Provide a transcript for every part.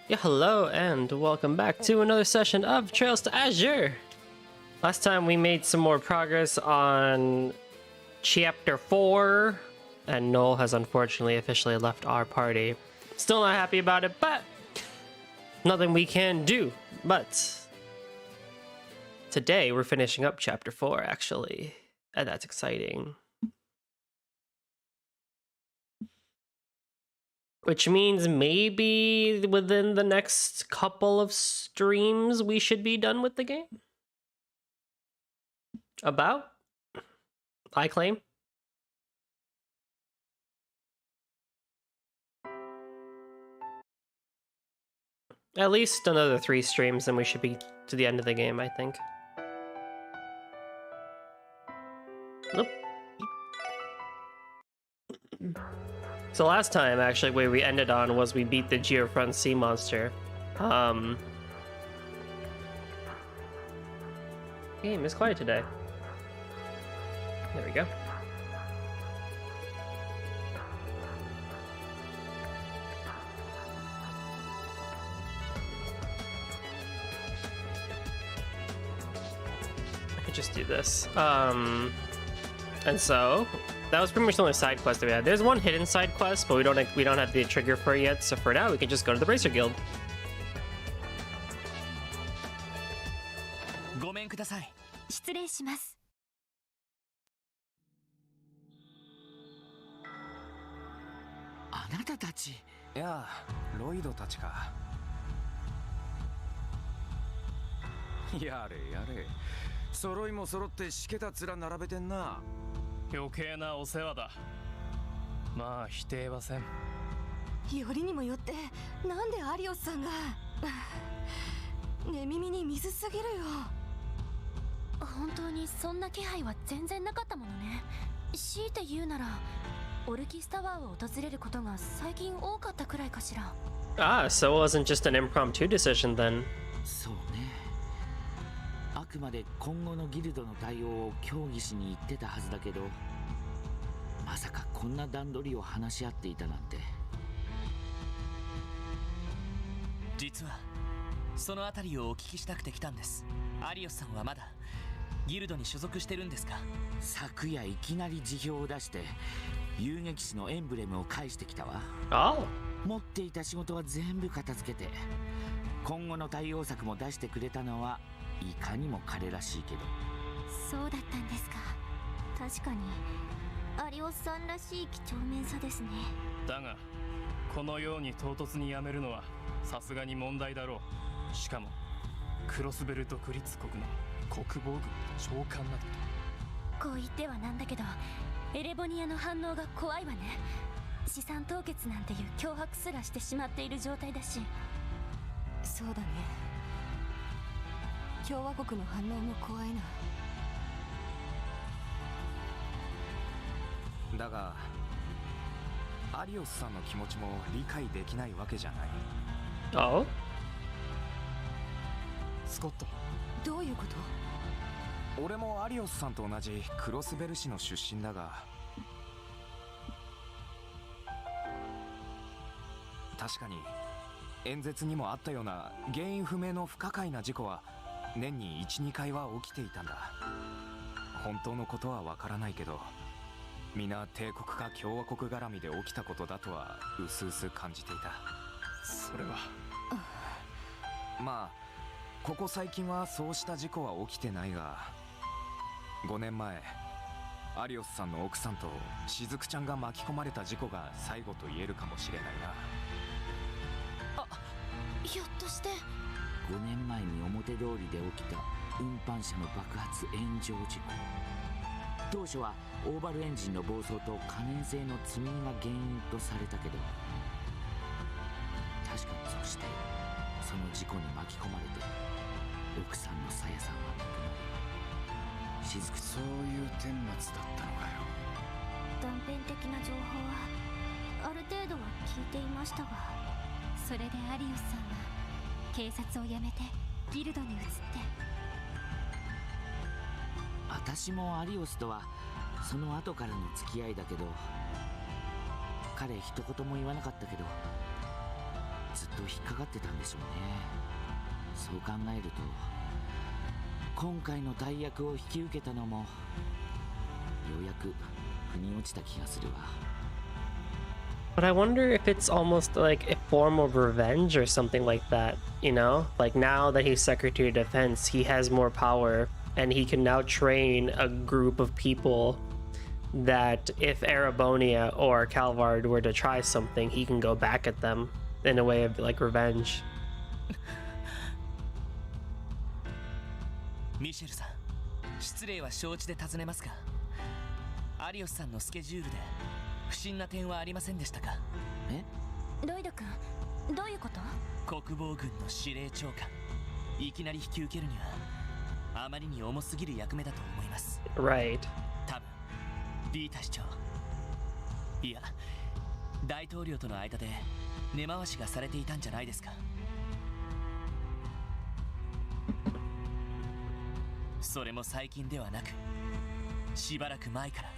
Yeah, hello and welcome back to another session of Trails to Azure. Last time we made some more progress on Chapter 4, and Noel has unfortunately officially left our party. Still not happy about it, but nothing we can do. But today we're finishing up Chapter 4, actually, and that's exciting. Which means maybe within the next couple of streams, we should be done with the game? About? I claim. At least another 3 streams and we should be to the end of the game, I think. Nope. So last time, actually, where we ended on was we beat the Geofront sea monster. Game is quiet today. There we go. I could just do this. And so that was pretty much the only side quest that we had. There's one hidden side quest, but we don't have the trigger for it yet. So for now, we can just go to the Bracer Guild. ごめんください。失礼します。あなたたち。いや、ロイドたちか。やれやれ。揃いも揃ってしけた面並べてんな。余計なお世話だ。まあ否定はせん。よりにもよってなんでアリオスさんが寝耳に水すぎるよ。本当にそんな気配は全然なかったものね。強いて言うならオルキスタワーを訪れることが最近多かったくらいかしら。Ah, so it wasn't just an impromptu decision then. そうね。あくまで今後のギルドの対応を協議しに行ってたはずだけど、まさかこんな段取りを話し合っていたなんて。実はそのあたりをお聞きしたくて来たんです。アリオスさんはまだギルドに所属してるんですか？昨夜いきなり辞表を出して遊撃士のエンブレムを返してきたわ。持っていた仕事は全部片付けて、今後の対応策も出してくれたのはいかにも彼らしいけど。そうだったんですか。確かにアリオスさんらしい几帳面さですね。だがこのように唐突に辞めるのはさすがに問題だろう。しかもクロスベルト独立国の国防軍長官などと。こう言ってはなんだけど、エレボニアの反応が怖いわね。資産凍結なんていう脅迫すらしてしまっている状態だし。そうだね。共和国の反応も怖いな。だがアリオスさんの気持ちも理解できないわけじゃない。スコット、どういうこと？俺もアリオスさんと同じクロスベル市の出身だが、確かに演説にもあったような原因不明の不可解な事故は年に 1,2 回は起きていたんだ。本当のことはわからないけど、皆帝国か共和国絡みで起きたことだとはうすうす感じていた。それはまあここ最近はそうした事故は起きてないが、5年前アリオスさんの奥さんとしずくちゃんが巻き込まれた事故が最後と言えるかもしれないな。あ、ひょっとして5年前に表通りで起きた運搬車の爆発炎上事故。当初はオーバルエンジンの暴走と可燃性の積み荷が原因とされたけど、確かにそしてその事故に巻き込まれて奥さんのさやさんは亡くなり、しずくそういう顛末だったのかよ。断片的な情報はある程度は聞いていましたが、それでアリオスさんは警察を辞めてギルドに移って。私もアリオスとはその後からの付き合いだけど、彼一言も言わなかったけど、ずっと引っかかってたんでしょうね。そう考えると今回の大役を引き受けたのもようやく腑に落ちた気がするわ。 But I wonder if it's almost like a form of revenge or something like that, you know? Like now that he's Secretary of Defense, he has more power and he can now train a group of people that if Arabonia or Calvard were to try something, he can go back at them in a way of like revenge. ミシェルさん、失礼は承知で尋ねますが、アリオスさんのスケジュールで不審な点はありませんでしたか？え？ロイド君、どういうこと？国防軍の司令長官、いきなり引き受けるにはあまりに重すぎる役目だと思います。Right. 多分リータ市長、いや大統領との間で根回しがされていたんじゃないですか？それも最近ではなく、しばらく前から。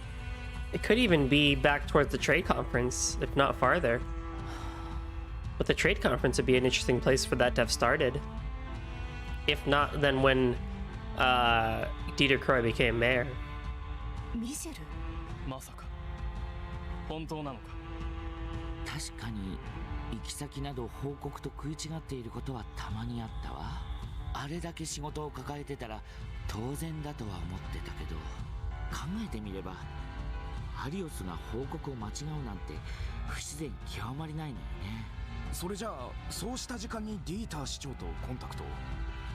It could even be back towards the trade conference, if not farther. But the trade conference would be an interesting place for that to have started. If not, then when Dieter Croy became mayor. ミシェル？まさか本当なのか？確かに行き先など報告と食い違っていることはたまにあったわ。あれだけ仕事を抱えてたら当然だとは思ってたけど、考えてみればアリオスが報告を間違うなんて不自然極まりないのよね。それじゃあそうした時間にディーター市長とコンタクトを。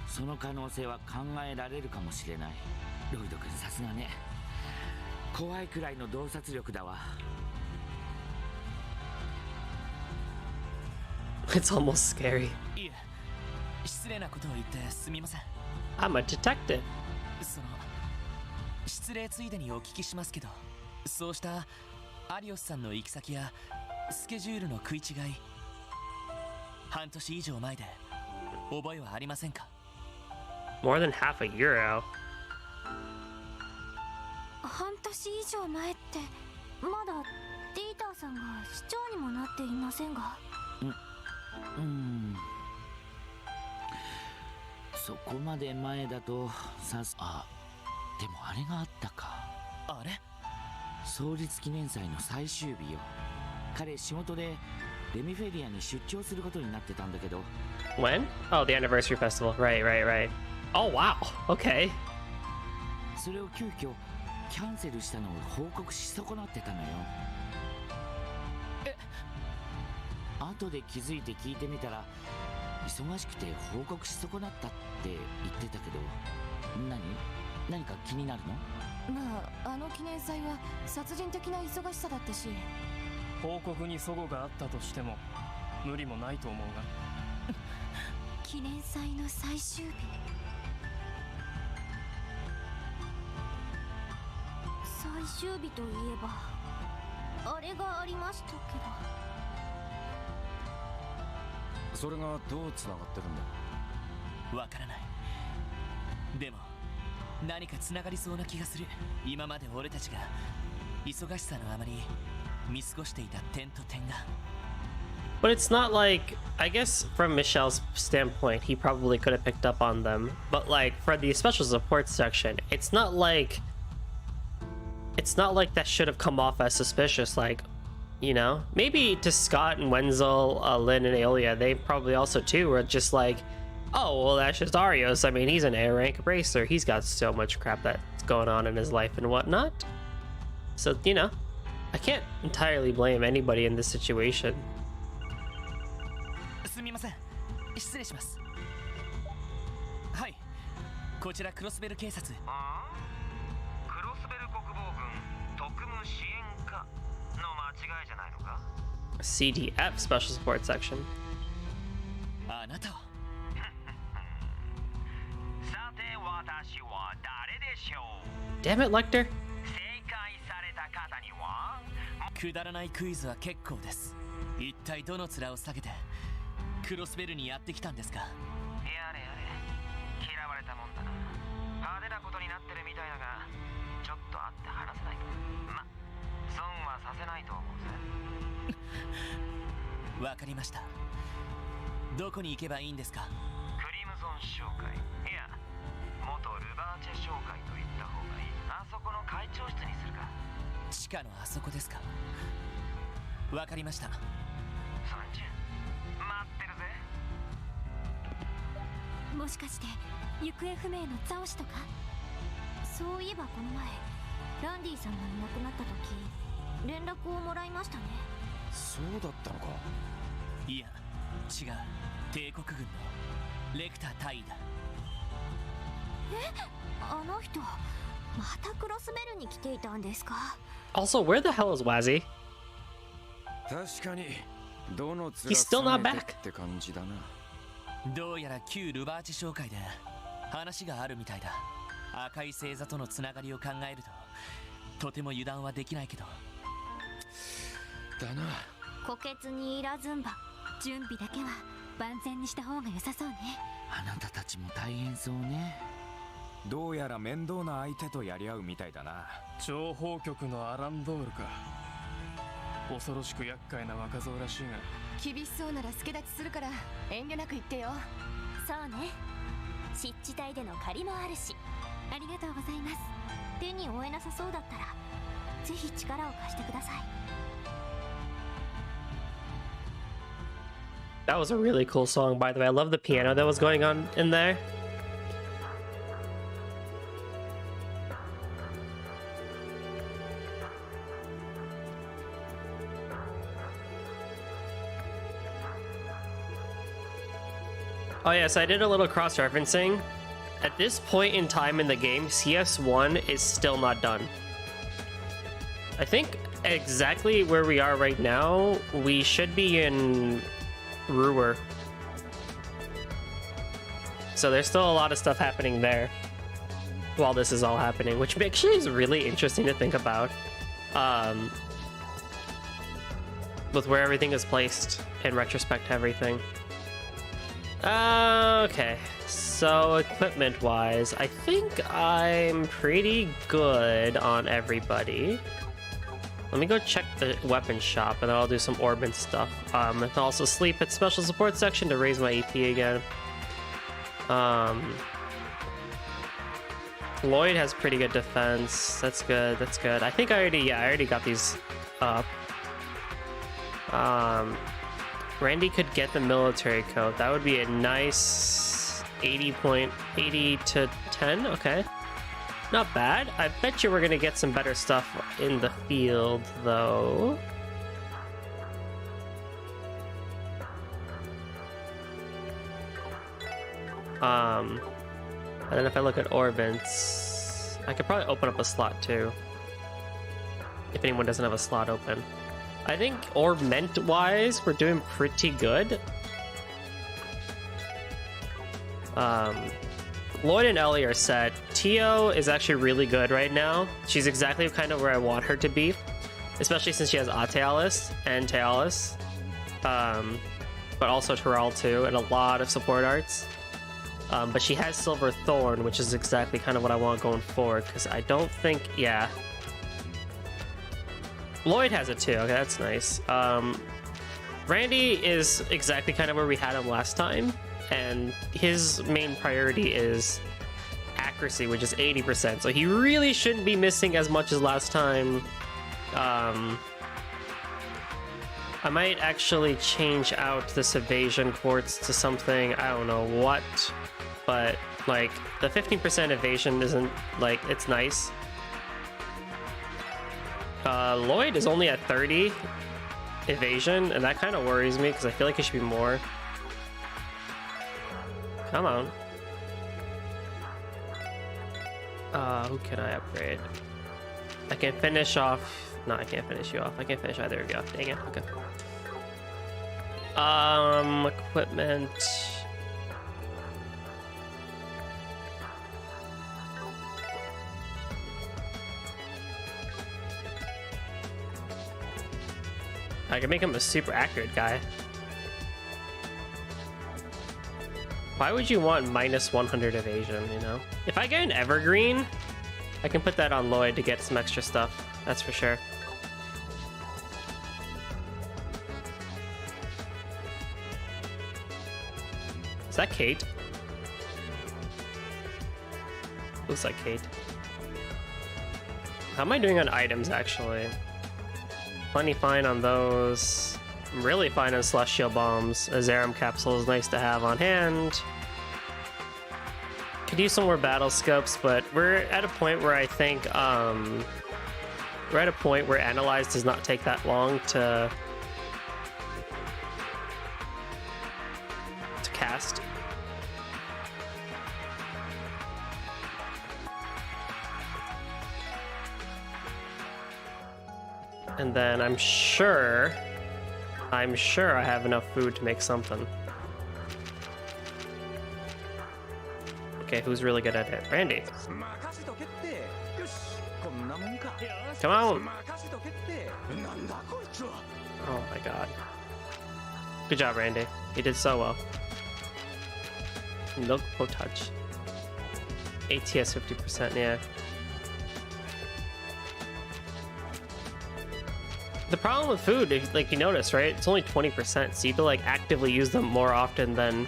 その可能性は考えられるかもしれない。ロイド君さすがね。怖いくらいの洞察力だわ。It's almost scary. いえ、失礼なことを言ってすみません。 I'm a detective. その失礼ついでにお聞きしますけど、そうしたアリオスさんの行き先やスケジュールの食い違い、半年以上前で覚えはありませんか？ More than half a year out. 半年以上前ってまだディーターさんが市長にもなっていませんが。そこまで前だとでもあれがあったか。あれ？創立記念祭の最終日よ。彼仕事でレミフェリアに出張することになってたんだけど。 When? Oh, the anniversary festival. Right. Oh, wow. Okay. それを急遽キャンセルしたのを報告し損なってたのよ。後で気づいて聞いてみたら忙しくて報告し損なったって言ってたけど、何か気になるの？まあ、あの記念祭は殺人的な忙しさだったし。報告に齟齬があったとしても無理もないと思うが。記念祭の最終日。最終日といえばあれがありましたけど。それがどうつながってるんだ？わからない。でも何かつながりそうな気がする。今まで俺たちが忙しさのあまり見過ごしていた点と点が。 But it's not like, I guess from Michelle's standpoint, he probably could have picked up on them. But like for the special support section, it's not like that should have come off as suspicious. Like, you know, maybe to Scott and Wenzel, Lynn and Aelia, they probably also too were just like, oh, well, that's just Arios. I mean, he's an A-rank racer. He's got so much crap that's going on in his life and whatnot. So, you know, I can't entirely blame anybody in this situation. すみません、失礼します。はい、こちらクロスベル警察。クロスベル国防軍特務支援課の間違いじゃないのか？ CDF Special Support Section. あなたはさて私は誰でしょう？ Damn it, Lecter. 正解された方にはくだらないクイズは結構です。一体どの面を下げてクロスベルにやってきたんですか？やれやれ、嫌われたもんだな。派手なことになってるみたいだが、ちょっと会って話せないか？ま、損はさせないと思うぜ。わかりました。どこに行けばいいんですか？クリムゾン商会、いや元ルバーチェ商会と言った方がいい。あそこの会長室にするか。地下のあそこですか。わかりました。サンジュ待ってるぜ。もしかして行方不明のザオシとか？そういえばこの前ランディさんがいなくなった時連絡をもらいましたね。そうだったのか。いや違う、帝国軍のレクター大尉だ。あの人またクロスベルに来ていたんですか？ Also, where the hell is Wazzy? 確かにどの面 He's still not さえ back. って感じだな。どうやら旧ルバーチ商会で話があるみたいだ。赤い星座とのつながりを考えるととても油断はできないけど。だな。虎穴にいらずんば、準備だけは万全にした方が良さそうね。あなたたちも大変そうね。どうやら面倒な相手とやり合うみたいだな。諜報局のアランドールか。恐ろしく厄介な若造らしいが。厳しそうなら助太刀するから遠慮なく言ってよ。そうね、湿地帯での借りもあるし。ありがとうございます。手に負えなさそうだったらぜひ力を貸してください。 That was a really cool song, by the way. I love the piano that was going on in there. Oh yes, I did a little cross-referencing. At this point in time in the game, CS1 is still not done. I think exactly where we are right now, we should be in Ruhr. So there's still a lot of stuff happening there while this is all happening, which actually is really interesting to think about. With where everything is placed in retrospect to everything. Okay, so equipment-wise, I think I'm pretty good on everybody. Let me go check the weapon shop, and then I'll do some Orbin stuff. And also sleep at special support section to raise my EP again. Lloyd has pretty good defense. That's good. That's good. I think I already got these up. Randy could get the military coat. That would be a nice 80 to 10. Okay. Not bad. I bet you we're gonna get some better stuff in the field, though. And then if I look at Orbits, I could probably open up a slot too. If anyone doesn't have a slot open. I think Orbment-wise, we're doing pretty good. Lloyd and Ellie are set. Tio is actually really good right now. She's exactly kind of where I want her to be. Especially since she has Atealis and Tealis. But also Terrell too, and a lot of support arts. But she has Silver Thorn, which is exactly kind of what I want going forward, because I don't think, yeah. Lloyd has it too, okay, that's nice. Randy is exactly kind of where we had him last time, and his main priority is accuracy, which is 80%, so he really shouldn't be missing as much as last time. I might actually change out this evasion quartz to something, I don't know what, but like the 15% evasion isn't like, it's nice. Lloyd is only at 30 evasion, and that kind of worries me because I feel like it should be more. Come on. Who can I upgrade? I can finish off. No, I can't finish you off. I can't finish either of you off. Dang it. Okay. Equipment. I can make him a super accurate guy. Why would you want minus 100 evasion, you know? If I get an evergreen, I can put that on Lloyd to get some extra stuff. That's for sure. Is that Kate? Looks like Kate. How am I doing on items, actually? Plenty fine on those. I'm really fine on Celestial Bombs. A Zerum Capsule is nice to have on hand. Could use some more battle scopes, but we're at a point where I think, we're at a point where Analyze does not take that long to cast. And then I'm sure I have enough food to make something. Okay, who's really good at it? Randy. Come on. Oh my god. Good job, Randy. You did so well. Milk Potage. ATS 50%, yeah. The problem with food, like you notice, right? It's only 20%, so you have to like actively use them more often than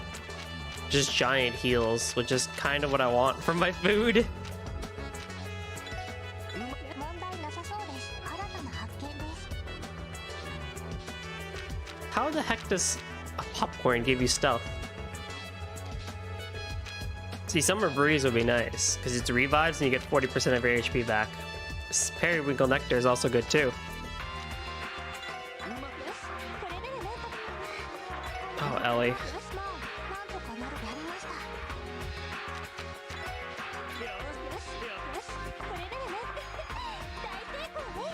just giant heals, which is kind of what I want from my food. How the heck does a popcorn give you stealth? See, Summer Breeze would be nice, because it's revives and you get 40% of your HP back. Periwinkle Nectar is also good too. Oh, Ellie.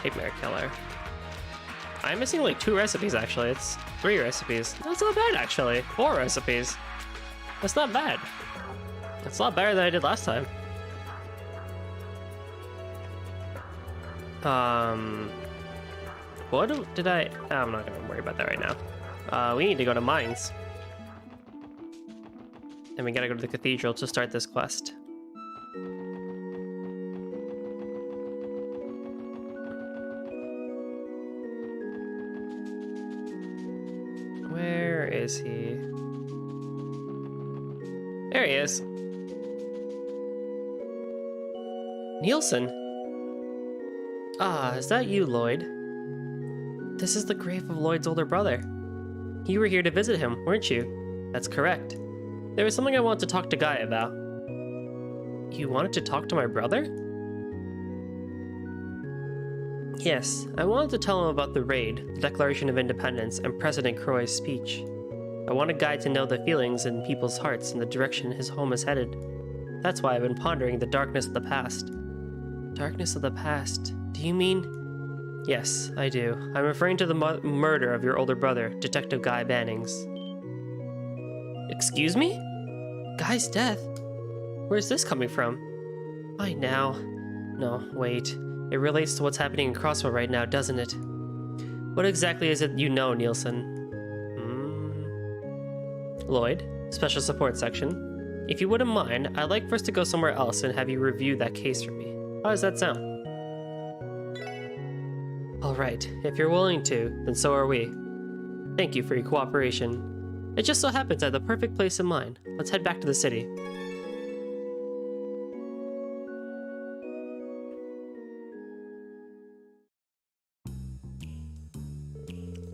Nightmare Killer. I'm missing like 2 recipes actually. It's 3 recipes. That's not bad actually. 4 recipes. That's not bad. That's a lot better than I did last time. What did I... I'm not gonna worry about that right now. We need to go to mines. And we gotta go to the cathedral to start this quest. Where is he? There he is. Nielsen. Ah, is that you, Lloyd? This is the grave of Lloyd's older brother. You were here to visit him, weren't you? That's correct. There was something I wanted to talk to Guy about. You wanted to talk to my brother? Yes, I wanted to tell him about the raid, the Declaration of Independence, and President Croy's speech. I wanted Guy to know the feelings in people's hearts and the direction his home is headed. That's why I've been pondering the darkness of the past. Darkness of the past? Do you mean... Yes, I do. I'm referring to the murder of your older brother, Detective Guy Bannings. Excuse me? Guy's death? Where's this coming from? Why now? No, wait. It relates to what's happening in Crossville right now, doesn't it? What exactly is it you know, Nielsen? Lloyd, Special Support Section. If you wouldn't mind, I'd like for us to go somewhere else and have you review that case for me. How does that sound? Alright, if you're willing to, then so are we. Thank you for your cooperation. It just so happens I have the perfect place in mind. Let's head back to the city.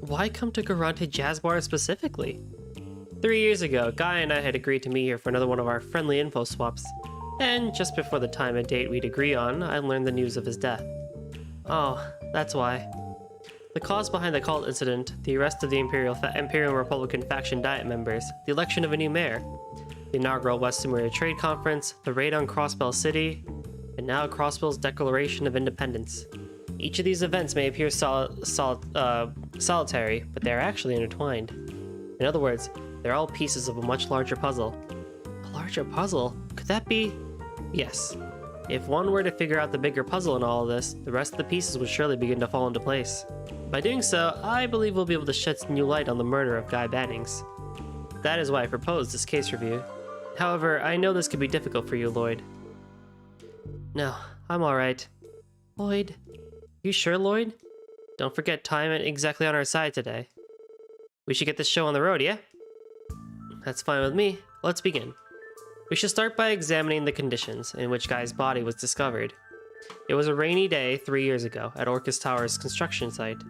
Why come to Garante Jazz Bar specifically? 3 years ago, Guy and I had agreed to meet here for another one of our friendly info swaps. And just before the time and date we'd agree on, I learned the news of his death. Oh, that's why. The cause behind the cult incident, the arrest of the Imperial Republican faction Diet members, the election of a new mayor, the inaugural West Sumeria Trade Conference, the raid on Crossbell City, and now Crossbell's Declaration of Independence. Each of these events may appear solitary, but they are actually intertwined. In other words, they're all pieces of a much larger puzzle. A larger puzzle? Could that be... Yes. If one were to figure out the bigger puzzle in all of this, the rest of the pieces would surely begin to fall into place. By doing so, I believe we'll be able to shed some new light on the murder of Guy Bannings. That is why I proposed this case review. However, I know this could be difficult for you, Lloyd. No, I'm alright. Lloyd? You sure, Lloyd? Don't forget time ain't exactly on our side today. We should get this show on the road, yeah? That's fine with me. Let's begin. We should start by examining the conditions in which Guy's body was discovered. It was a rainy day 3 years ago at Orcus Tower's construction site.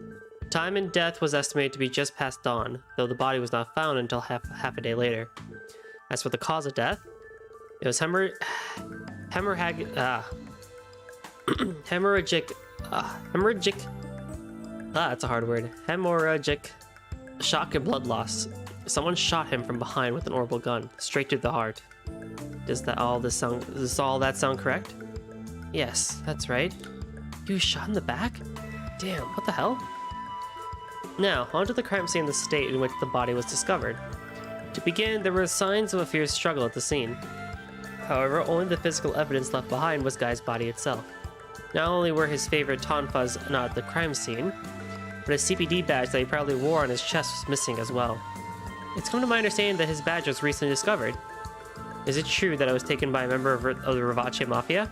Time and death was estimated to be just past dawn, though the body was not found until half a day later. As for the cause of death, it was hemorrhagic shock and blood loss. Someone shot him from behind with an orbital gun, straight through the heart. Does all that sound correct? Yes, that's right. He was shot in the back? Damn, what the hell? Now, onto the crime scene and the state in which the body was discovered. To begin, there were signs of a fierce struggle at the scene. However, only the physical evidence left behind was Guy's body itself. Not only were his favorite tonfas not at the crime scene, but a CPD badge that he proudly wore on his chest was missing as well. It's come to my understanding that his badge was recently discovered. Is it true that it was taken by a member of the Rivace Mafia?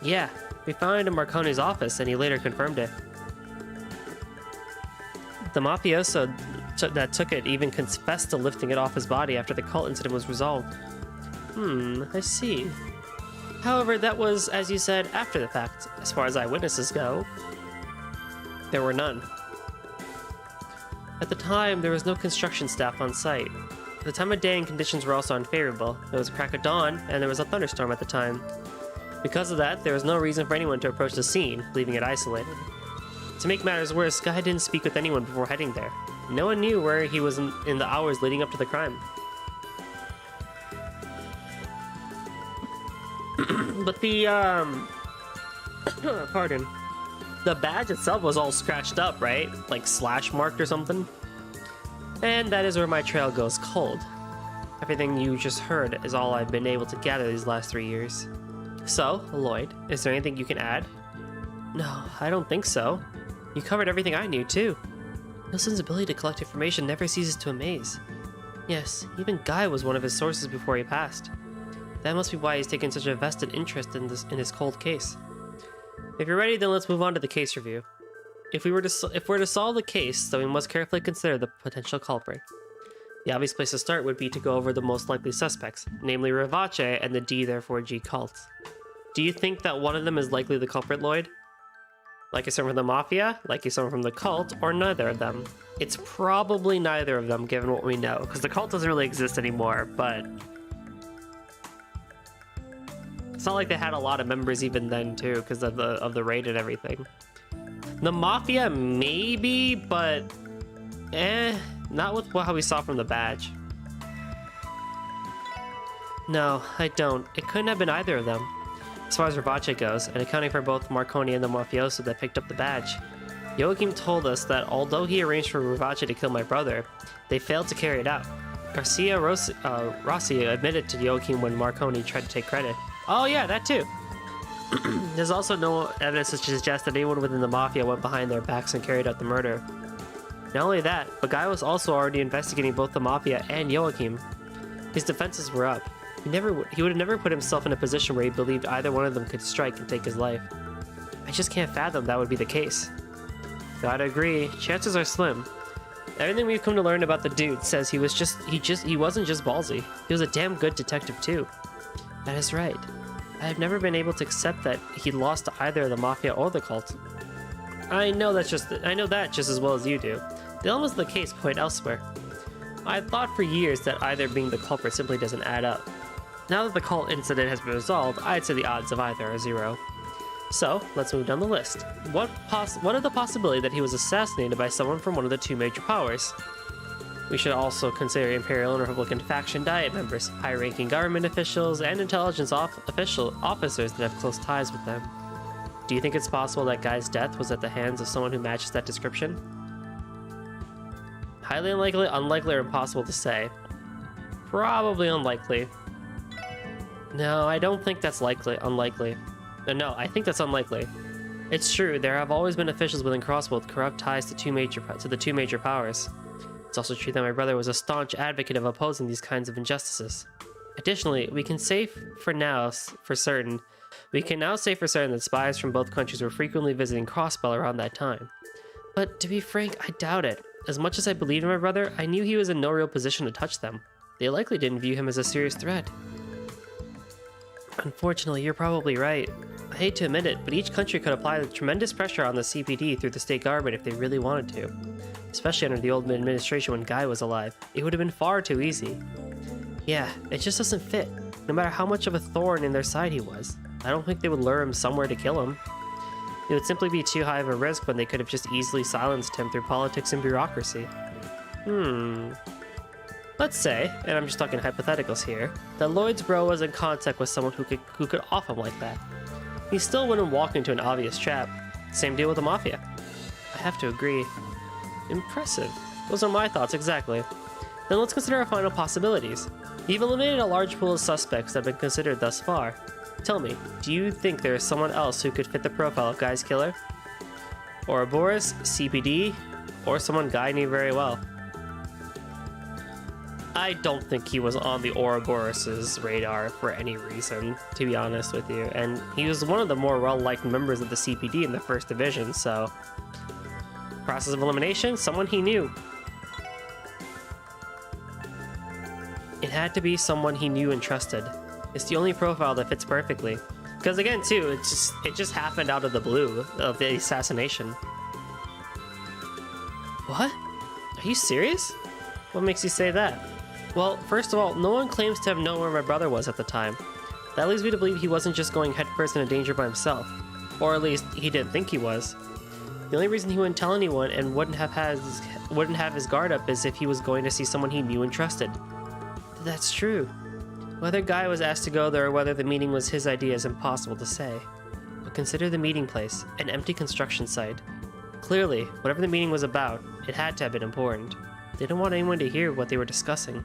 Yeah, we found it in Marconi's office and he later confirmed it. The mafioso that took it even confessed to lifting it off his body after the cult incident was resolved. I see. However, that was, as you said, after the fact. As far as eyewitnesses go, there were none. At the time, there was no construction staff on site. The time of day and conditions were also unfavorable. It was a crack of dawn, and there was a thunderstorm at the time. Because of that, there was no reason for anyone to approach the scene, leaving it isolated. To make matters worse, Guy didn't speak with anyone before heading there. No one knew where he was in the hours leading up to the crime. But the, pardon. The badge itself was all scratched up, right? Like slash marked or something. And that is where my trail goes cold. Everything you just heard is all I've been able to gather these last 3 years. So, Lloyd, is there anything you can add? No, I don't think so. You covered everything I knew, too. Nilsson's ability to collect information never ceases to amaze. Yes, even Guy was one of his sources before he passed. That must be why he's taken such a vested interest in his cold case. If you're ready, then let's move on to the case review. If we're to solve the case, then we must carefully consider the potential culprit. The obvious place to start would be to go over the most likely suspects, namely Rivace and the D therefore G cult. Do you think that one of them is likely the culprit, Lloyd? Likely someone from the Mafia, likely someone from the cult, or neither of them? It's probably neither of them, given what we know, because the cult doesn't really exist anymore, but it's not like they had a lot of members even then, too, because of the raid and everything. The Mafia, maybe, but not with how we saw from the badge. No, I don't. It couldn't have been either of them. As far as Rivace goes, and accounting for both Marconi and the mafioso that picked up the badge, Joachim told us that although he arranged for Rivace to kill my brother, they failed to carry it out. Garcia Rossi admitted to Joachim when Marconi tried to take credit. Oh yeah, that too. There's also no evidence to suggest that anyone within the Mafia went behind their backs and carried out the murder. Not only that, but Guy was also already investigating both the Mafia and Joachim. His defenses were up. He would have never put himself in a position where he believed either one of them could strike and take his life. I just can't fathom that would be the case. Gotta agree, chances are slim. Everything we've come to learn about the dude says he wasn't just ballsy. He was a damn good detective too. That is right. I have never been able to accept that he lost to either the Mafia or the cult. I know that just as well as you do. The elements of the case point elsewhere. I thought for years that either being the culprit simply doesn't add up. Now that the cult incident has been resolved, I'd say the odds of either are 0. So, let's move down the list. What are the possibility that he was assassinated by someone from one of the 2 major powers? We should also consider Imperial and Republican faction Diet members, high-ranking government officials, and intelligence officers that have close ties with them. Do you think it's possible that Guy's death was at the hands of someone who matches that description? Highly unlikely, unlikely, or impossible to say. Probably unlikely. No, I don't think that's unlikely. No, I think that's unlikely. It's true, there have always been officials within Crossbow with corrupt ties to the two major powers. It's also true that my brother was a staunch advocate of opposing these kinds of injustices. Additionally, we can now say for certain that spies from both countries were frequently visiting Crossbell around that time. But to be frank, I doubt it. As much as I believed in my brother, I knew he was in no real position to touch them. They likely didn't view him as a serious threat. Unfortunately, you're probably right. I hate to admit it, but each country could apply the tremendous pressure on the CPD through the state government if they really wanted to. Especially under the old administration when Guy was alive. It would have been far too easy. Yeah, it just doesn't fit, no matter how much of a thorn in their side he was. I don't think they would lure him somewhere to kill him. It would simply be too high of a risk when they could have just easily silenced him through politics and bureaucracy. Let's say, and I'm just talking hypotheticals here, that Lloyd's bro was in contact with someone who could off him like that. He still wouldn't walk into an obvious trap. Same deal with the Mafia. I have to agree. Impressive. Those are my thoughts exactly. Then let's consider our final possibilities. You've eliminated a large pool of suspects that have been considered thus far. Tell me, do you think there is someone else who could fit the profile of Guy's killer? Ouroboros, CPD, or someone Guy knew very well? I don't think he was on the Ouroboros' radar for any reason, to be honest with you. And he was one of the more well-liked members of the CPD in the First Division, so... Process of elimination, someone he knew. It had to be someone he knew and trusted. It's the only profile that fits perfectly. Because again, too, it just happened out of the blue of the assassination. What? Are you serious? What makes you say that? Well, first of all, no one claims to have known where my brother was at the time. That leads me to believe he wasn't just going headfirst into danger by himself. Or at least, he didn't think he was. The only reason he wouldn't tell anyone and wouldn't have his guard up is if he was going to see someone he knew and trusted. That's true. Whether Guy was asked to go there or whether the meeting was his idea is impossible to say. But consider the meeting place, an empty construction site. Clearly, whatever the meeting was about, it had to have been important. They didn't want anyone to hear what they were discussing.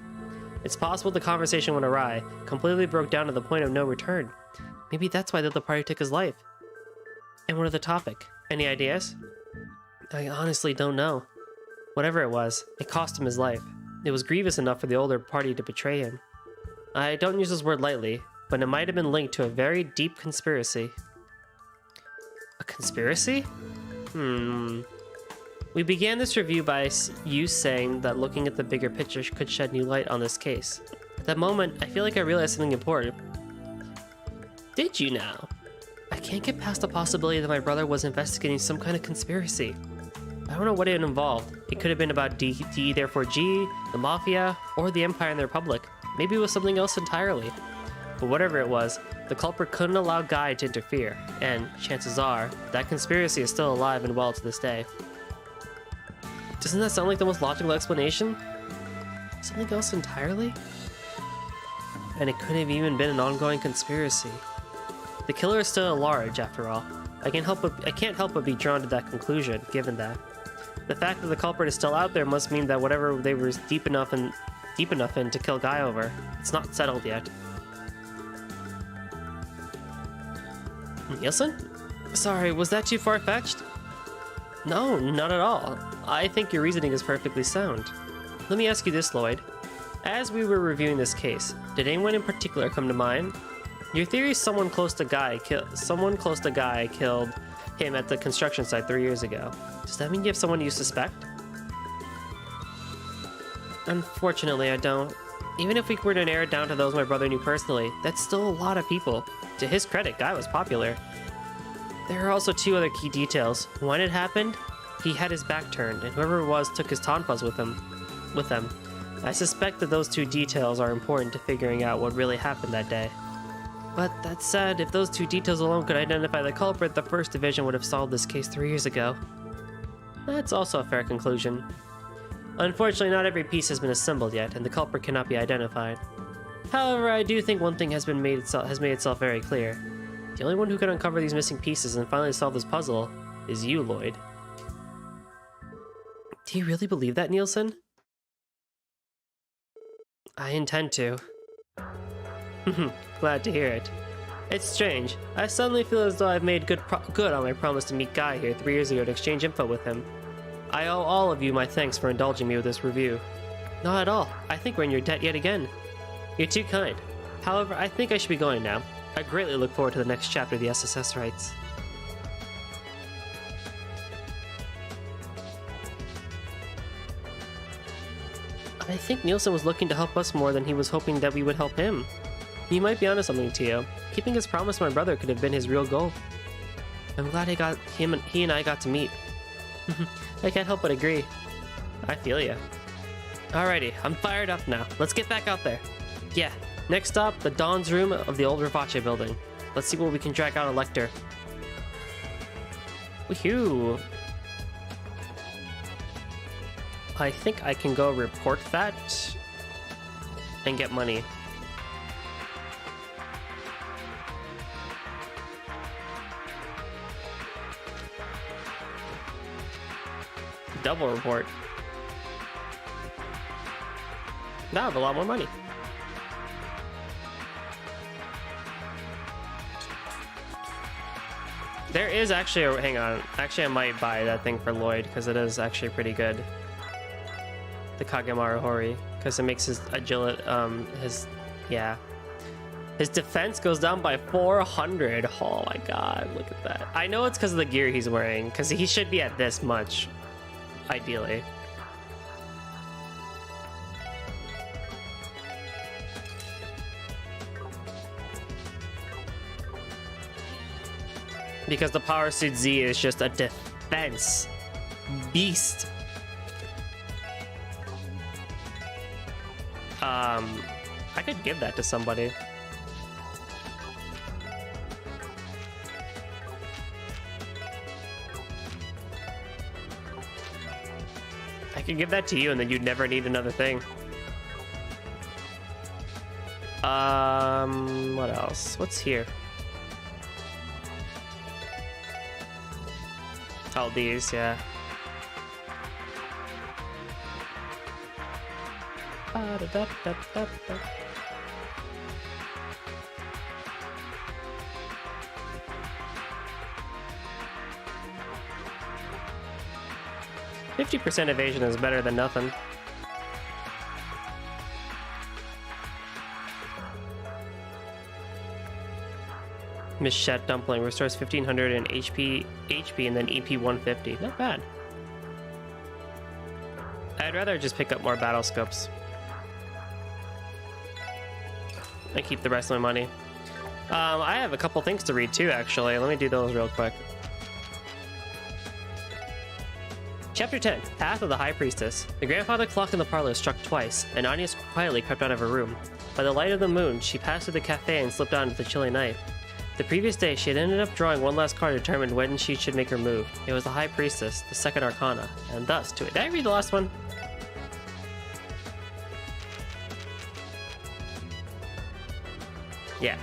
It's possible the conversation went awry, completely broke down to the point of no return. Maybe that's why the other party took his life. And what of the topic? Any ideas? I honestly don't know. Whatever it was, it cost him his life. It was grievous enough for the older party to betray him. I don't use this word lightly, but it might have been linked to a very deep conspiracy. A conspiracy? We began this review by you saying that looking at the bigger picture could shed new light on this case. At that moment, I feel like I realized something important. Did you now? I can't get past the possibility that my brother was investigating some kind of conspiracy. I don't know what it involved. It could have been about D therefore G, the Mafia, or the Empire and the Republic. Maybe it was something else entirely. But whatever it was, the culprit couldn't allow Guy to interfere, and chances are, that conspiracy is still alive and well to this day. Doesn't that sound like the most logical explanation? Something else entirely? And it could have even been an ongoing conspiracy. The killer is still at large, after all. I can't help but be drawn to that conclusion, given that. The fact that the culprit is still out there must mean that whatever they were deep enough in to kill Guy over, it's not settled yet. Nielsen? Sorry, was that too far-fetched? No, not at all. I think your reasoning is perfectly sound. Let me ask you this, Lloyd. As we were reviewing this case, did anyone in particular come to mind? Your theory is someone close to Guy killed him at the construction site 3 years ago. Does that mean you have someone you suspect? Unfortunately, I don't. Even if we were to narrow it down to those my brother knew personally, that's still a lot of people. To his credit, Guy was popular. There are also two other key details. When it happened, he had his back turned, and whoever it was took his tonfas with them. I suspect that those two details are important to figuring out what really happened that day. But that said, if those two details alone could identify the culprit, the First Division would have solved this case 3 years ago. That's also a fair conclusion. Unfortunately, not every piece has been assembled yet, and the culprit cannot be identified. However, I do think one thing has made itself very clear. The only one who can uncover these missing pieces and finally solve this puzzle is you, Lloyd. Do you really believe that, Nielsen? I intend to. Glad to hear it. It's strange. I suddenly feel as though I've made good on my promise to meet Guy here 3 years ago to exchange info with him. I owe all of you my thanks for indulging me with this review. Not at all. I think we're in your debt yet again. You're too kind. However, I think I should be going now. I greatly look forward to the next chapter the SSS writes. I think Nielsen was looking to help us more than he was hoping that we would help him. He might be onto something, Tio. Keeping his promise to my brother could have been his real goal. I'm glad he and I got to meet. I can't help but agree. I feel ya. Alrighty, I'm fired up now. Let's get back out there. Yeah, next stop, the Dawn's room of the old Rivace building. Let's see what we can drag out of Lecter. Woohoo! I think I can go report that and get money. Double report. Now I have a lot more money. There is actually a, hang on, actually I might buy that thing for Lloyd because it is actually pretty good. The Kagemaru Hori, because it makes his agility, his defense goes down by 400. Oh my god, look at that. I know it's because of the gear he's wearing, because he should be at this much, ideally. Because the Power Suit Z is just a defense beast. I could give that to somebody. I could give that to you and then you'd never need another thing. What else? What's here? Oh, these, yeah. 50% evasion is better than nothing. Mishette Dumpling restores 1500 in HP and then EP 150. Not bad. I'd rather just pick up more battle scopes. I keep the rest of my money. I have a couple things to read too, actually. Let me do those real quick. Chapter 10, Path of the High Priestess. The grandfather clock in the parlor struck twice, and Anya quietly crept out of her room. By the light of the moon, she passed through the cafe and slipped out into the chilly night. The previous day, she had ended up drawing one last card to determine when she should make her move. It was the High Priestess, the second arcana, and thus to it. Did I read the last one? Yeah.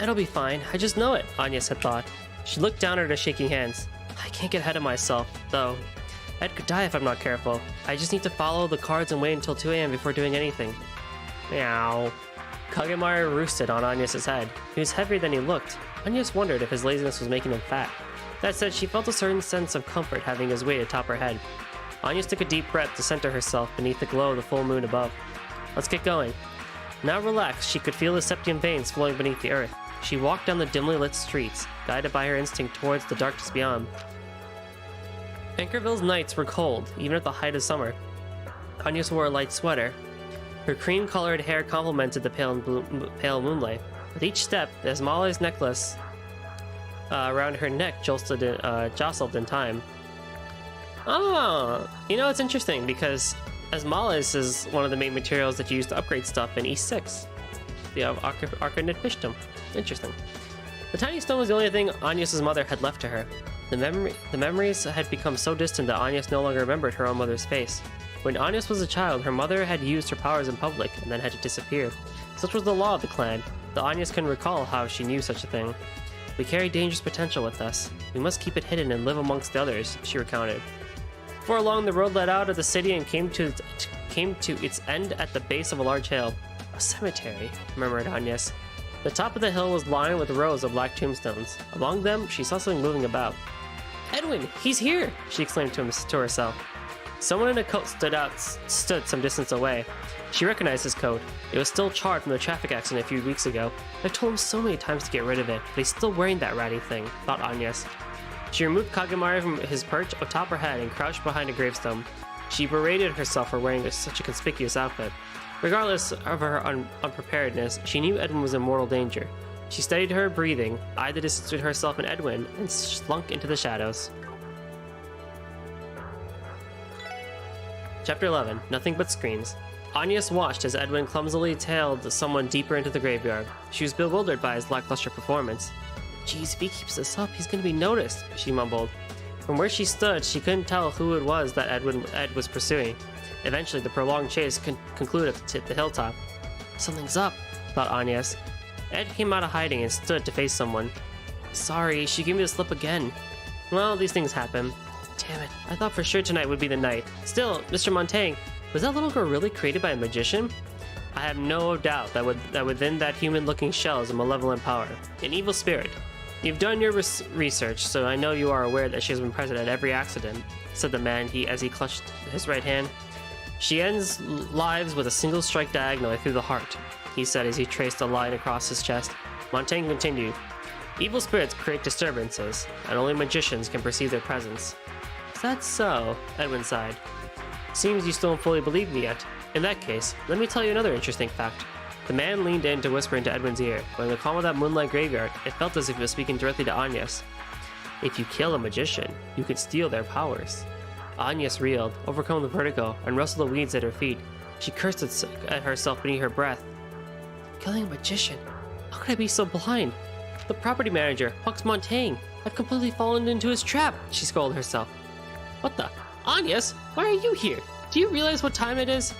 It'll be fine. I just know it, Agnes had thought. She looked down at her shaking hands. I can't get ahead of myself, though. Ed could die if I'm not careful. I just need to follow the cards and wait until 2 a.m. before doing anything. Meow. Kagemaru roosted on Agnes' head. He was heavier than he looked. Agnes wondered if his laziness was making him fat. That said, she felt a certain sense of comfort having his weight atop her head. Agnes took a deep breath to center herself beneath the glow of the full moon above. Let's get going. Now relaxed, she could feel the septium veins flowing beneath the earth. She walked down the dimly lit streets, guided by her instinct towards the darkness beyond. Anchorville's nights were cold, even at the height of summer. Agnes wore a light sweater. Her cream-colored hair complemented the pale moonlight. With each step, Esmala's necklace around her neck jostled in time. Oh, you know, it's interesting because Esmala's is one of the main materials that you use to upgrade stuff in E6. The Arcanid Fishdom. Interesting. The tiny stone was the only thing Agnes' mother had left to her. The memories had become so distant that Agnes no longer remembered her own mother's face. When Agnes was a child, her mother had used her powers in public and then had to disappear. Such was the law of the clan, though Agnes couldn't recall how she knew such a thing. We carry dangerous potential with us. We must keep it hidden and live amongst the others, she recounted. Before long, the road led out of the city and came to its end at the base of a large hill. A cemetery, murmured Agnes. The top of the hill was lined with rows of black tombstones. Among them, she saw something moving about. Edwin, he's here! She exclaimed to herself. Someone in a coat stood some distance away. She recognized his coat. It was still charred from the traffic accident a few weeks ago. I've told him so many times to get rid of it, but he's still wearing that ratty thing, thought Agnes. She removed Kagemaru from his perch atop her head and crouched behind a gravestone. She berated herself for wearing such a conspicuous outfit. Regardless of her unpreparedness, she knew Edwin was in mortal danger. She studied her breathing, eyed the distance between herself and Edwin, and slunk into the shadows. Chapter 11. Nothing but screams. Agnes watched as Edwin clumsily tailed someone deeper into the graveyard. She was bewildered by his lackluster performance. Geez, if he keeps this up, he's gonna be noticed, she mumbled. From where she stood, she couldn't tell who it was that Ed was pursuing. Eventually, the prolonged chase concluded at the hilltop. Something's up, thought Agnes. Ed came out of hiding and stood to face someone. Sorry, she gave me the slip again. Well, these things happen. Damn it, I thought for sure tonight would be the night. Still, Mr. Montaigne, was that little girl really created by a magician? I have no doubt that within that human-looking shell is a malevolent power, an evil spirit. You've done your research, so I know you are aware that she has been present at every accident, said the man as he clutched his right hand. She ends lives with a single strike diagonally through the heart, he said as he traced a line across his chest. Montaigne continued, evil spirits create disturbances, and only magicians can perceive their presence. Is that so? Edwin sighed. Seems you still don't fully believe me yet. In that case, let me tell you another interesting fact. The man leaned in to whisper into Edwin's ear, but in the calm of that moonlight graveyard, it felt as if he was speaking directly to Agnes. If you kill a magician, you can steal their powers. Agnes reeled, overcome with vertigo, and rustled the weeds at her feet. She cursed at herself beneath her breath. Killing a magician? How could I be so blind? The property manager, Hux Montaigne. I've completely fallen into his trap, she scolded herself. What the? Agnes, why are you here? Do you realize what time it is?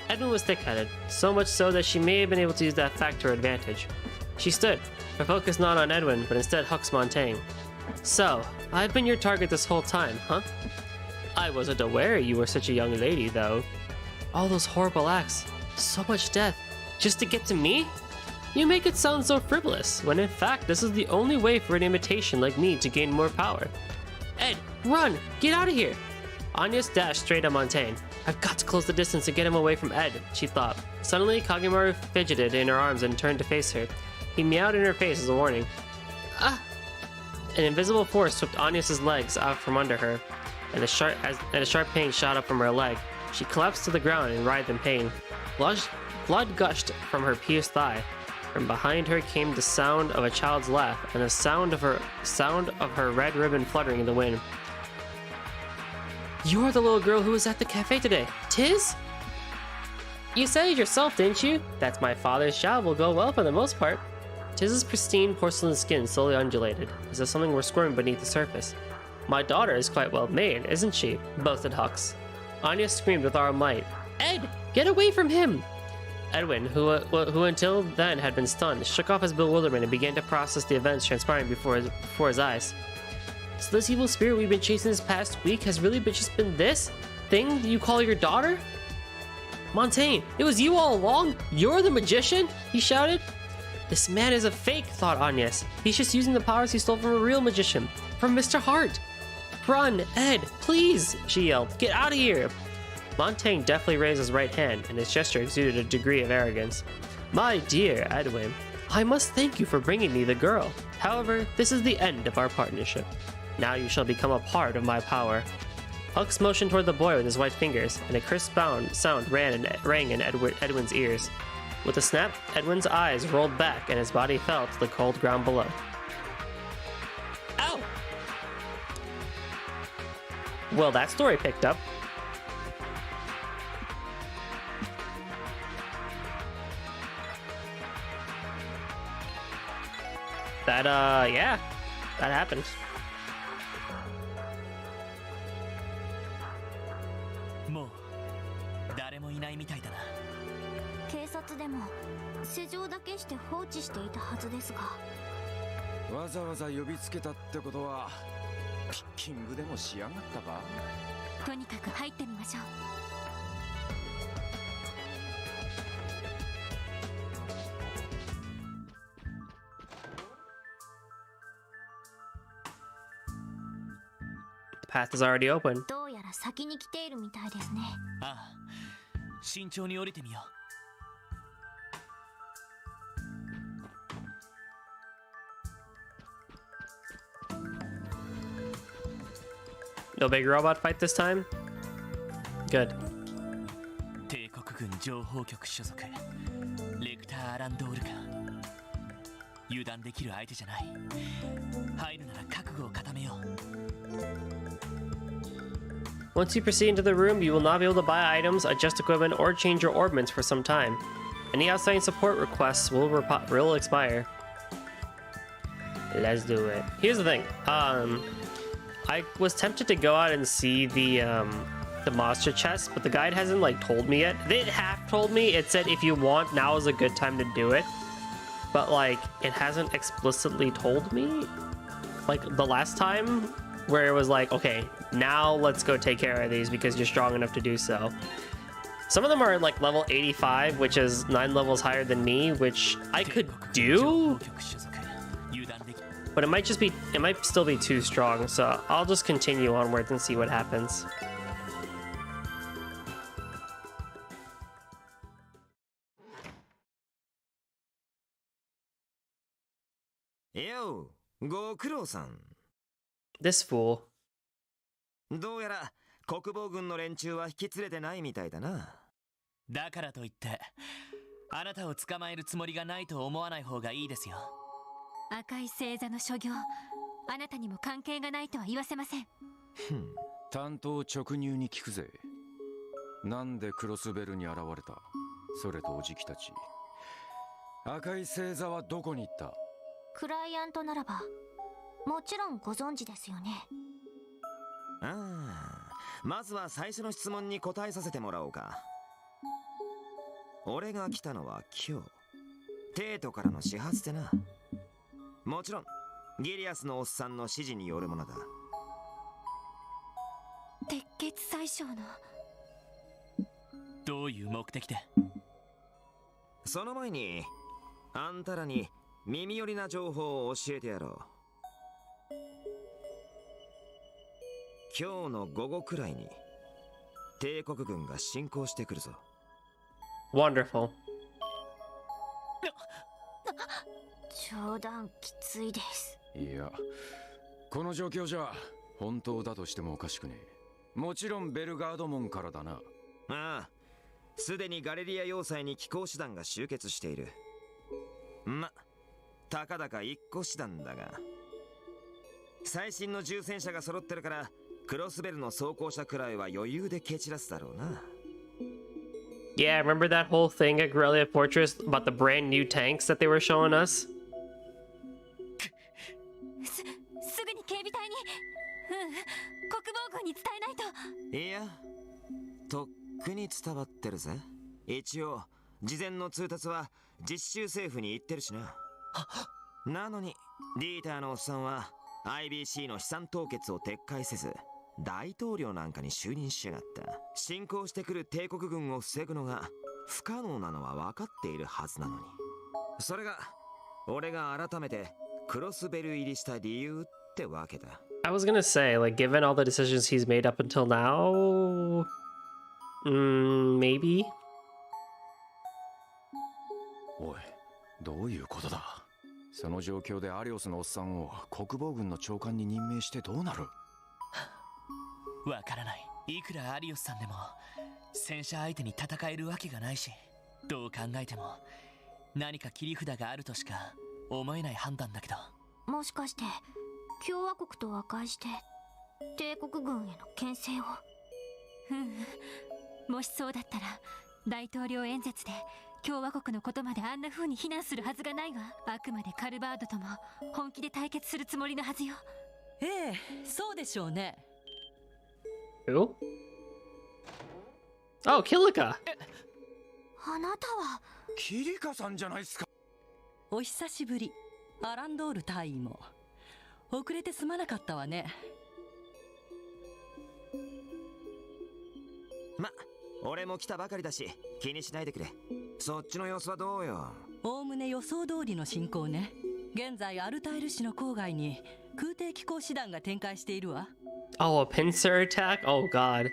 Edwin was thick-headed, so much so that she may have been able to use that fact to her advantage. She stood, her focus not on Edwin, but instead Hux Montaigne. So, I've been your target this whole time, huh? I wasn't aware you were such a young lady, though. All those horrible acts, so much death, just to get to me? You make it sound so frivolous, when in fact this is the only way for an imitation like me to gain more power. Ed, run! Get out of here! Agnes dashed straight at Montaigne. I've got to close the distance and get him away from Ed, she thought. Suddenly, Kagemaru fidgeted in her arms and turned to face her. He meowed in her face as a warning. Ah! An invisible force swept Agnes's legs out from under her, and a sharp pain shot up from her leg. She collapsed to the ground and writhed in pain. Blood gushed from her pierced thigh. From behind her came the sound of a child's laugh and the sound of her red ribbon fluttering in the wind. You're the little girl who was at the cafe today, Tiz? You said it yourself, didn't you? That's my father's job will go well for the most part. Tiz's pristine porcelain skin slowly undulated, as if something were squirming beneath the surface. My daughter is quite well made, isn't she? Boasted Hux. Anya screamed with all her might. Ed, get away from him! Edwin, who until then had been stunned, shook off his bewilderment and began to process the events transpiring before his eyes. So this evil spirit we've been chasing this past week has really just been this thing you call your daughter? Montaigne, it was you all along? You're the magician? He shouted. This man is a fake, thought Agnes. He's just using the powers he stole from a real magician, from Mr. Hart. Run, Ed, please, she yelled. Get out of here. Montaigne deftly raised his right hand, and his gesture exuded a degree of arrogance. My dear Edwin, I must thank you for bringing me the girl. However, this is the end of our partnership. Now you shall become a part of my power. Hux motioned toward the boy with his white fingers, and a crisp sound rang in Edwin's ears. With a snap, Edwin's eyes rolled back and his body fell to the cold ground below. Ow! Well, that story picked up. Yeah, that happened. The path is already open. No big robot fight this time? Good. 帝国軍情報局所属レクター・アランドールか。油断できる相手じゃない。入るなら覚悟を固めよう。 Once you proceed into the room, you will not be able to buy items, adjust equipment, or change your orbments for some time. Any outstanding support requests will expire. Let's do it. Here's the thing. I was tempted to go out and see the monster chest, but the guide hasn't like told me yet. They half told me. It said if you want, now is a good time to do it. But like, it hasn't explicitly told me. Like the last time, where it was like, okay, now let's go take care of these because you're strong enough to do so. Some of them are like level 85, which is 9 levels higher than me, which I could do, but it might still be too strong, so I'll just continue onwards and see what happens. Yo, ご苦労さん。 This fool. どうやら国防軍の連中は引き連れてないみたいだな。だからといってあなたを捕まえるつもりがないと思わない方がいいですよ。赤い星座の所業、あなたにも関係がないとは言わせません。担当直入に聞くぜ。なんでクロスベルに現れた？それとおじきたち。赤い星座はどこに行った？クライアントならばもちろんご存知ですよね。ああ、まずは最初の質問に答えさせてもらおうか。俺が来たのは今日、テートからの始発でな。もちろんギリアスのおっさんの指示によるものだ。鉄血宰相の。どういう目的で？その前にあんたらに耳寄りな情報を教えてやろう。今日の午後くらいに帝国軍が侵攻してくるぞ。Wonderful. 冗談きついです。いや、この状況じゃ本当だとしてもおかしくねえ。もちろんベルガード門からだな。ああ、すでにガレリア要塞に機構師団が集結している。ま、たかだか一個師団だが、最新の重戦車が揃ってるからクロスベルの装甲車くらいは余裕で蹴散らすだろうな。Yeah, remember that whole thing at Corellia Fortress about the brand new tanks that they were showing us? すぐに警備隊に、国防軍に伝えないと。いや、とっくに伝わってるぜ。一応事前の通達は実習政府に言ってるしな。なのにディーターのおっさんは IBC の資産凍結を撤回せず大統領なんかに就任しやがった。侵攻してくる帝国軍を防ぐのが不可能なのは分かっているはずなのに。それが俺が改めてクロスベル入りした理由ってわけだ。I was gonna say, like, given all the decisions he's made up until now, maybe? おい、どういうことだ？その状況でアリオスのおっさんを国防軍の長官に任命してどうなる？わからない。いくらアリオスさんでも戦車相手に戦えるわけがないし、どう考えても何か切り札があるとしか思えない判断だけど。もしかして共和国と和解して帝国軍への牽制を。もしそうだったら大統領演説で共和国のことまであんな風に非難するはずがないわ。あくまでカルバードとも本気で対決するつもりのはずよ。ええ、そうでしょうね。Who? Oh, Kilika! あなたは。キリカさんじゃないっすか。お久しぶり、アランドール大尉も。遅れてすまなかったわね。ま、俺も来たばかりだし気にしないでくれ。そっちの様子はどうよ。おおむね予想通りの進行ね。現在アルタイル市の郊外に空挺機構師団が展開しているわ。Oh, a pincer attack? Oh god.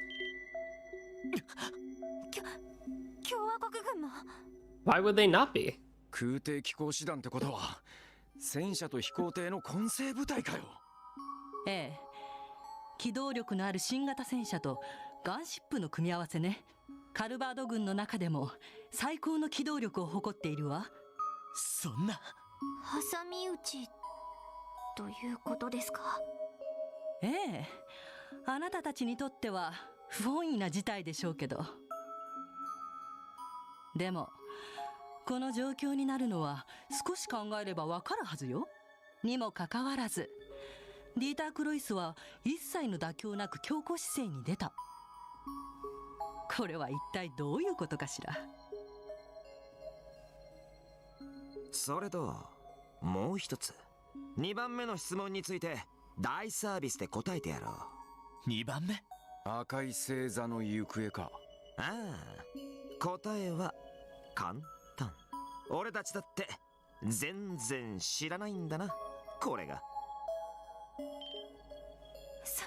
共和国軍も。 Why would they not be? 空挺機構師団ってことは戦車と飛行艇の混成部隊かよ。ええ、機動力のある新型戦車とガンシップの組み合わせね。カルバード軍の中でも最高の機動力を誇っているわ。そんな。挟み撃ちということですか？ええ、あなたたちにとっては不本意な事態でしょうけど。でもこの状況になるのは少し考えればわかるはずよ。にもかかわらずディーター・クロイスは一切の妥協なく強硬姿勢に出た。これは一体どういうことかしら。それともう一つ、2番目の質問について大サービスで答えてやろう。2番目？赤い星座の行方か。ああ、答えは簡単。俺たちだって全然知らないんだな、これが。そ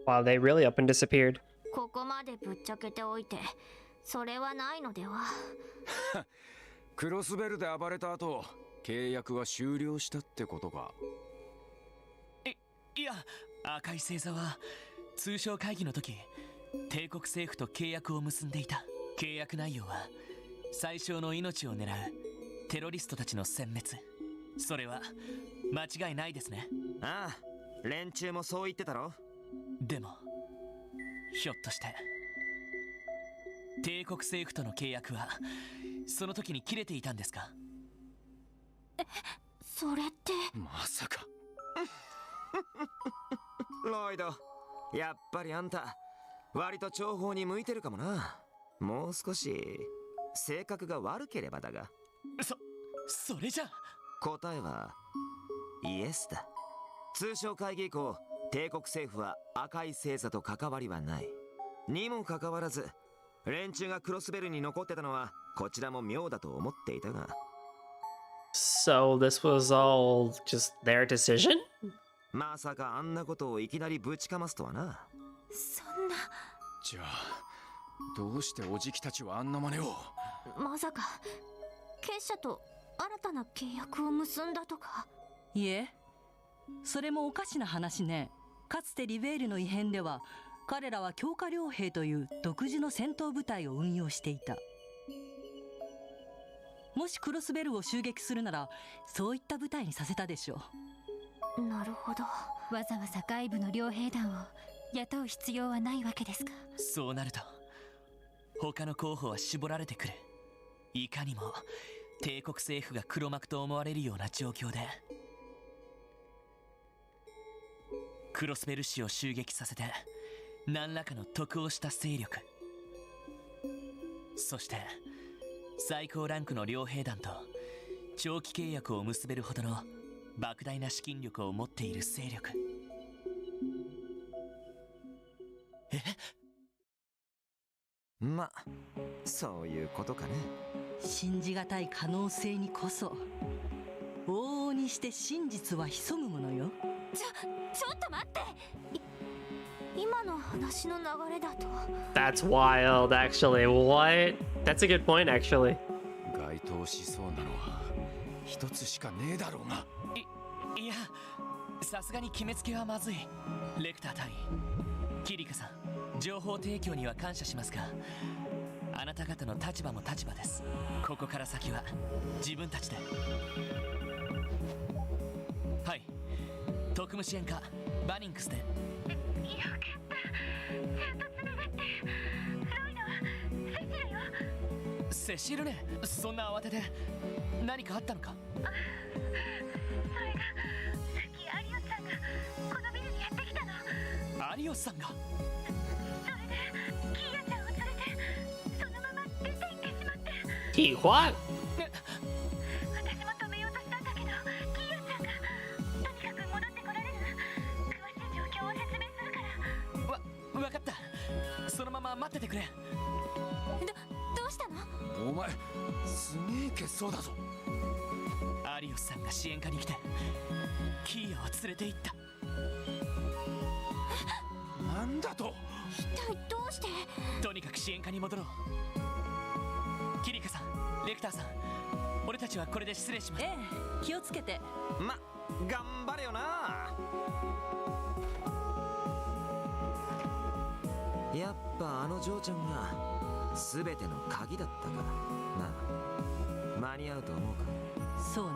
Wow, んな。they really up and disappeared. ここまでぶっちゃけておいて、それはないのでは。クロスベルで暴れた後、契約は終了したってことか。いや、赤い星座は通商会議の時、帝国政府と契約を結んでいた。契約内容は最小の命を狙うテロリストたちの殲滅。それは間違いないですね。ああ、連中もそう言ってたろ。でもひょっとして帝国政府との契約はその時に切れていたんですか？それってまさか。ロイド、やっぱりあんた割と重宝に向いてるかもな。もう少し性格が悪ければだが。それじゃ答えはイエスだ。通商会議以降、帝国政府は赤い星座と関わりはない。にもかかわらず連中がクロスベルに残ってたのはこちらも妙だと思っていたが。 So this was all just their decision? まさかあんなことをいきなりぶちかますとはな。そんな。じゃあどうしておじきたちはあんな真似を。まさか結社と新たな契約を結んだとか？いえ、それもおかしな話ね。かつてリベールの異変では彼らは強化傭兵という独自の戦闘部隊を運用していた。もしクロスベルを襲撃するならそういった部隊にさせたでしょう。なるほど。わざわざ外部の傭兵団を雇う必要はないわけですか？そうなると他の候補は絞られてくる。いかにも帝国政府が黒幕と思われるような状況で、クロスベル氏を襲撃させて何らかの得をした勢力、そして最高ランクの傭兵団と長期契約を結べるほどの莫大な資金力を持っている勢力。ま、そういうことかね。信じがたい可能性にこそ往々にして真実は潜むものよ。ちょっと待って。今の話の流れだと。 That's wild, actually. What? That's a good point, actually. 該当しそうなのは一つしかねえだろうが。いや、さすがに決めつけはまずい。レクター隊、キリカさん、情報提供には感謝しますが、あなた方の立場も立場です。ここから先は自分たちで。はい、特務支援課バニンクスで。よかった、ちゃんとつながって。ロイドはセシルよ。セシルね、そんな慌てて何かあったのか？それがさっきアリオスさんがこのビルにやってきたの。アリオスさんが？He what? 私も止めようとしたんだけど、キーヤちゃんがとにかく戻ってこられる。詳しい状況を説明するから。わかった。そのまま待っててくれ。どうしたの？お前すげえ血相だぞ。アリオスさんが支援課に来てキーヤを連れて行った。なんだと？一体どうして？とにかく支援課に戻ろう。キリカさん、レクターさん、俺たちはこれで失礼します。ええ、気をつけて。ま、頑張れよな。やっぱあの嬢ちゃんが全ての鍵だったかな。間に合うと思うか。そうね。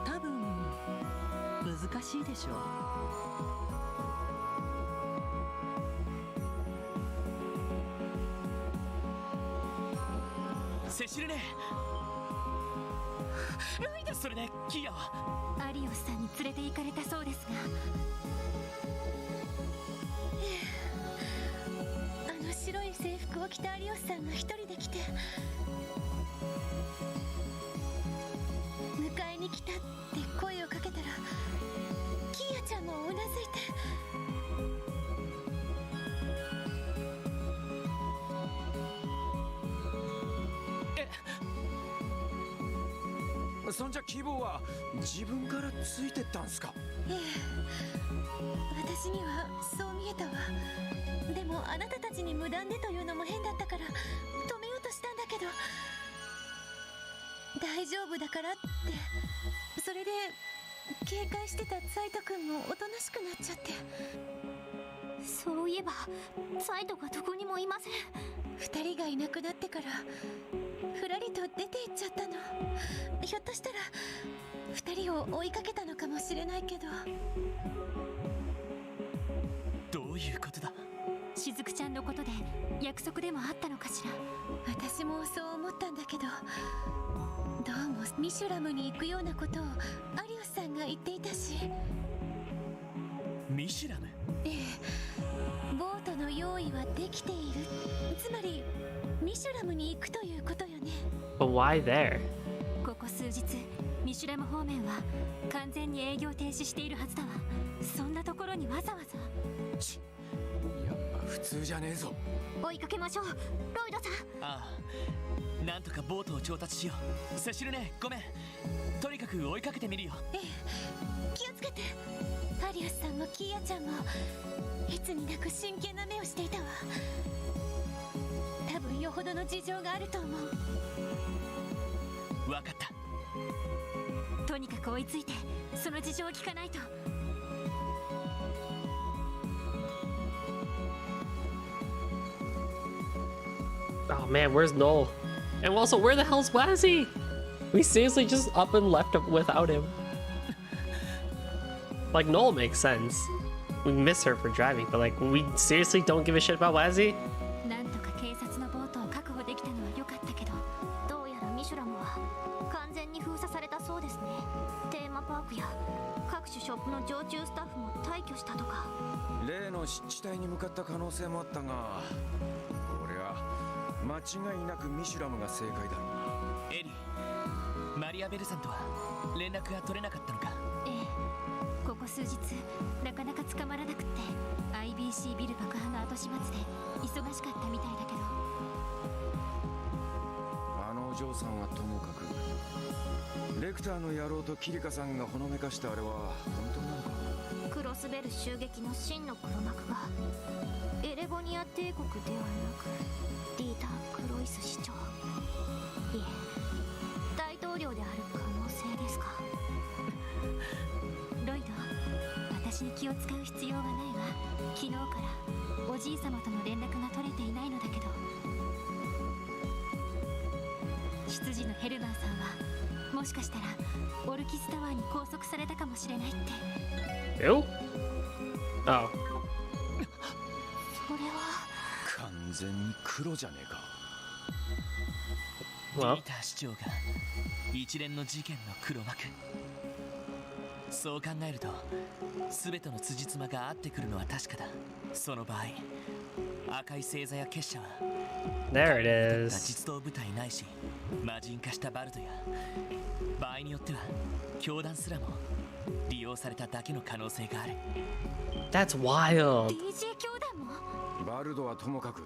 多分難しいでしょう。セシルネ、ロイド、それでキアはアリオスさんに連れて行かれたそうですが、あの白い制服を着たアリオスさんが一人で来て、迎えに来たって声をかけたら、キーヤちゃんもうなずいて。そんじゃ希望は自分からついてったんすか？ええ、私にはそう見えたわ。でもあなたたちに無断でというのも変だったから止めようとしたんだけど、大丈夫だからって。それで警戒してたサイト君もおとなしくなっちゃって。そういえばサイトがどこにもいません。二人がいなくなってからふらりと出て行っちゃったの。ひょっとしたら二人を追いかけたのかもしれないけど。どういうことだ？しずくちゃんのことで約束でもあったのかしら。私もそう思ったんだけど、どうもミシュラムに行くようなことをアリオスさんが言っていたし。ミシュラム？ええ、ボートの用意はできている。つまりミシュラムに行くということよね。 But why there? ここ数日ミシュラム方面は完全に営業停止しているはずだわ。そんなところにわざわざ。やっぱ普通じゃねえぞ。追いかけましょう、ロイドさん。ああ、なんとかボートを調達しよう。セシルネ、ごめん。とにかく追いかけてみるよ。ええ、気をつけて。アリオスさんもキーヤちゃんもいつになく真剣な目をしていたわ。多分よほどの事情があると思う。わかった。とにかく追いついてその事情を聞かないと。Oh man, where's Noel? And also, where the hell's Wazzy? We seriously just up and left without him. Like, Noel makes sense. We miss her for driving, but like, we seriously don't give a shit about Wazzy? なんとか警察のボートを確保できたのは良かったけど、どうやらミシュラムは完全に封鎖されたそうですね。テーマパークや各種ショップの常駐スタッフも退去したとか。例の湿地帯に向かった可能性もあったが、俺は間違いなくミシュラムが正解だろうな。エリー、マリアベルさんとは連絡が取れなかったのか？ええ、ここ数日なかなか捕まらなくって、 IBC ビル爆破の後始末で忙しかったみたいだけど。あのお嬢さんはともかく、レクターの野郎とキリカさんがほのめかしたあれは本当なのか？クロスベル襲撃の真の黒幕がエレボニア帝国ではなくディーター・クロイス市長、いえ大統領である可能性ですか？ロイド、私に気を使う必要はないわ。昨日からおじい様との連絡が取れていないのだけど、執事のヘルマンさんはもしかしたらオルキスタワーに拘束されたかもしれないって。Ew? Oh. それは完全に黒じゃねえか。ディーター市長が一連の事件の黒幕。そう考えると全ての辻褄が合ってくるのは確かだ。その場合、赤い星座や結社は There it is. 実動部隊ないし魔人化したバルトや、場合によっては教団すらも利用されただけの可能性がある。 That's wild. DJ 教団も？バルドはともかく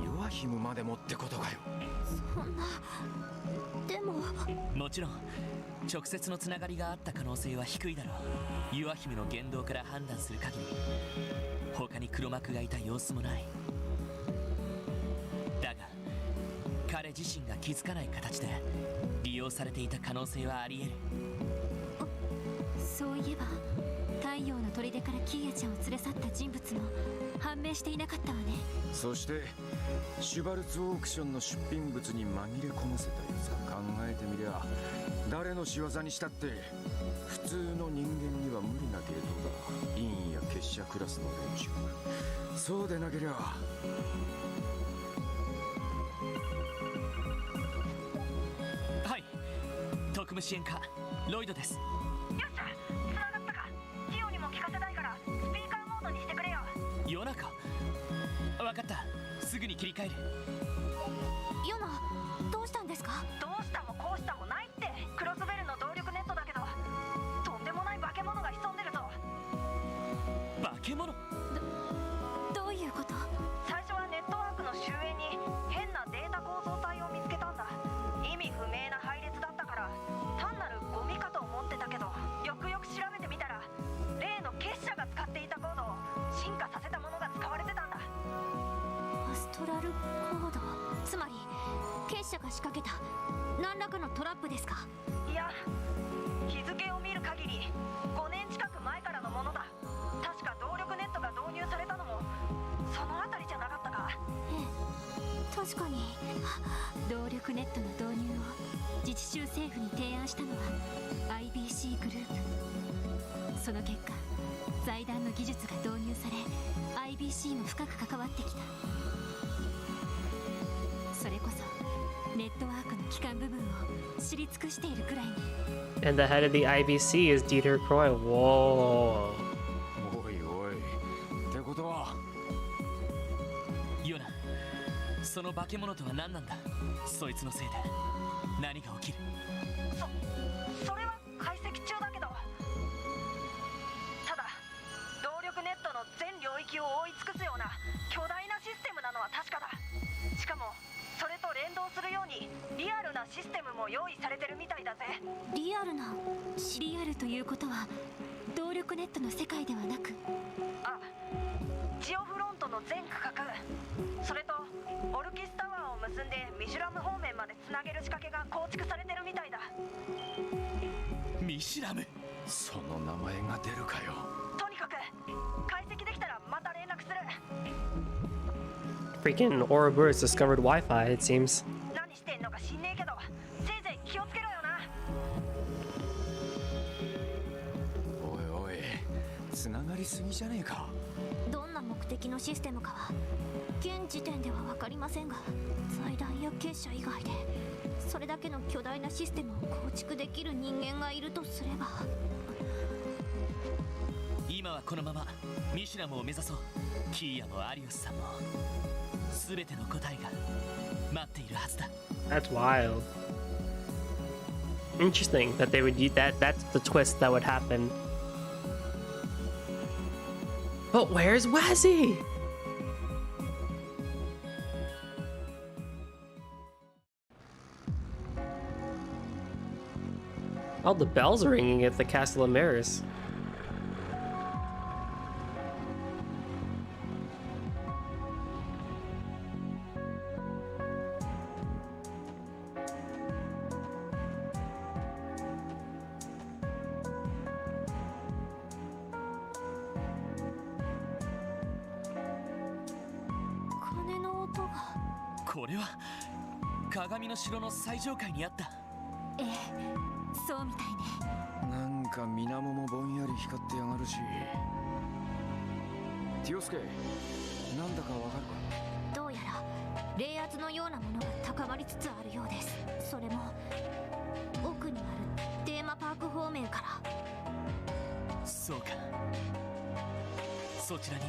ヨアヒムまでもってことかよ。そんな。でももちろん直接のつながりがあった可能性は低いだろう。ユア姫の言動から判断する限り他に黒幕がいた様子もない。だが彼自身が気づかない形で利用されていた可能性はあり得る。そういえば太陽の砦からキーヤちゃんを連れ去った人物も判明していなかったわね。そしてシュバルツオークションの出品物に紛れ込ませたやつか。考えてみりゃ誰の仕業にしたって普通の人間には無理な芸当だ。陰や結社クラスの連中。そうでなけりゃ。はい、特務支援課ロイドです。よっしゃ、繋がったか。キヨにも聞かせたいからスピーカーモードにしてくれよ。夜中。分かった、すぐに切り替える。ヨナ、どうしたんですか？どうしたもこうしたもないって。クロスベルの動力ネットだけど、とんでもない化け物が潜んでるぞ。化け物？どういうこと？最初はネットワークの周辺に変なデータ構造体を見つけたんだ。意味不明な配列だったから単なるゴミかと思ってたけど、よくよく調べてみたら例の結社が使っていたコードを進化させたものが使われてたんだ。アストラルコード、つまり結社が仕掛けた何らかのトラップですか？いや、日付を見る限り5年近く前からのものだ。確か動力ネットが導入されたのもそのあたりじゃなかったか？ええ、確かに。動力ネットの導入を自治州政府に提案したのは IBC グループ。その結果、財団の技術が導入され IBC も深く関わってきた。それこそネットワークの基幹部分を知り尽くしているくらいに。 And the head of the IBC is Dieter Croy. Whoa. おいおい。ってことはヨナ、その化け物とは何なんだ。そいつのせいで何が起きる？それは解析中だけど、ただ動力ネットの全領域を覆い尽くすような巨大なシステムなのは確かだ。しかもそれと連動するようにリアルなシステムも用意されてるみたいだぜ。リアルな？リアルということは動力ネットの世界ではなく、あ、ジオフロントの全区画、それとオルキスタワーを結んでミシュラム方面までつなげる仕掛けが構築されてるみたいだ。ミシュラム？その名前が出るかよ。とにかく解析できたらまた連絡する。Freaking Ouroboros discovered Wi-Fi, it seems. 何してんのか知んねえけど、せいぜい気をつけろよな。おいおい、つながりすぎじゃねえか。どんな目的のシステムかは現時点では分かりませんが、財団や結社以外でそれだけの巨大なシステムを構築できる人間がいるとすれば。今はこのままミシュラムを目指そう。キーヤもアリオスさんも全ての答えが待っているはずだ。 That's wild. Interesting that they would use that. That's the twist that would happen. But where's Wazzy? Oh, the bells are ringing at the Castle of Mirrors.鏡の城の最上階にあった。ええ、そうみたいね。なんか水面もぼんやり光ってやがるし。ティオスケ、なんだかわかるか？どうやら冷圧のようなものが高まりつつあるようです。それも奥にあるテーマパーク方面から。そうか。そちらに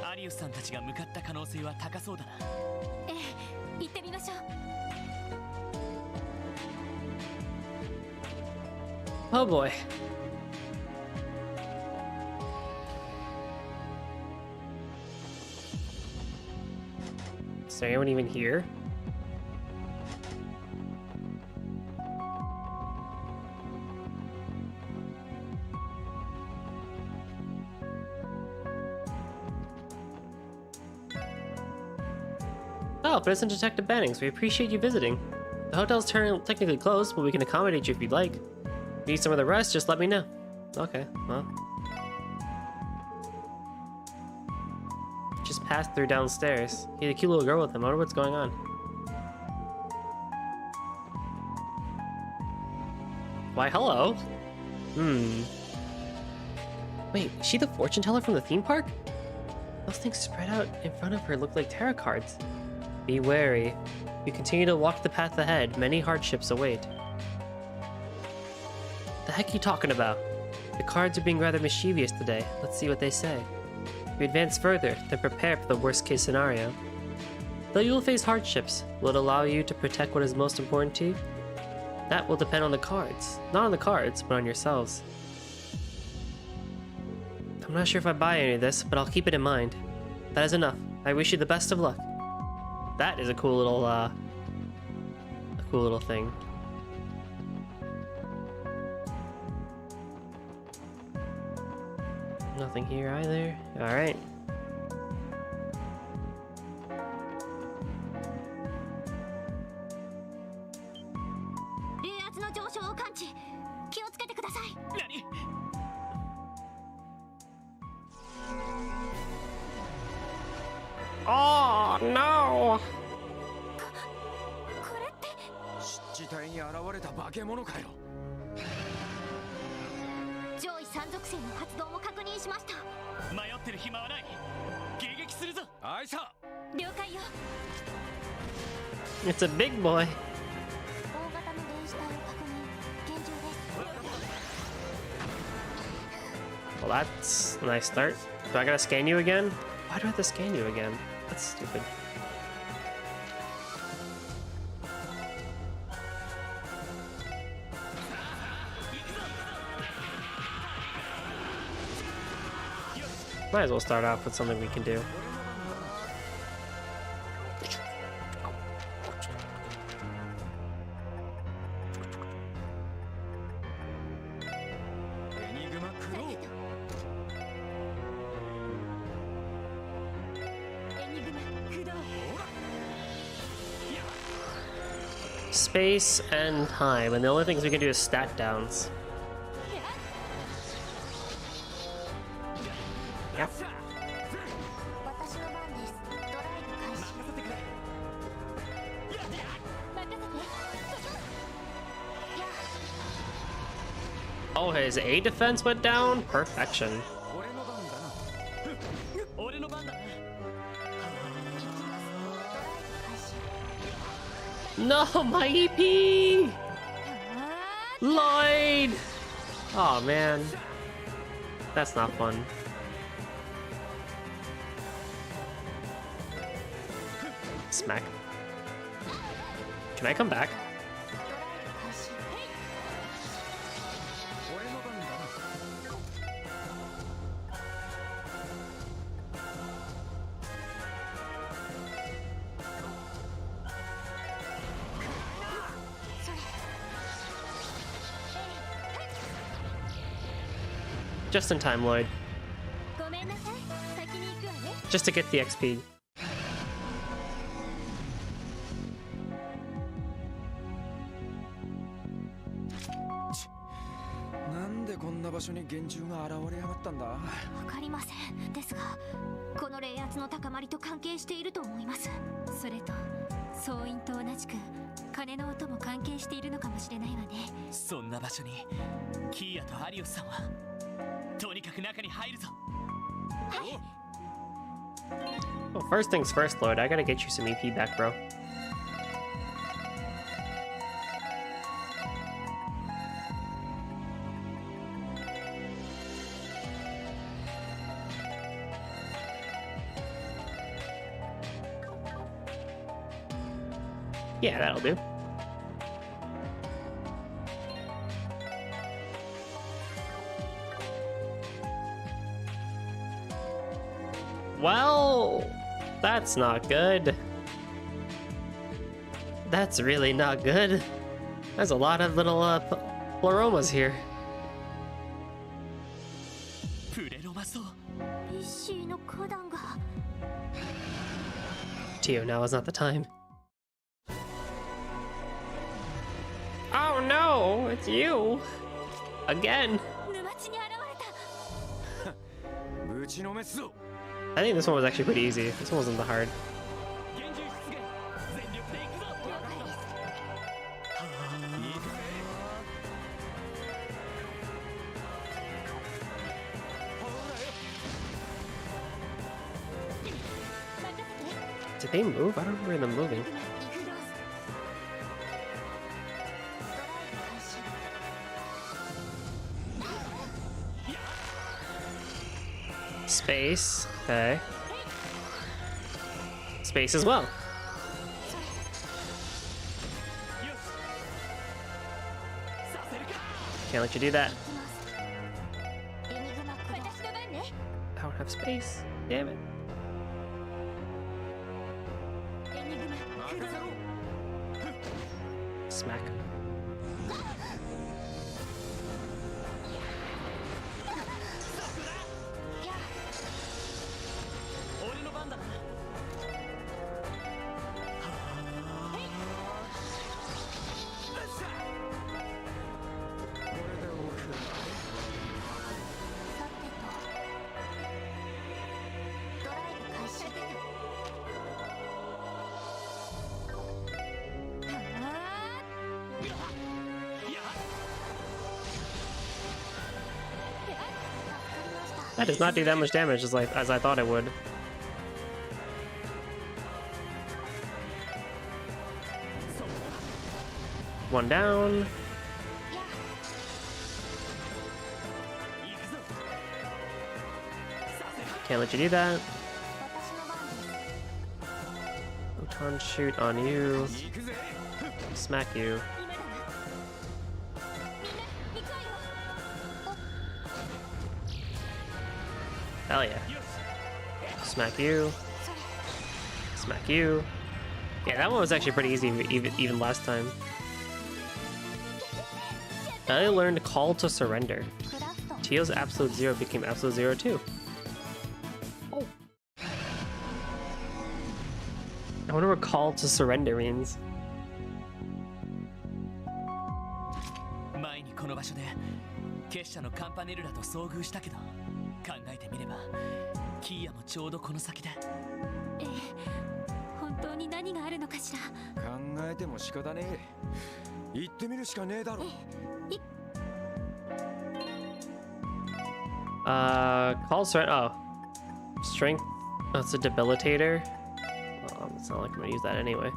アリウスさんたちが向かった可能性は高そうだな。ええ、行ってみましょう。Oh boy. Is there anyone even here? Oh, President Detective Bannings, we appreciate you visiting. The hotel's technically closed, but we can accommodate you if you'd like. Need some of the rest, just let me know. Okay, well. passed through downstairs. He had a cute little girl with him. I wonder what's going on. Why, hello. Wait, is she the fortune teller from the theme park? Those things spread out in front of her look like tarot cards. Be wary. You continue to walk the path ahead. Many hardships await. The heck are you talking about? The cards are being rather mischievous today. Let's see what they say. You advance further, then prepare for the worst case scenario. Though you will face hardships, will it allow you to protect what is most important to you? That will depend on the cards. Not on the cards, but on yourselves. I'm not sure if I buy any of this, but I'll keep it in mind. That is enough. I wish you the best of luck. That is a cool little thing. Nothing here either. Alright. Oh no! 湿地帯に現れた化け物かよ。上位山属性の発動も確認しました。迷ってる暇はない。迎撃するぞ。あいさ。了解よ。It's a big boy. 大型の電子体を確認。現状です。 Well, that's a nice start. Do I gotta scan you again? Why do I have to scan you again? That's stupid. Might as well start off with something we can do. Space and time, and the only things we can do is stat downs. Yep. Oh, his A defense went down? Perfection. No, my EP! Lloyd! Oh man. That's not fun. Smack. Can I come back? Just in time, Lloyd. Just to get the XP. なんでこんな場所に幻獣が現れやがったんだ。わかりません。ですが、この冷圧の高まりと関係していると思います。それと、総員と同じく鐘の音も関係しているのかもしれないわね。そんな場所にキーヤとアリオスさんはとにかく中に入るぞ。はい。 Well, first things first, Lloyd. I gotta get you some EP back, bro. Yeah, that'll do. Well, that's not good. That's really not good. There's a lot of little Pleromas here. Tio, now is not the time. Oh no, it's you! Again! ぶちのめすぞ。I think this one was actually pretty easy. This one wasn't that hard. Did they move? I don't remember them moving. Space. Okay. Space as well. Can't let you do that. I don't have space. Damn it. Smack. That does not do that much damage as I thought it would. One down. Can't let you do that. Photon shoot on you. Smack you. Hell yeah. Smack you. Smack you. Yeah, that one was actually pretty easy even last time. I learned Call to Surrender. Teal's Absolute Zero became Absolute Zero too. Oh. I wonder what Call to Surrender means. 前にこの場所で結社のカンパネルラと遭遇したけど考えてみればキーヤもちょうどこの先で本当に何があるのかしら考えても仕方ねえ行ってみるしかねえだろ Call Surrender. Oh. Strength. That's a debilitator. It's not like I'm gonna use that anyway.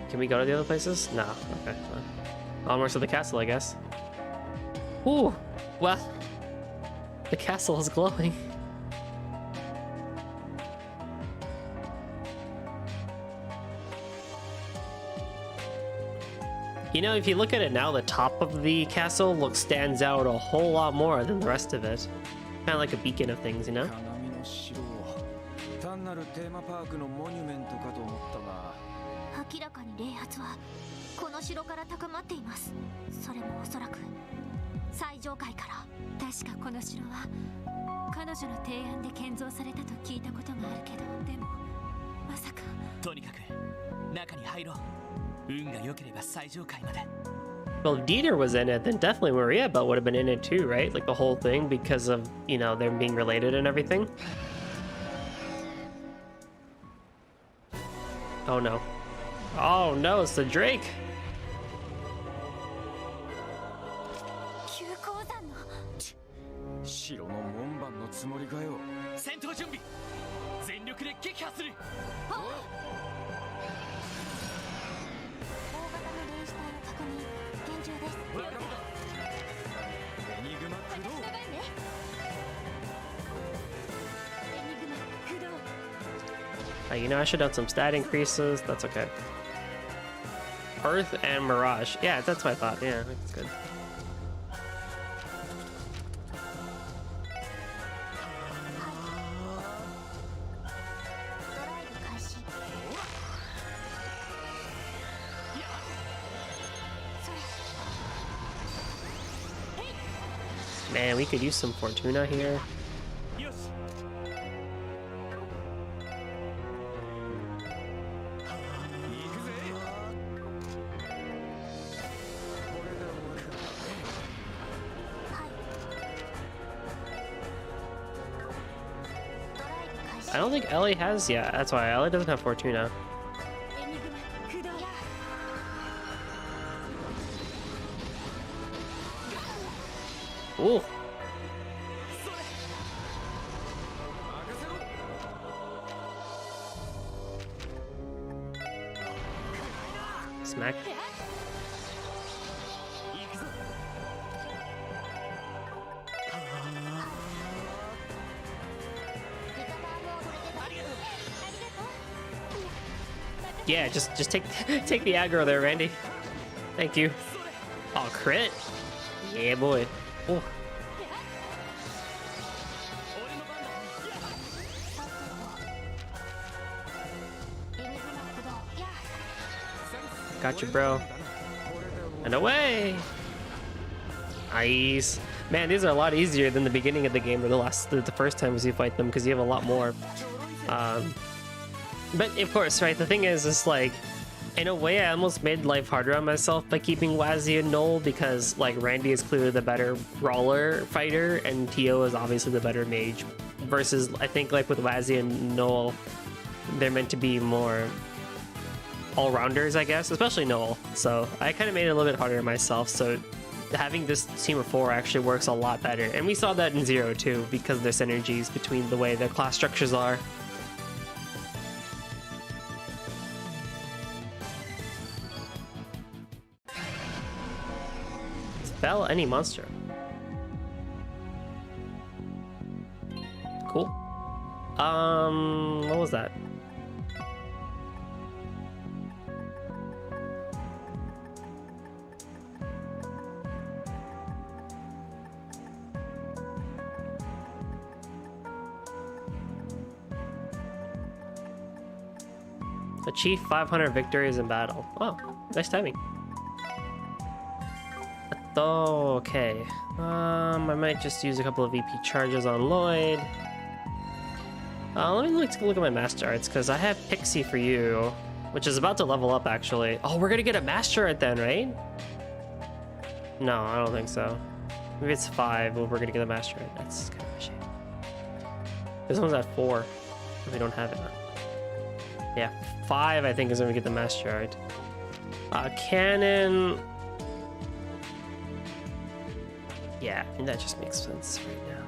Can we go to the other places? No. Okay, fine. Onwards to the castle, I guess. Ooh! Well, the castle is glowing. You know, if you look at it now, the top of the castle stands out a whole lot more than the rest of it. Kind of like a beacon of things, you know? 単なるテーマパークのモニュメントかと思ったが明らかに霊圧はこの城から高まっています。それもおそらく最上階から。確かこの城は彼女の提案で建造されたと聞いたことがあるけど、でもまさか。とにかく中に入ろう。運が良ければ最上階まで。 Well, if Dieter was in it, then definitely Maria Bell would have been in it too, right? Like the whole thing because of, you know, them being related and everything. Oh no. Oh no, it's the Drake. 急降山の城の門番のつもりかよ戦闘準備全力で撃破する大型の霊視体の確認厳重です。エニグマ駆動 You know, I should have done some stat increases. That's okay. Earth and Mirage. Yeah, that's what I thought. Yeah, that's good. Man, we could use some Fortuna here. I don't think Ellie has yet. That's why Ellie doesn't have Fortuna. Ooh. Smack. Yeah, just take the aggro there, Randy. Thank you. Oh, crit. Yeah, boy. Oh. Got you, bro. And away. Nice. Man, these are a lot easier than the beginning of the game or the first times you fight them because you have a lot more. But of course, right, the thing is like, in a way I almost made life harder on myself by keeping Wazzy and Noel because like Randy is clearly the better brawler fighter and Tio is obviously the better mage. Versus I think like with Wazzy and Noel, they're meant to be more all-rounders, I guess, especially Noel. So I kind of made it a little bit harder on myself, so having this team of 4 actually works a lot better. And we saw that in Zero too, because there's synergies between the way their class structures are. Spell any monster. Cool. What was that? Achieve 500 victories in battle. Oh, nice timing. Okay. I might just use a couple of VP charges on Lloyd. Let me take a look at my Master Arts, because I have Pixie for you, which is about to level up, actually. Oh, we're gonna get a Master Art then, right? No, I don't think so. Maybe it's 5, but we're gonna get a Master Art. That's kind of a shame. This one's at 4. We don't have it now. Yeah, 5 I think is when we get the Master Art. Cannon. Yeah, and that just makes sense right now.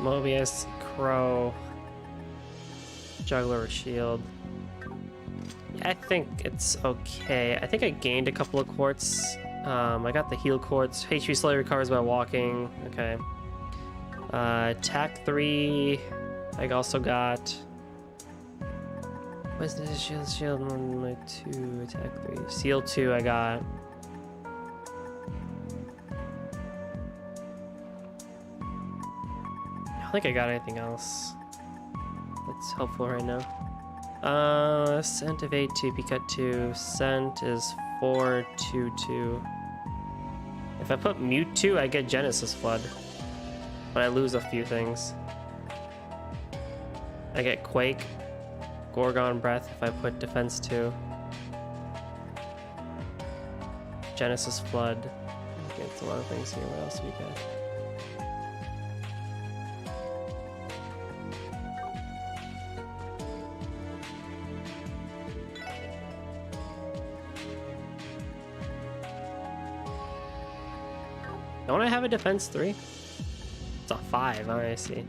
Mobius, Crow, Juggler or Shield. Yeah, I think it's okay. I think I gained a couple of quartz. I got the heal quartz. HP slowly recovers by walking. Okay. Attack 3. I also got. What's this? Shield 1, 2, attack 3. Seal 2 I got. I don't think I got anything else that's helpful right now. Scent of 8, 2, Cut 2. Scent is 4, 2, 2. If I put Mute 2, I get Genesis Flood. But I lose a few things. I get Quake. Gorgon Breath if I put Defense 2. Genesis Flood. Gets a lot of things here. What else do we get? Don't I have a Defense 3? It's a 5, I see.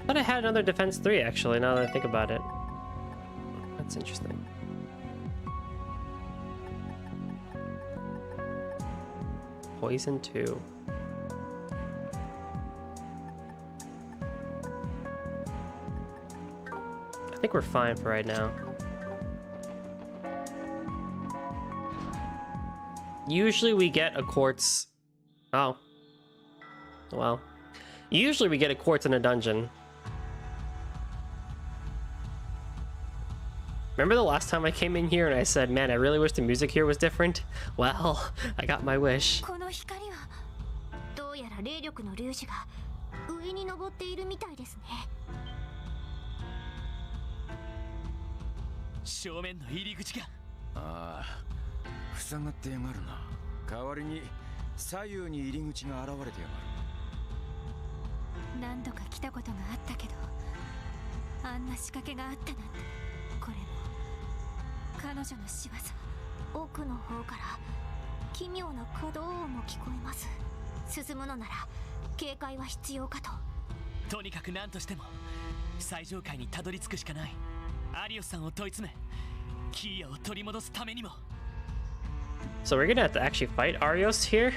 I thought I had another Defense 3 actually, now that I think about it. That's interesting. Poison 2. I think we're fine for right now. Usually we get a quartz. Oh. Well. Usually we get a quartz in a dungeon. Remember the last time I came in here and I said, man, I really wish the music here was different? Well, I got my wish. 正面の入り口が。ああ、塞がってやがるな。代わりに左右に入り口が現れてやがる。何度か来たことがあったけど、あんな仕掛けがあったなんて。これも彼女の仕業。奥の方から奇妙な可動音も聞こえます。進むのなら警戒は必要かと。とにかく何としても最上階にたどり着くしかない。アリオスさんを問い詰め、キーヤを取り戻すためにも。 So we're gonna have to actually fight Arios here?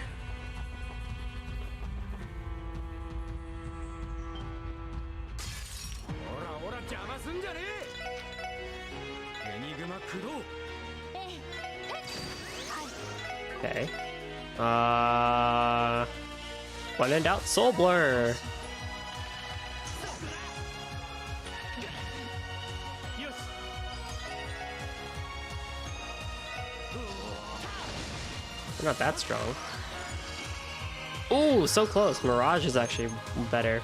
Okay. When in doubt, Soul Blur. They're not that strong. Ooh, so close. Mirage is actually better.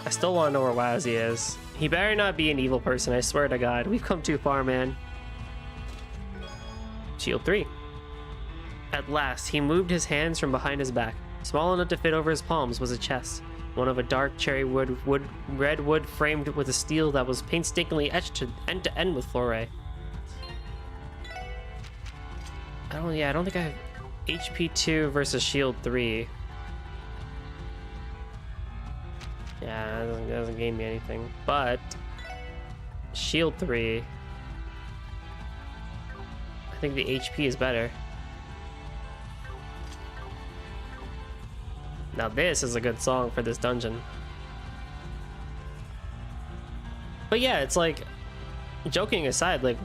I still want to know where Wazzy is. He better not be an evil person, I swear to God. We've come too far, man. Shield 3. At last, he moved his hands from behind his back. Small enough to fit over his palms was a chest, one of a dark cherry red wood framed with a steel that was painstakingly etched to end with fluorite. I don't think I have HP 2 versus Shield 3. Yeah, it doesn't gain me anything. But Shield 3, I think the HP is better. Now this is a good song for this dungeon. But yeah, it's like, joking aside, like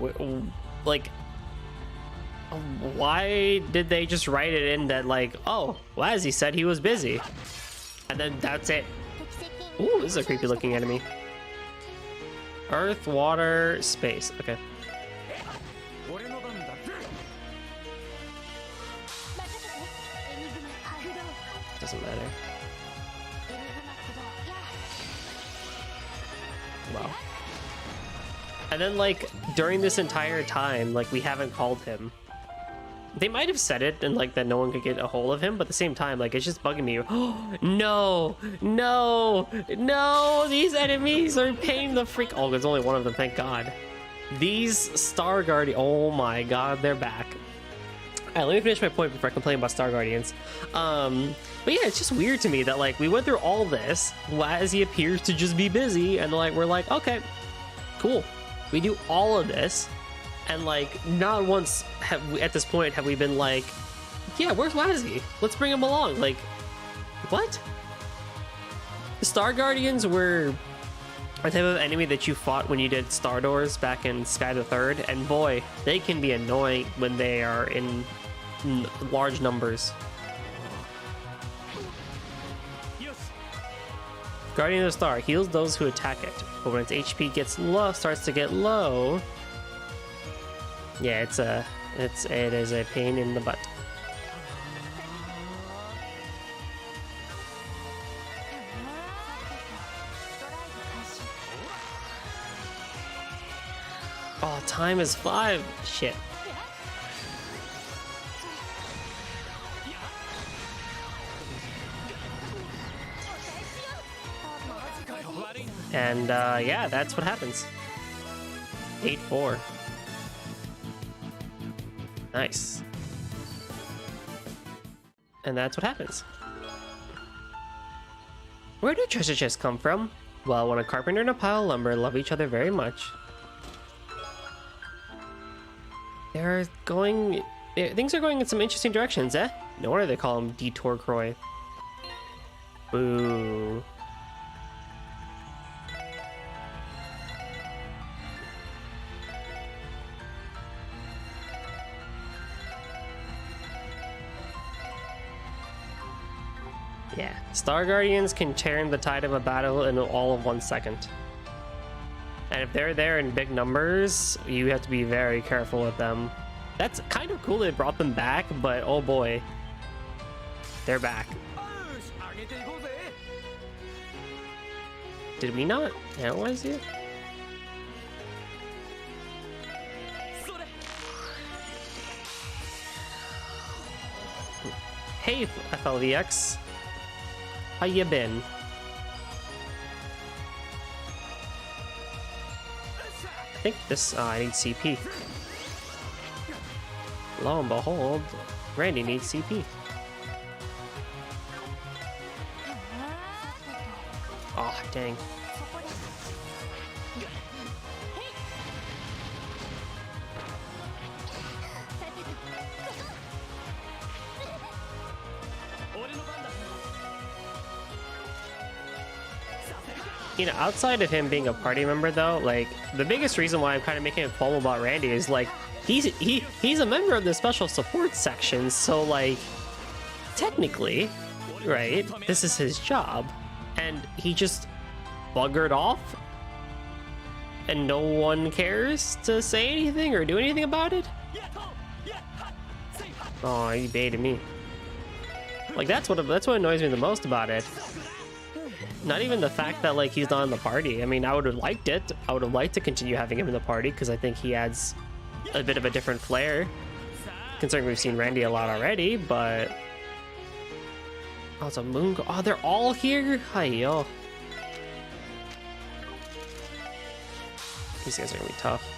why did they just write it in that, like, oh, Wazzy said he was busy, and then that's it? Ooh, this is a creepy looking enemy. Earth, water, space. Okay. Doesn't matter. Wow. And then, like, during this entire time, like, we haven't called him. They might have said it and, like, that no one could get a hold of him, but at the same time, like, it's just bugging me. Oh, no, no, no, these enemies are paying the freak. Oh, there's only one of them, thank God. These Star Guardians, oh my God, they're back. All right, let me finish my point before I complain about Star Guardians. But yeah, it's just weird to me that, like, we went through all this, Wazzy appears to just be busy, and, like, we're like, okay, cool. We do all of this, and, like, not once have we, at this point, have we been like, yeah, where's Wazzy? Let's bring him along. Like, what? The Star Guardians were a type of enemy that you fought when you did Star Doors back in Sky the Third, and boy, they can be annoying when they are in large numbers. Guardian of the Star heals those who attack it, but when its HP gets low, starts to get low, yeah, it is a pain in the butt. Oh, time is 5. Shit. And yeah, that's what happens. 8-4. Nice. And that's what happens. Where do treasure chests come from? Well, when a carpenter and a pile of lumber love each other very much, things are going in some interesting directions, eh? No wonder they call him Detour Croy. Boo. Yeah, Star Guardians can turn the tide of a battle in all of 1 second. And if they're there in big numbers, you have to be very careful with them. That's kind of cool they brought them back, but oh boy. they're back. Did we not analyze you? Hey, FLVX. How you been? I think this, I need CP. Lo and behold, Randy needs CP. Oh, dang. You know, outside of him being a party member, though, like, the biggest reason why I'm kind of making a qualm about Randy is, like, he's a member of the special support section, so, like, technically, right, this is his job, and he just buggered off, and no one cares to say anything or do anything about it? Oh, he baited me. Like, that's what annoys me the most about it. Not even the fact that, like, he's not in the party. I mean, I would have liked it. I would have liked to continue having him in the party because I think he adds a bit of a different flair. Considering we've seen Randy a lot already, but... Oh, it's a moon... Oh, they're all here? Hi-yo. These guys are gonna be tough.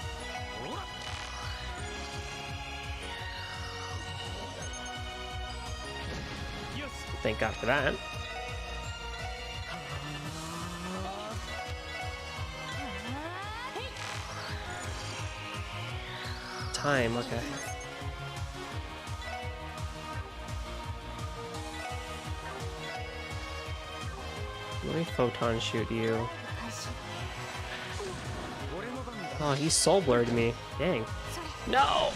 Thank God for that. Time, okay. Let me photon shoot you. Oh, he soul blurred me. Dang. No!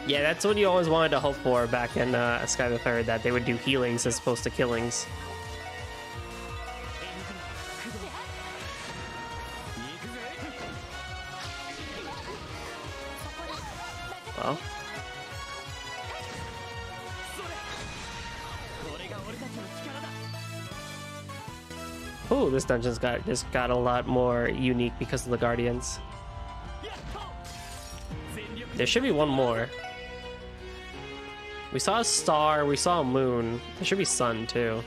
Yeah, that's what you always wanted to hope for back in Sky the Third, that they would do healings as opposed to killings. Well. Ooh, this dungeon's just got a lot more unique because of the Guardians. There should be one more. We saw a star, we saw a moon. There should be sun too.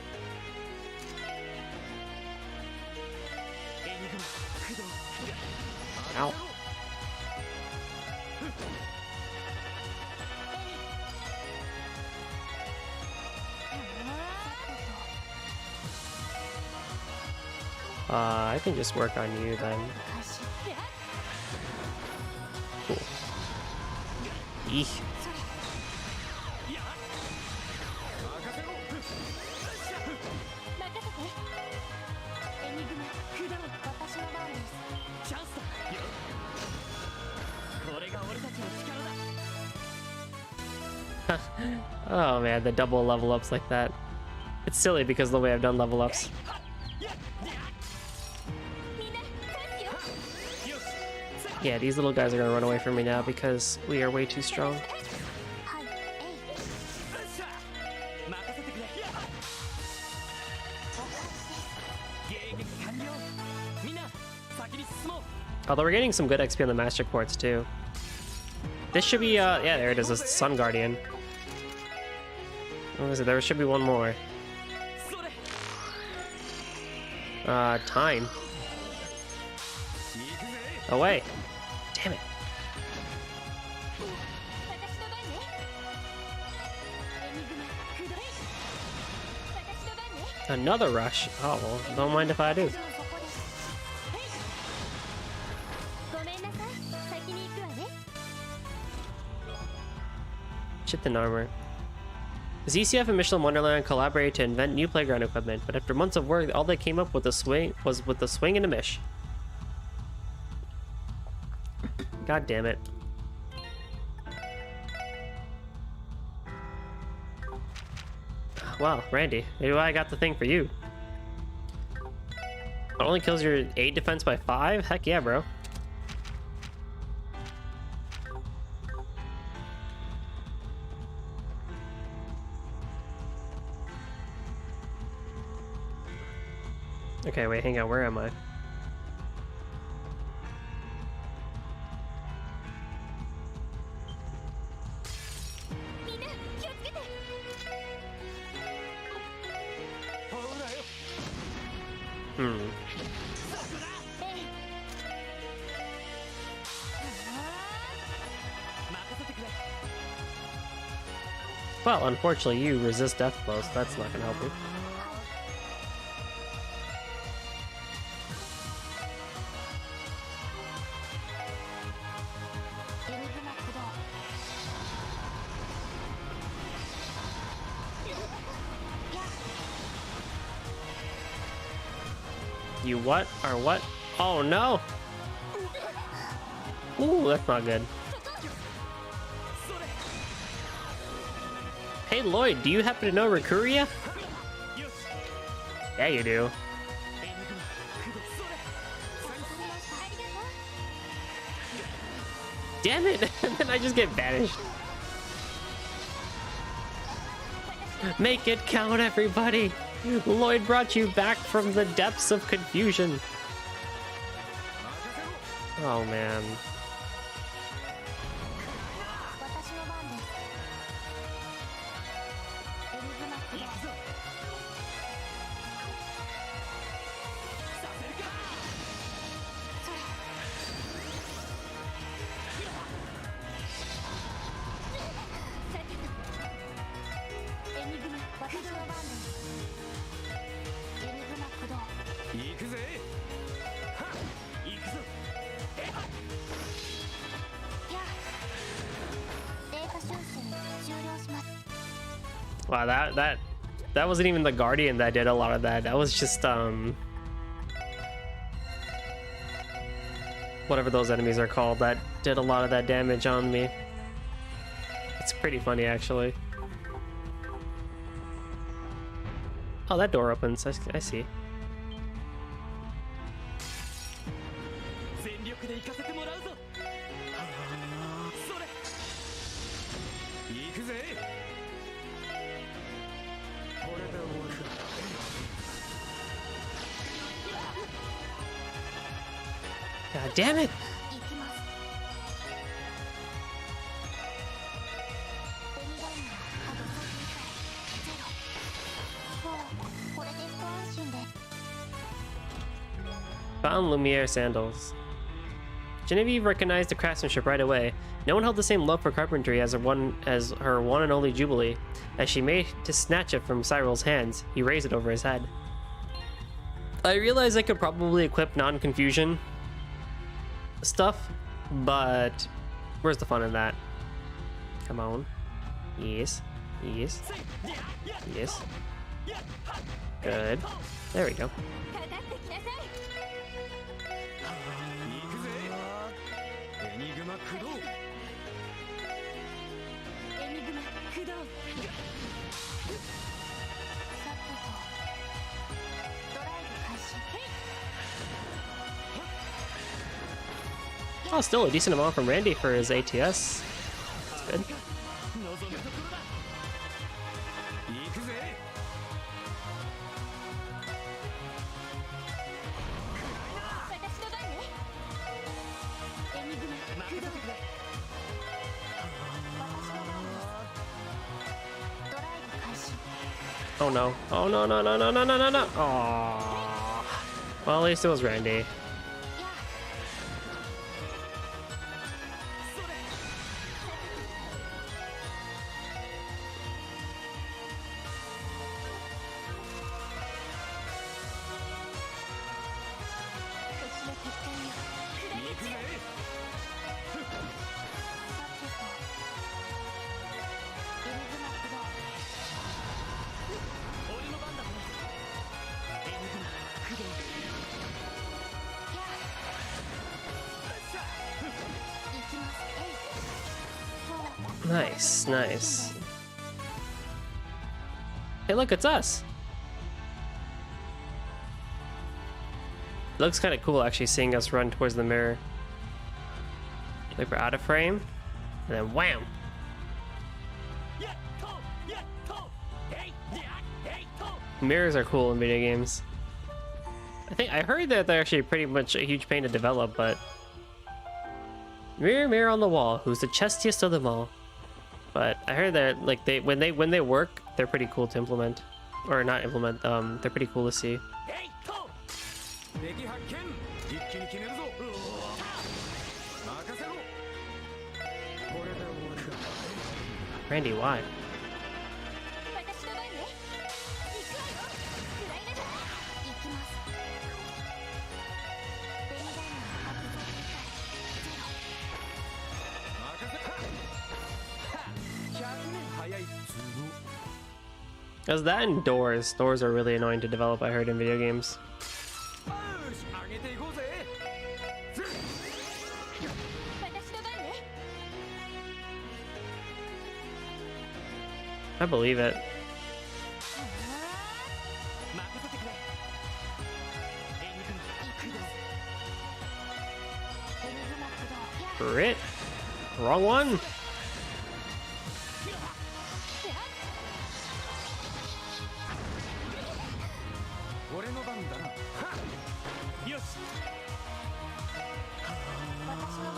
Ow. I can just work on you then. Cool. Eek. Oh man, the double level ups like that. It's silly because of the way I've done level ups. Yeah, these little guys are gonna run away from me now because we are way too strong. Although we're getting some good XP on the Master Quartz too. This should be, yeah, there it is, a Sun Guardian. What was it? There should be one more. Time. Away. Damn it. Another rush. Oh, well, don't mind if I do. Chitin armor. The ZCF and Michelin Wonderland collaborated to invent new playground equipment, but after months of work, all they came up with was with the swing and a mish. God damn it. Wow, Randy, maybe I got the thing for you. It only kills your 8 defense by 5? Heck yeah, bro. Okay, wait, hang on. Where am I? Well, unfortunately, you resist death blows. So that's not gonna help you. You what? Or what? Oh no! Ooh, that's not good. Hey Lloyd, do you happen to know Rikuria? Yeah, you do. Damn it! And then I just get banished. Make it count, everybody! Lloyd brought you back from the depths of confusion. Oh man. Wow, that wasn't even the Guardian that did a lot of that. That was just whatever those enemies are called that did a lot of that damage on me. It's pretty funny actually. Oh, that door opens. I see. God damn it! Found Lumiere sandals. Genevieve recognized the craftsmanship right away. No one held the same love for carpentry as her one and only Jubilee. As she made to snatch it from Cyril's hands, he raised it over his head. I realize I could probably equip non-confusion stuff, but where's the fun in that? Come on. Yes. Yes. Yes. Good. There we go. Oh, still a decent amount from Randy for his ATS. That's good. Oh no. Oh no, no, no, no, no, no, no, no. Aww. Well, at least it was Randy. Nice, nice. Hey, look, it's us. It looks kind of cool, actually, seeing us run towards the mirror. Like we're out of frame, and then wham! Mirrors are cool in video games. I heard that they're actually pretty much a huge pain to develop, but mirror, mirror on the wall, who's the chestiest of them all? But I heard that like when they work, they're pretty cool to implement, or not implement. They're pretty cool to see. Randy, why? Because that and doors. Doors are really annoying to develop, I heard, in video games. I believe it. Crit. Wrong one.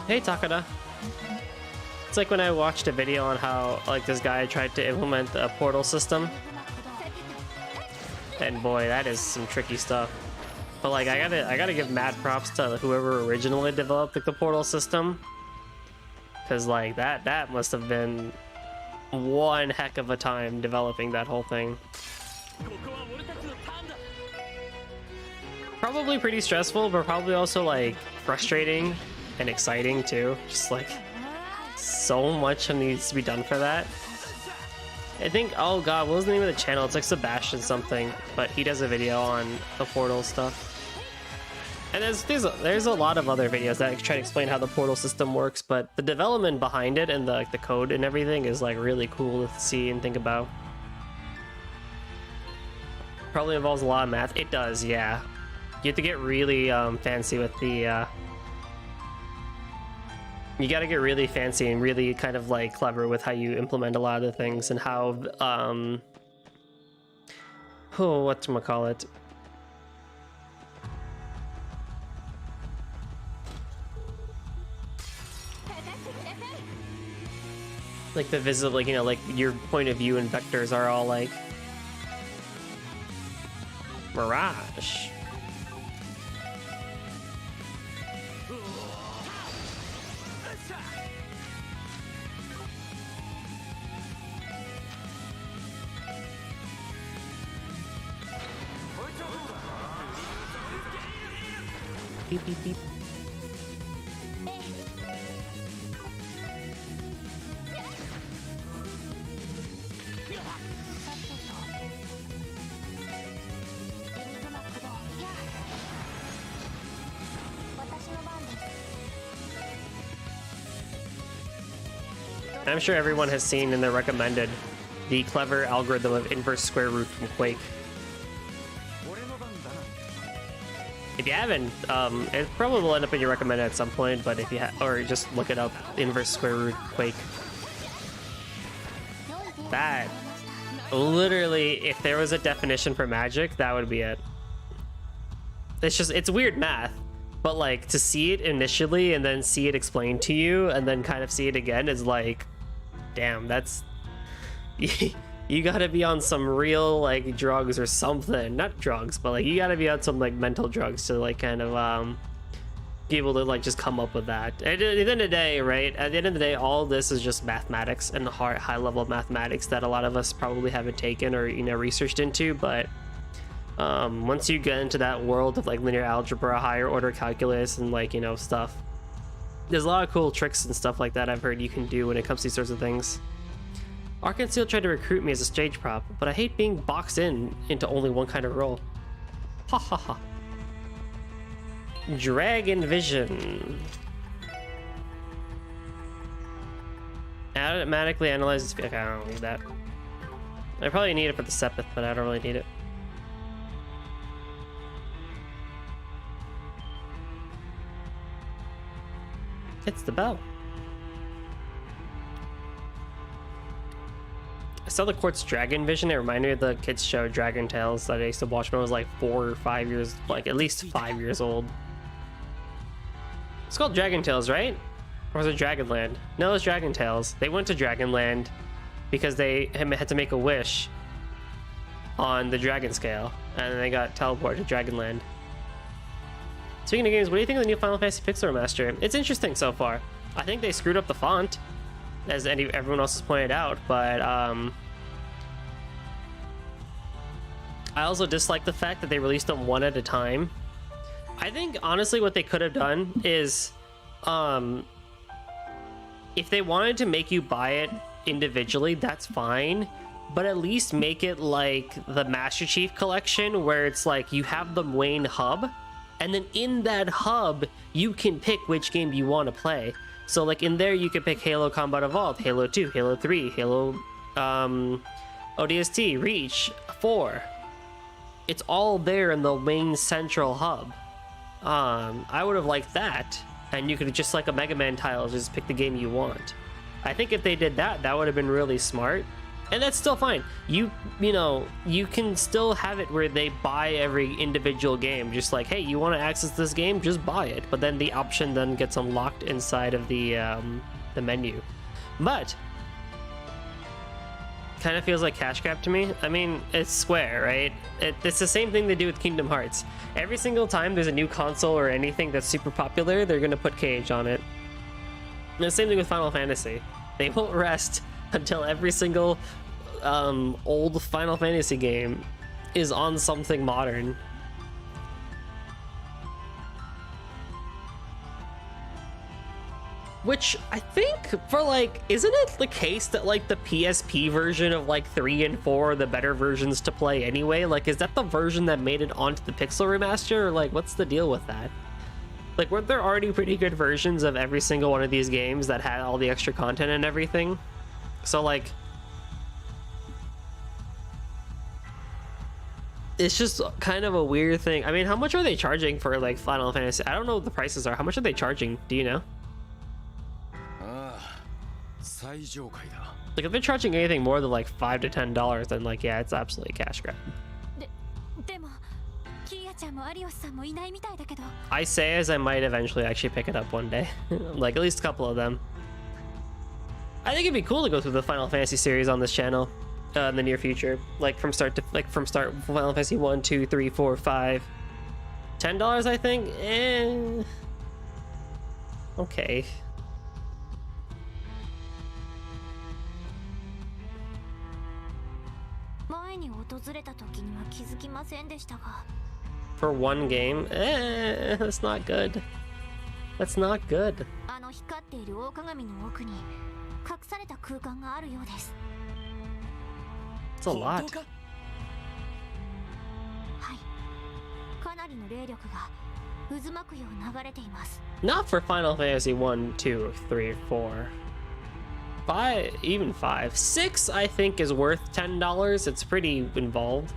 Hey Takada. It's like when I watched a video on how like this guy tried to implement a portal system. And boy, that is some tricky stuff. But like I gotta give mad props to whoever originally developed like, the portal system. Cause like that must have been one heck of a time developing that whole thing. Probably pretty stressful, but probably also like frustrating and exciting too. Just like so much needs to be done for that. I think, oh god, what was the name of the channel? It's like Sebastian something, but he does a video on the portal stuff. And there's a lot of other videos that try to explain how the portal system works, but the development behind it and the code and everything is like really cool to see and think about. Probably involves a lot of math. It does, yeah. You have to get really fancy with the you gotta get really fancy and really kind of like clever with how you implement a lot of the things and how whatchamacallit, like the visible, like, you know, like your point of view and vectors are all like mirage. Beep, beep, beep. I'm sure everyone has seen in the recommended the clever algorithm of inverse square root from Quake. If you haven't, it probably will end up in your recommended at some point, but if you or just look it up, inverse square root Quake. That, literally, if there was a definition for magic, that would be it. It's weird math, but like to see it initially and then see it explained to you and then kind of see it again is like, damn, that's... You gotta be on some real like drugs or something. Not drugs, but like you gotta be on some like mental drugs to like kind of be able to like just come up with that. At the end of the day, right? At the end of the day, all this is just mathematics and high level mathematics that a lot of us probably haven't taken or, you know, researched into. But once you get into that world of like linear algebra, higher order calculus, and like, you know, stuff, there's a lot of cool tricks and stuff like that I've heard you can do when it comes to these sorts of things. Arkansas tried to recruit me as a stage prop, but I hate being boxed into only one kind of role. Ha ha ha. Dragon Vision. Automatically analyzes... Okay, I don't need that. I probably need it for the Sepith, but I don't really need it. It's the bell. saw the Quartz Dragon Vision. It reminded me of the kids show Dragon Tales that I used to watch when I was like 4 or 5 years, like at least 5 years old. It's called Dragon Tales, right? Or was it Dragonland? No, it was Dragon Tales. They went to Dragonland because they had to make a wish on the dragon scale, and then they got teleported to Dragonland. Speaking of games, what do you think of the new Final Fantasy Pixel Remaster? It's interesting so far. I think they screwed up the font, as everyone else has pointed out, but I also dislike the fact that they released them one at a time. I think honestly what they could have done is if they wanted to make you buy it individually, that's fine, but at least make it like the Master Chief Collection, where it's like you have the main hub, and then in that hub you can pick which game you want to play. So like in there you can pick Halo Combat Evolved, Halo 2, Halo 3, Halo ODST, Reach, 4. It's all there in the main central hub. I would have liked that, and you could just like a Mega Man title, just pick the game you want. I think if they did that, that would have been really smart. And that's still fine. You know, you can still have it where they buy every individual game. Just like, hey, you want to access this game? Just buy it. But then the option then gets unlocked inside of the menu. But kind of feels like cash grab to me. I mean, it's Square, right? It's the same thing they do with Kingdom Hearts. Every single time there's a new console or anything that's super popular, they're going to put Cage on it. And the same thing with Final Fantasy. They won't rest until every single old Final Fantasy game is on something modern. Which I think for like, isn't it the case that like the PSP version of like 3 and 4 are the better versions to play anyway? Like, is that the version that made it onto the Pixel Remaster, or like what's the deal with that? Like, weren't there already pretty good versions of every single one of these games that had all the extra content and everything? So like, it's just kind of a weird thing. I mean, how much are they charging for like Final Fantasy? I don't know what the prices are. How much are they charging? Do you know? Like, if they're charging anything more than like $5 to $10, then like, yeah, it's absolutely a cash grab. I say as I might eventually actually pick it up one day. Like, at least a couple of them. I think it'd be cool to go through the Final Fantasy series on this channel in the near future. Like, from start, Final Fantasy 1, 2, 3, 4, 5. $10, I think? Okay. For one game? That's not good. That's not good. It's a lot. Not for Final Fantasy 1, 2, 3, 4. 5, even 5. 6, I think, is worth $10. It's pretty involved.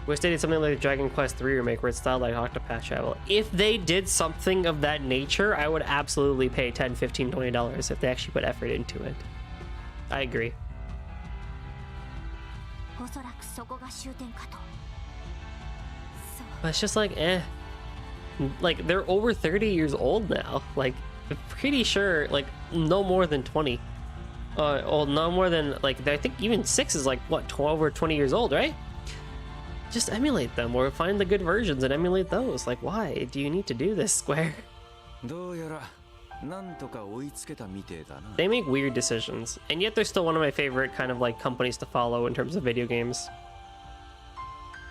We're stating something like the Dragon Quest 3 remake where it's styled like Octopath Travel. If they did something of that nature, I would absolutely pay $10, $15, $20 if they actually put effort into it. I agree. But it's just like, like, they're over 30 years old now. Like, I'm pretty sure, like, no more than 20. Well, no more than, like, I think even 6 is like, what, 12 or 20 years old, right? Just emulate them, or find the good versions and emulate those. Like, why do you need to do this, Square? They make weird decisions, and yet they're still one of my favorite kind of like companies to follow in terms of video games.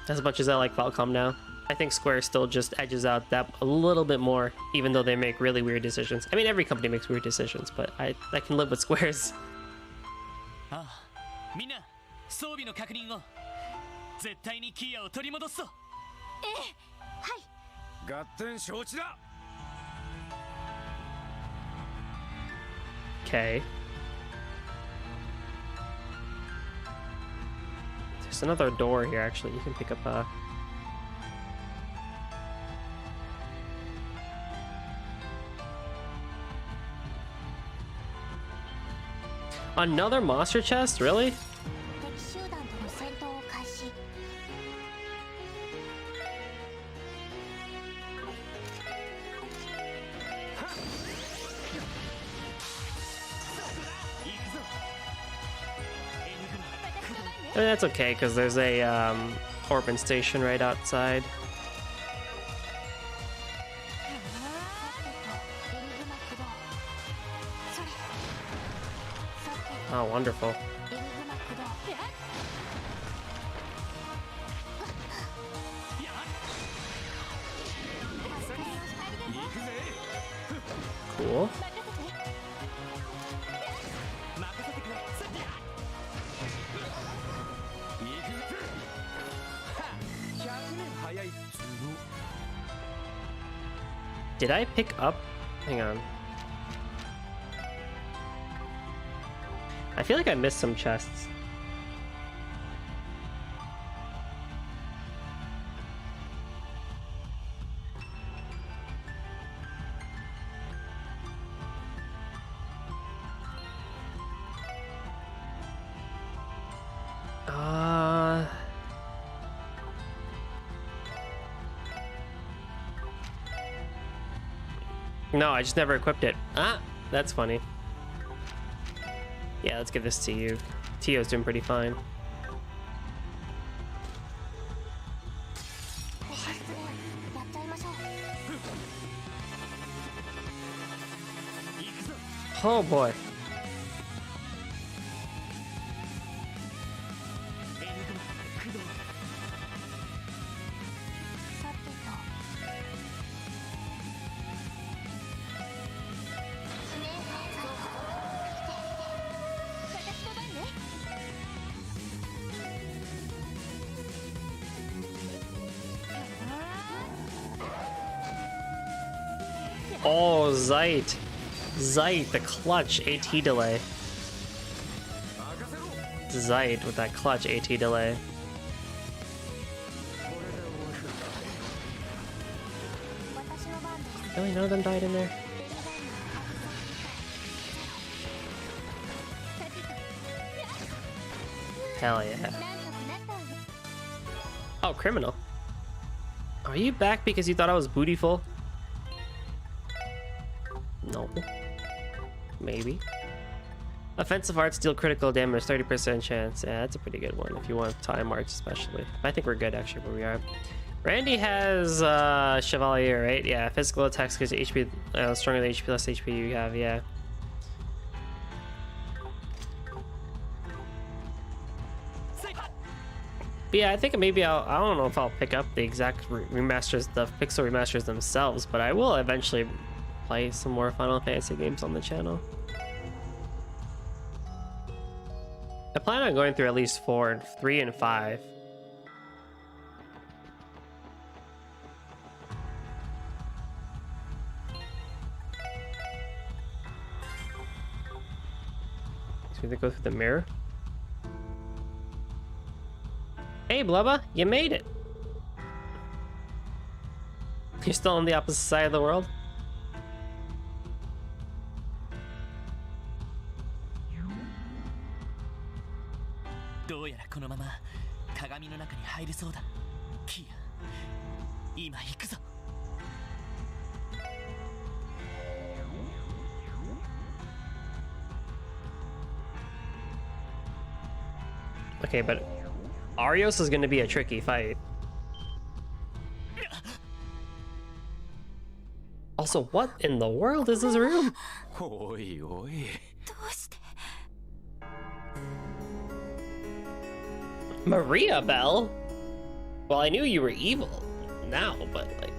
As much as I like Falcom now, I think Square still just edges out that a little bit more, even though they make really weird decisions. I mean, every company makes weird decisions, but I can live with Square's. Okay. There's another door here, actually. You can pick up a... Another monster chest? Really? I mean, that's okay, because there's a orphan station right outside. Oh, wonderful. Cool. Did I pick up? Hang on. I feel like I missed some chests. No, I just never equipped it. Ah, that's funny. Yeah, let's give this to you. Tio's doing pretty fine. Oh boy. Oh, Zeit. Zeit, the clutch AT delay. Zeit with that clutch AT delay. Really, none of them died in there? Hell yeah. Oh, criminal. Are you back because you thought I was bootyful? No. Maybe. Offensive arts deal critical damage, 30% chance. Yeah, that's a pretty good one if you want time arts especially. I think we're good actually where we are. Randy has Chevalier, right? Yeah, physical attacks gives HP stronger than HP less HP you have, yeah. But yeah, I think maybe I don't know if I'll pick up the exact remasters, the pixel remasters themselves, but I will eventually play some more Final Fantasy games on the channel. I plan on going through at least 3 and 5. So we have to go through the mirror. Hey Blubba, you made it! You're still on the opposite side of the world? Okay, but Arios is going to be a tricky fight. Also, what in the world is this room? Oi, oi. Maria Bell? Well, I knew you were evil now, but like,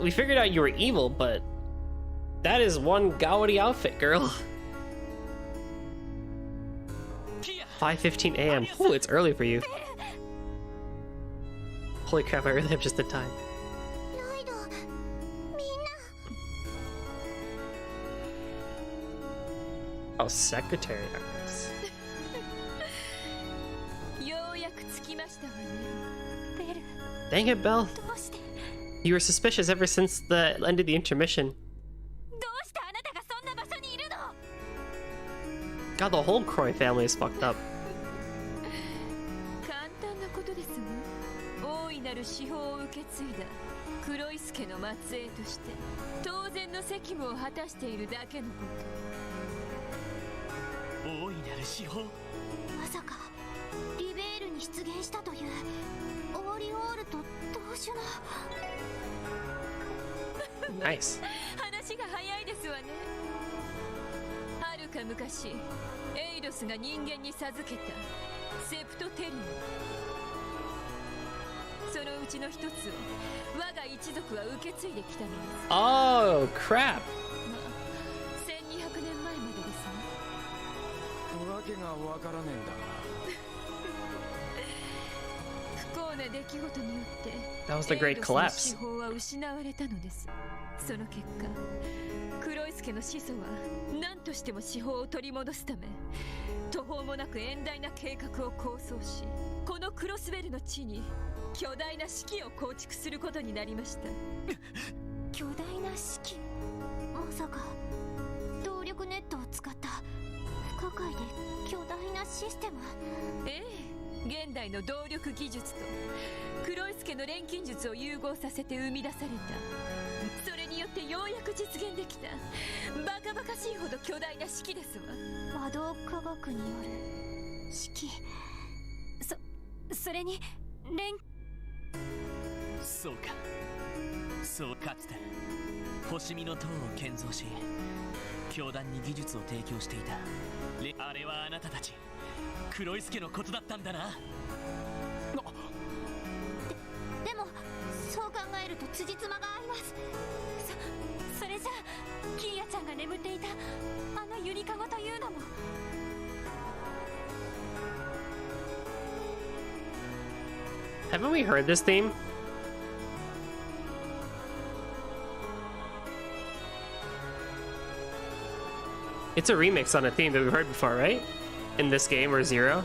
we figured out you were evil, but that is one gaudy outfit, girl. 5:15 a.m. Ooh, it's early for you. Holy crap, I really have just the time. Oh, secretary hours. Dang it, Belle. You were suspicious ever since the end of the intermission. God, the whole Croy family is fucked up. 簡単なことですが、大いなる司法を受け継いだ黒井助の末裔として当然の責務を果たしているだけのこと。大いなる司法。まさかリベールに出現したというオーリオールと同種の。Nice. 話が早いですわね。はるか昔エイドスが人間に授けたセプトテリオン、そのうちの一つを我が一族は受け継いできたのです。 Oh, crap. 1200年前までですね。わけがわからねえんだが。不幸な出来事によって That was the great collapse. 司法は失われたのです。その結果、黒井助の始祖は何としても司法を取り戻すため途方もなく遠大な計画を構想し、このクロスベルの地に巨大な式を構築することになりました。巨大な式、まさか動力ネットを使った不可解で巨大なシステム。ええ、現代の動力技術と黒井助の錬金術を融合させて生み出された、それによってようやく実現できたバカバカしいほど巨大な式ですわ。魔導科学による式、それにそうか、そうかつて星見の塔を建造し教団に技術を提供していたあれはあなたたち黒井助のことだったんだな。でもそう考えると辻褄が合います。それじゃあキーヤちゃんが眠っていたあのゆりかごというのも。Haven't we heard this theme? It's a remix on a theme that we've heard before, right? In this game or Zero? も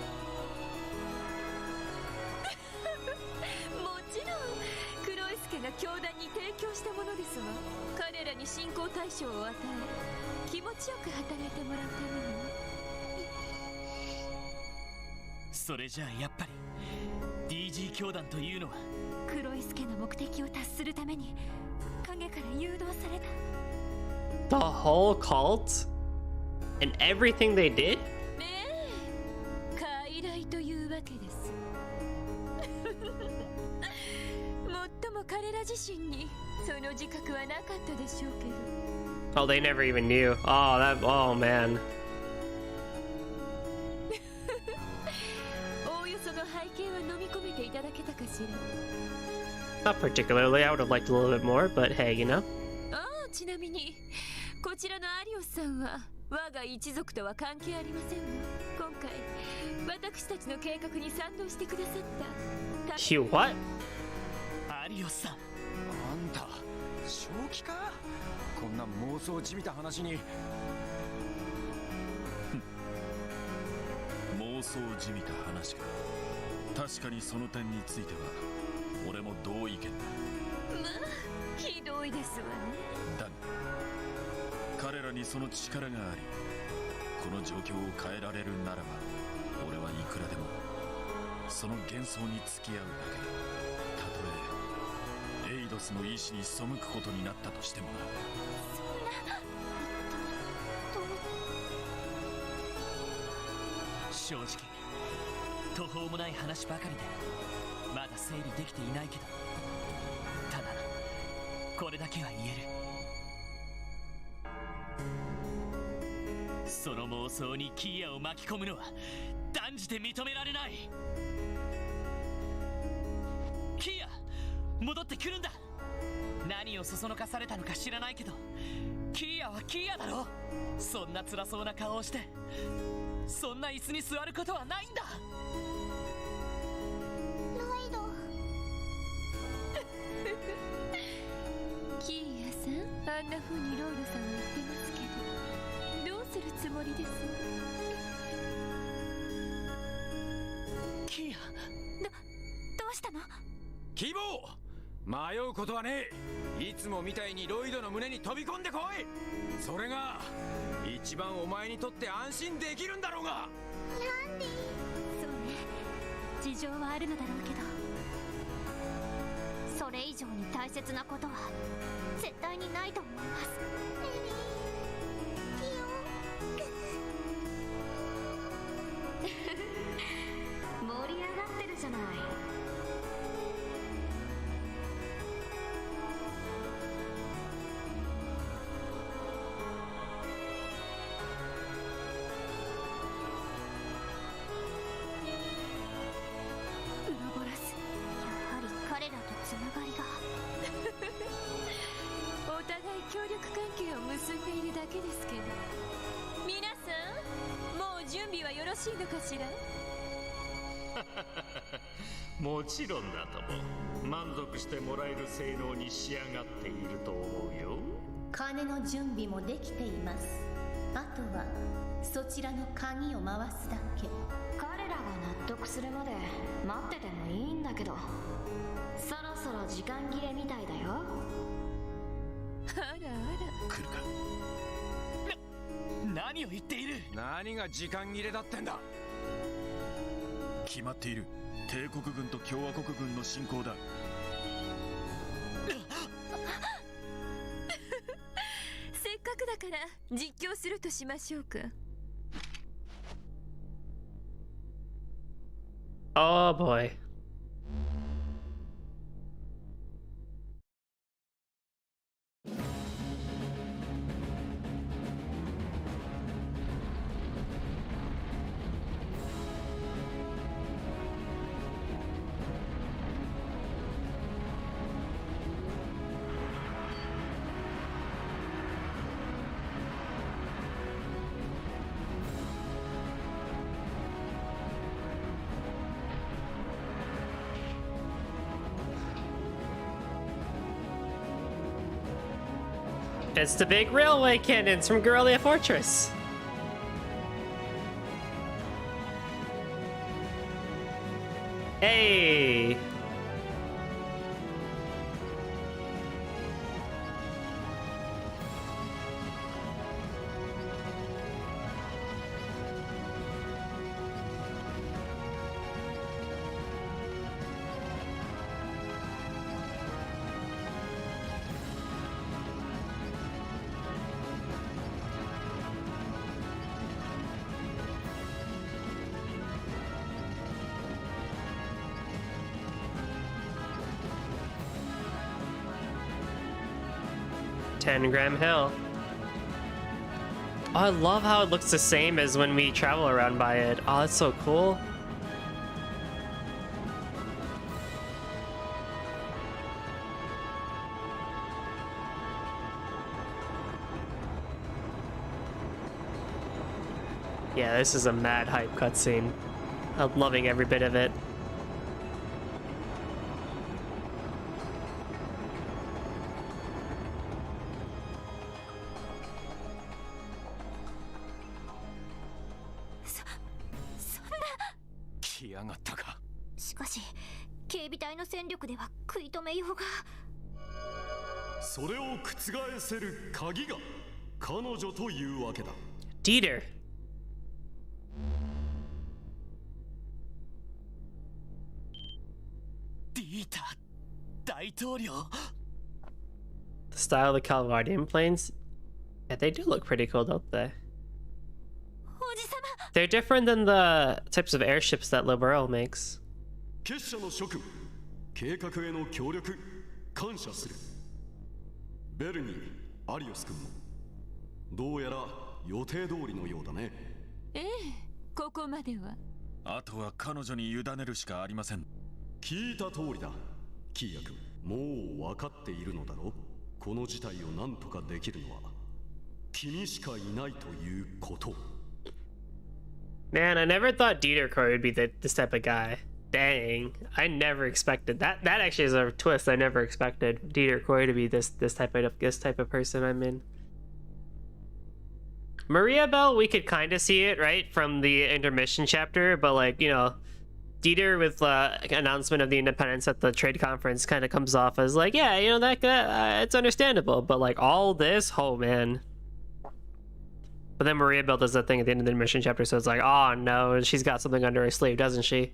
ちろん黒井助が教団に提供したものですわ。彼らに信仰対象を与え気持ちよく働いてもらうために。それじゃあやっぱり DG 教団というのは黒井助の目的を達するために影から誘導された。 The whole cult? And everything they did? ねえ、傀儡というわけです。もっとも彼ら自身にその自覚はなかったでしょうけど。 Oh, they never even knew. Oh man. おおよその背景は飲み込めていただけたかしNot ら。particularly. I would have liked a little bit more, but hey, you know. ああ、ちなみにこちらのアリオスさんは我が一族とは関係ありませんが、今回私たちの計画に賛同してくださった。 You what? アリオスさん、あんた正気か？こんな妄想じみた話に。妄想じみた話か。確かにその点については俺も同意見だ。まあひどいですわね。だが彼らにその力があり、この状況を変えられるならば俺はいくらでもその幻想に付き合うだけだ。たとえエイドスの意志に背くことになったとしてもな。正直途方もない話ばかりでまだ整理できていないけど、ただこれだけは言える。その妄想にキーヤを巻き込むのは断じて認められない。キーヤ、戻ってくるんだ。何をそそのかされたのか知らないけど、キーヤはキーヤだろ。そんな辛そうな顔をしてそんな椅子に座ることはないんだ。ロイドキーヤさん、あんな風にロイドさんは言ってますけど、どうするつもりです？キーヤ、どうしたの？希望、迷うことはねえ。いつもみたいにロイドの胸に飛び込んでこい。それが一番お前にとって安心できるんだろうが。ランディ。そうね、事情はあるのだろうけど、それ以上に大切なことは絶対にないと思います。レリー、キ盛り上がってるじゃない。ウロボラス、やはり彼らとつながりが。お互い協力関係を結んでいるだけですけど。皆さん、もう準備はよろしいのかしら。もちろんだとも。満足してもらえる性能に仕上がっていると思うよ。金の準備もできています。あとはそちらの鍵を回すだけ。彼らが納得するまで待っててもいいんだけど、そろそろ時間切れみたいだよ。あらあら。来るか。何を言っている。何が時間切れだってんだ。決まっている。帝国軍と共和国軍の侵攻だ。せっかくだから実況するとしましょうか。Oh boy. It's the big railway cannons from Guerrilla Fortress. Hey! Gram Hill. Oh, I love how it looks the same as when we travel around by it. Oh, that's so cool. Yeah, this is a mad hype cutscene. I'm loving every bit of it. Dieter. The style of the Calvardian planes, yeah, they do look pretty cool, don't they? They're different than the types of airships that Liberal makes. Man, I never thought Dieter Croy would be this type of guy. Dang, I never expected that. That actually is a twist I never expected. Dieter Croy to be this type of person. I mean, Maria Bell, we could kind of see it right from the intermission chapter, but like, you know, Dieter with announcement of the independence at the trade conference kind of comes off as like, yeah, you know, that it's understandable, but like all this, oh man. But then Maria Bell does that thing at the end of the mission chapter, so it's like, oh no, she's got something under her sleeve, doesn't she?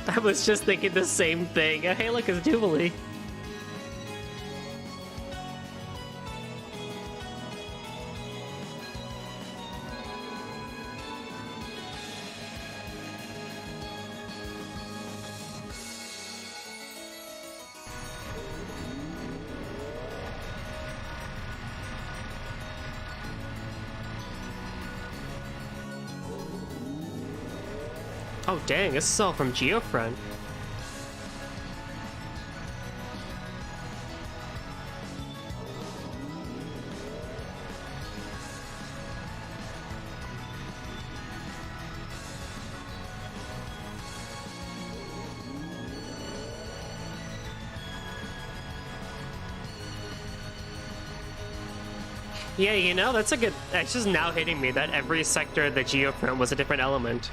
I was just thinking the same thing. Hey, look, it's Jubilee. Oh dang, this is all from Geofriend. Yeah, you know, that's a good... It's just now hitting me that every sector of the Geofriend was a different element.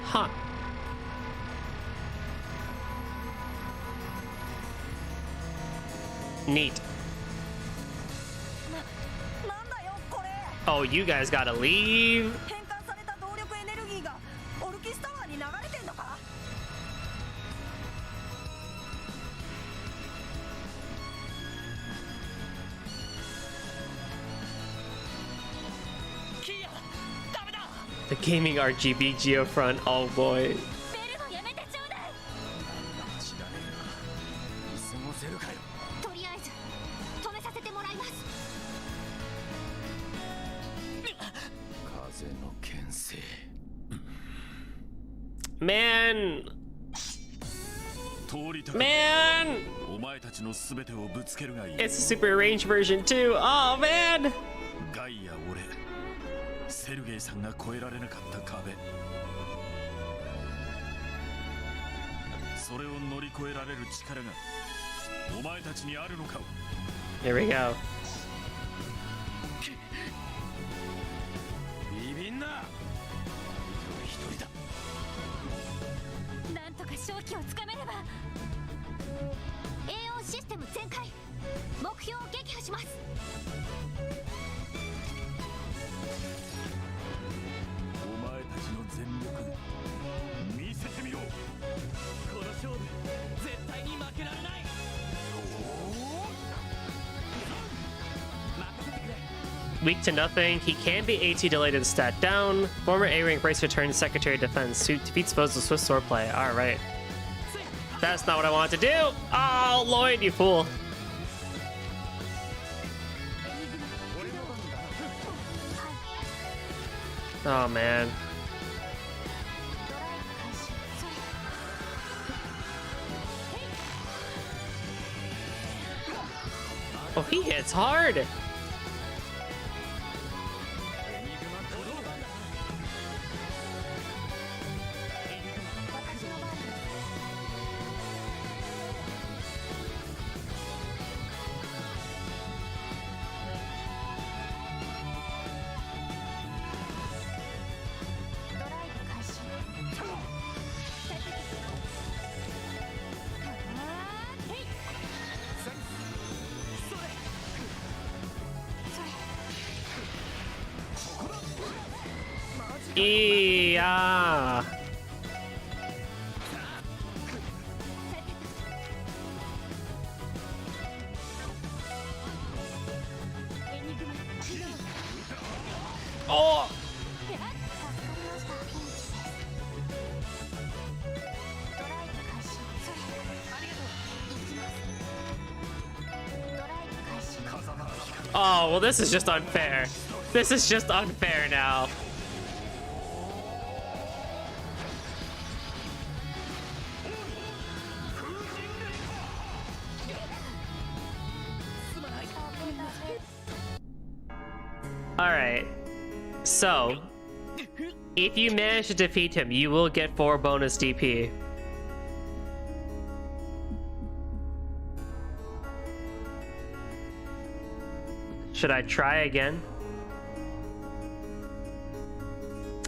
Huh. Neat. Oh, you guys gotta leave. The gaming RGB Geofront, oh boy. Man! Man! It's a super arranged version too. Oh man! セルゲイさんが越えられなかった壁、それを乗り越えられる力がお前たちにあるのか。 Here we go. ビビンな。一人だ。なんとか勝機をつかめれば。栄養システム全開。目標を撃破します。 全力見せてみろ。この勝負絶対に負けられない。Weak to nothing, he can be AT delayed and stat down. Former A-rank race returns Secretary of Defense who defeats foes with Swiss swordplay. Alright. That's not what I wanted to do! Oh, Lloyd, you fool! Oh man. Oh, he hits hard! Yeah. Oh, well, this is just unfair. This is just unfair now. Alright. So, if you manage to defeat him, you will get 4 bonus DP. Should I try again?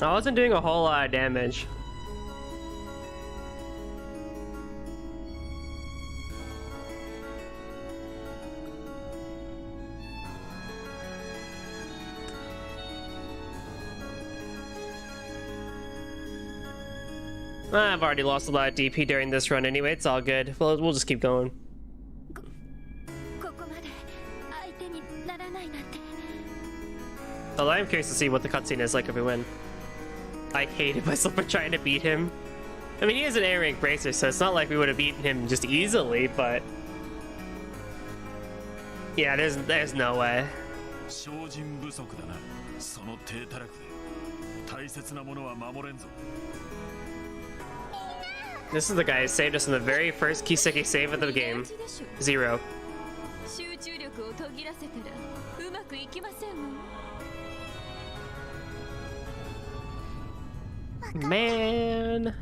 I wasn't doing a whole lot of damage. I've already lost a lot of DP during this run anyway, it's all good. We'll just keep going. Although I'm curious to see what the cutscene is like if we win. I hated myself for trying to beat him. I mean, he is an A rank bracer, so it's not like we would have beaten him just easily, but... yeah, there's no way. This is the guy who saved us in the very first Kiseki save of the game. 0. Man.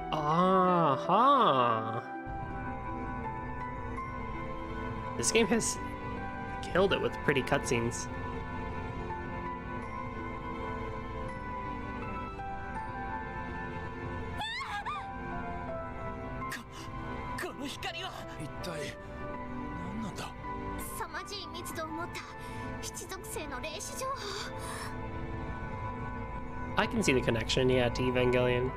Aha! This game has killed it with pretty cutscenes. I can see the connection, yeah, to Evangelion.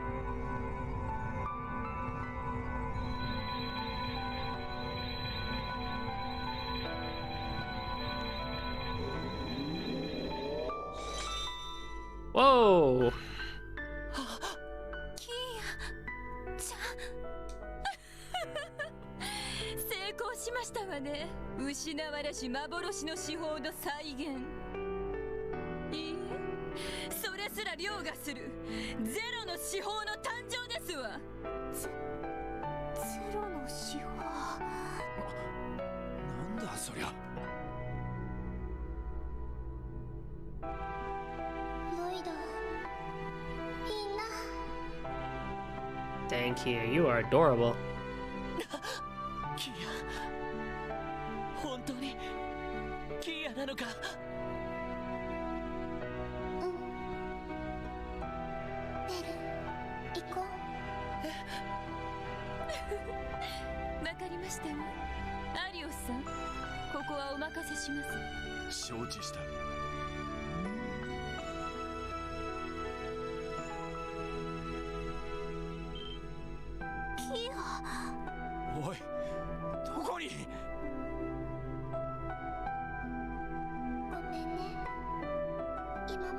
Whoa! 成功しましたわね。失われし幻の至宝の再現。いいえ、それすら凌駕するゼロの至宝の誕生ですわ。ゼロの至宝。なんだそりゃ。 Thank you. You are adorable. キア、本当にキアなのか？ベル、行こう。わかりましたわ。アリオスさん、ここはお任せします。承知した。 おい、どこに？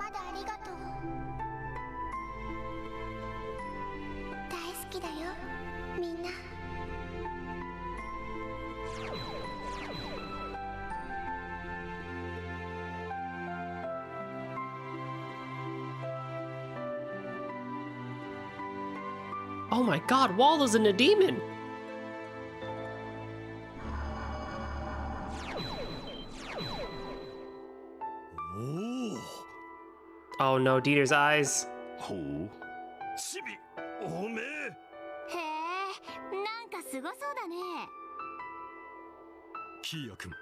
まだありがとう。大好きだよみんな。Oh my god, Wallo's in a demon! Oh no, Dieter's eyes. ほう、チビ、おめえ。へえ、なんかすごそうだね。キーヤ君、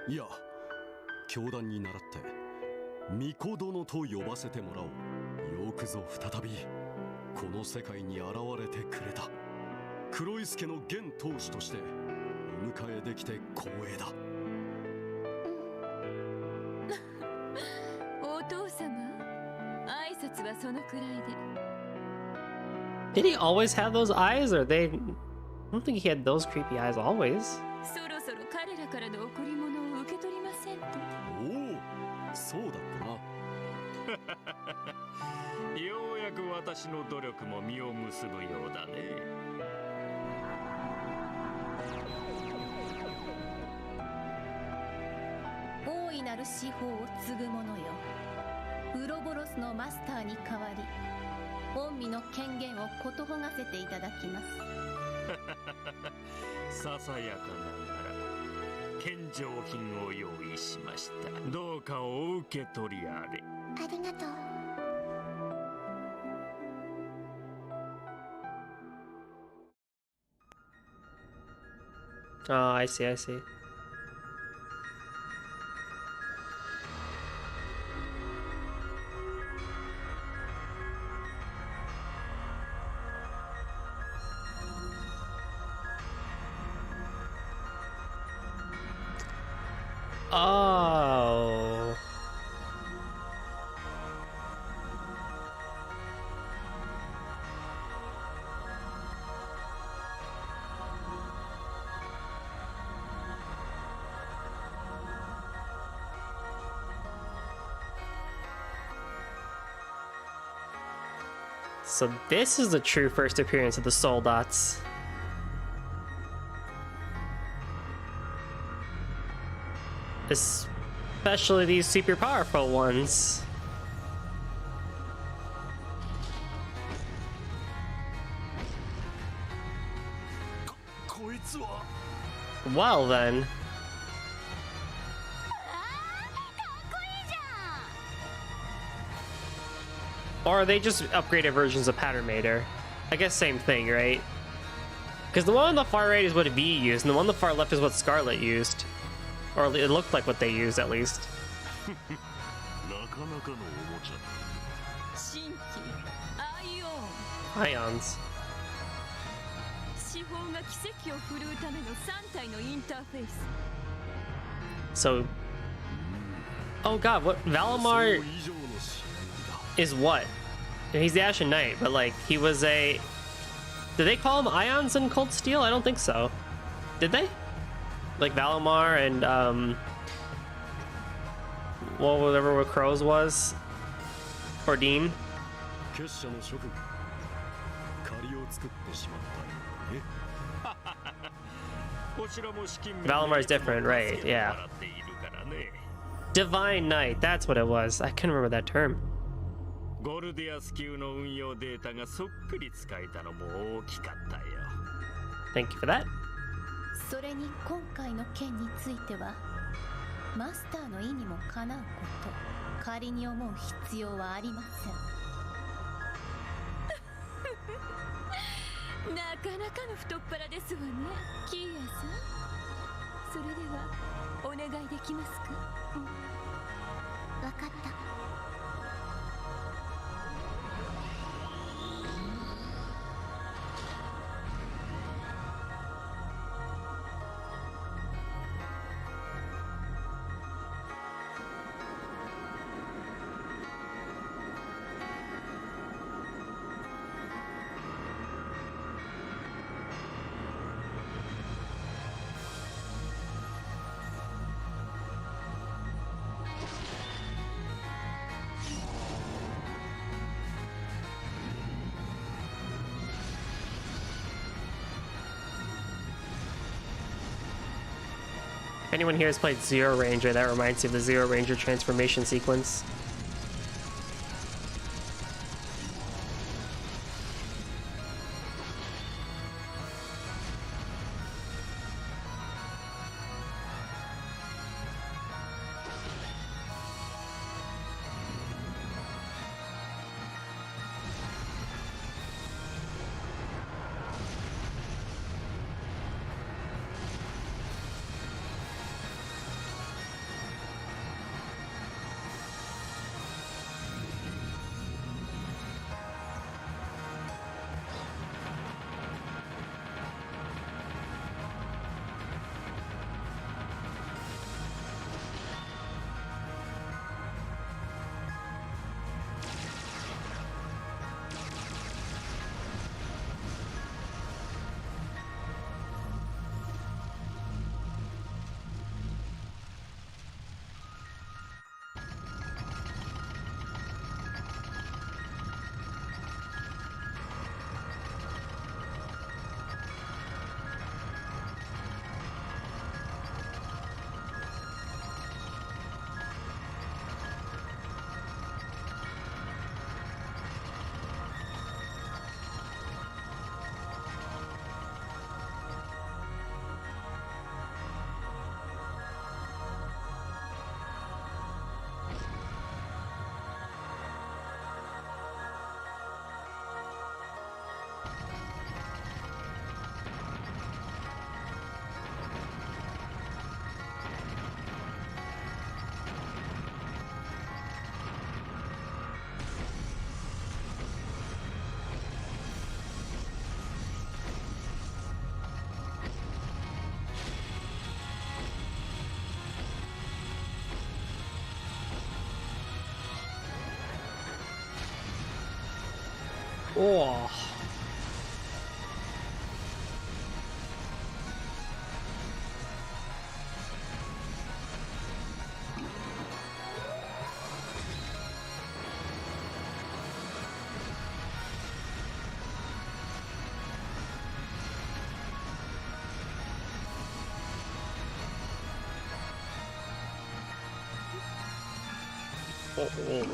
いや、教団に倣って巫女殿と呼ばせてもらおう。よくぞ再びこの世界に現れてくれた。黒い助の現当主としてお迎えできて光栄だ。お父様、挨拶はそのくらいで。 Did he always have those eyes, or they... I don't think he had those creepy eyes always. そろそろ彼らからの贈り物を受け取りませんと。おお、そうだったな。ようやく私の努力も実を結ぶようだね。大いなる司法を継ぐ者よ。ウロボロスのマスターに代わり御身の権限をことほがせていただきます。ささやかながら献上品を用意しました。どうかお受け取りあれ。ありがとう。Oh, I see, I see. Oh. So this is the true first appearance of the Soul Dots. Especially these super powerful ones. Well then. Or are they just upgraded versions of Pattern Mater? I guess same thing, right? Because the one on the far right is what V used, and the one on the far left is what Scarlet used. Or it looked like what they used, at least. Ions. So... Oh god, what? Valimar is what? He's the Ashen Knight, but like, he was a... Did they call him Ions in Cold Steel? I don't think so. Did they? Like Valimar and, well, whatever Crow's was? Or Dean? Valimar's different, right, yeah. Divine Knight, that's what it was. I couldn't remember that term. Thank you for that. それに今回の件についてはマスターの意にもかなうこと仮に思う必要はありません。なかなかの太っ腹ですわね、キーヤさん。それではお願いできますか？わかった。anyone here has played Zero Ranger, that reminds you of the Zero Ranger transformation sequence. Oh.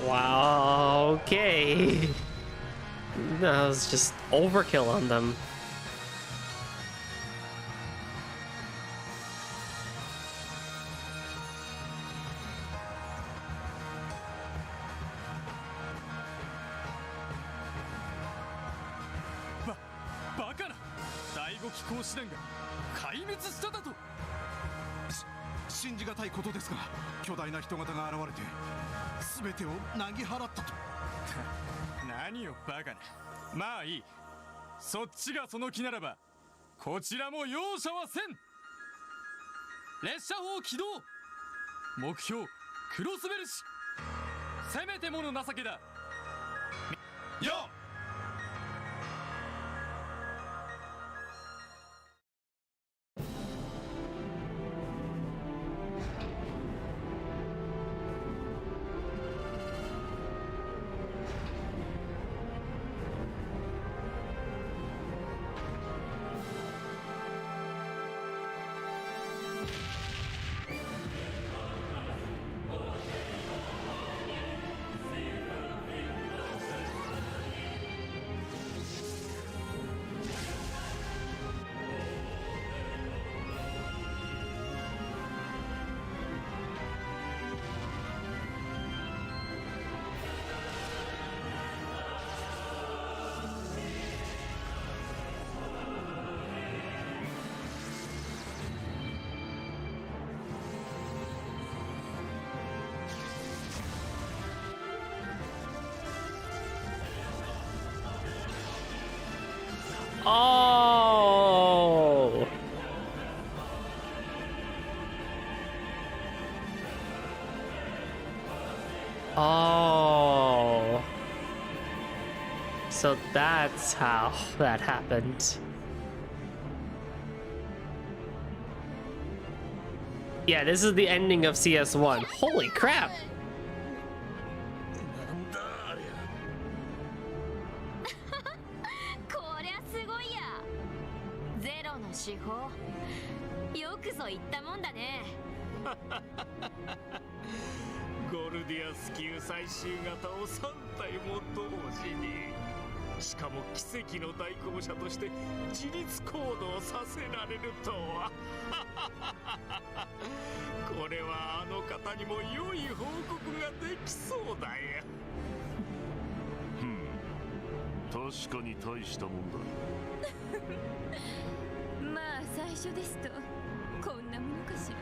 Wow, okay. That was just overkill on them.何よバカな。まあいい。そっちがその気ならばこちらも容赦はせん。列車砲起動。目標クロスベルシ。せめてもの情けだ。よっ。Oh! Oh. So that's how that happened. Yeah, this is the ending of CS1. Holy crap! ゴルディアス級最終型を3体も同時に、しかも奇跡の代行者として自立行動させられるとは。これはあの方にも良い報告ができそうだよ。確かに大したもんだ。まあ最初ですとこんなものかしら。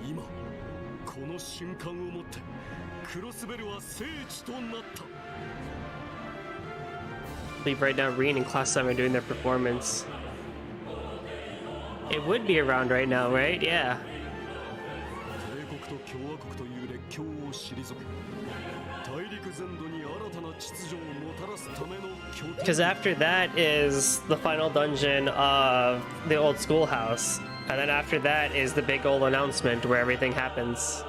今この瞬間をもってクロスベルは聖地となった。 I believe right now Reen and Class 7 are doing their performance. It would be around right now, right? Yeah. Because after that is the final dungeon of the old schoolhouse. And then after that is the big old announcement where everything happens.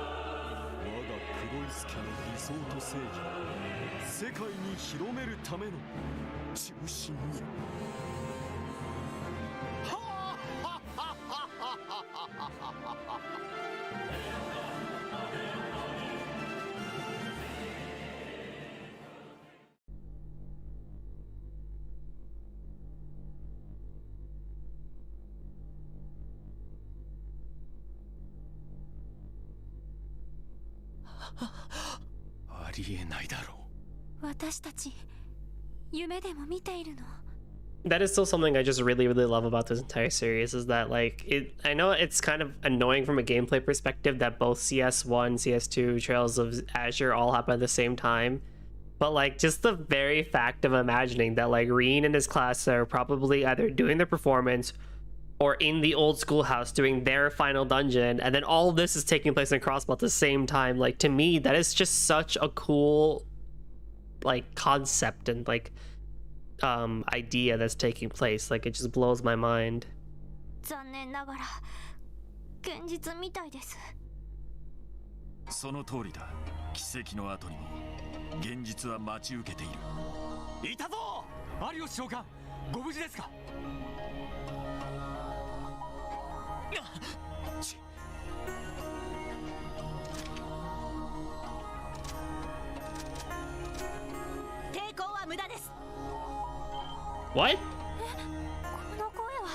That is still something I just really love about this entire series, is that like I know it's kind of annoying from a gameplay perspective that both CS1, CS2, Trails of Azure all happen at the same time, but like just the very fact of imagining that like Reen and his class are probably either doing their performance or in the old schoolhouse doing their final dungeon, and then all of this is taking place in Crossbow at the same time. Like, to me, that is just such a cool like concept and like idea that's taking place. Like, it just blows my mind. 残念ながら現実みたいです。その通りだ。奇跡の後にも現実は待ち受けている。いたぞ、有吉召喚、ご無事ですか？抵抗は無駄です。 What? この声は。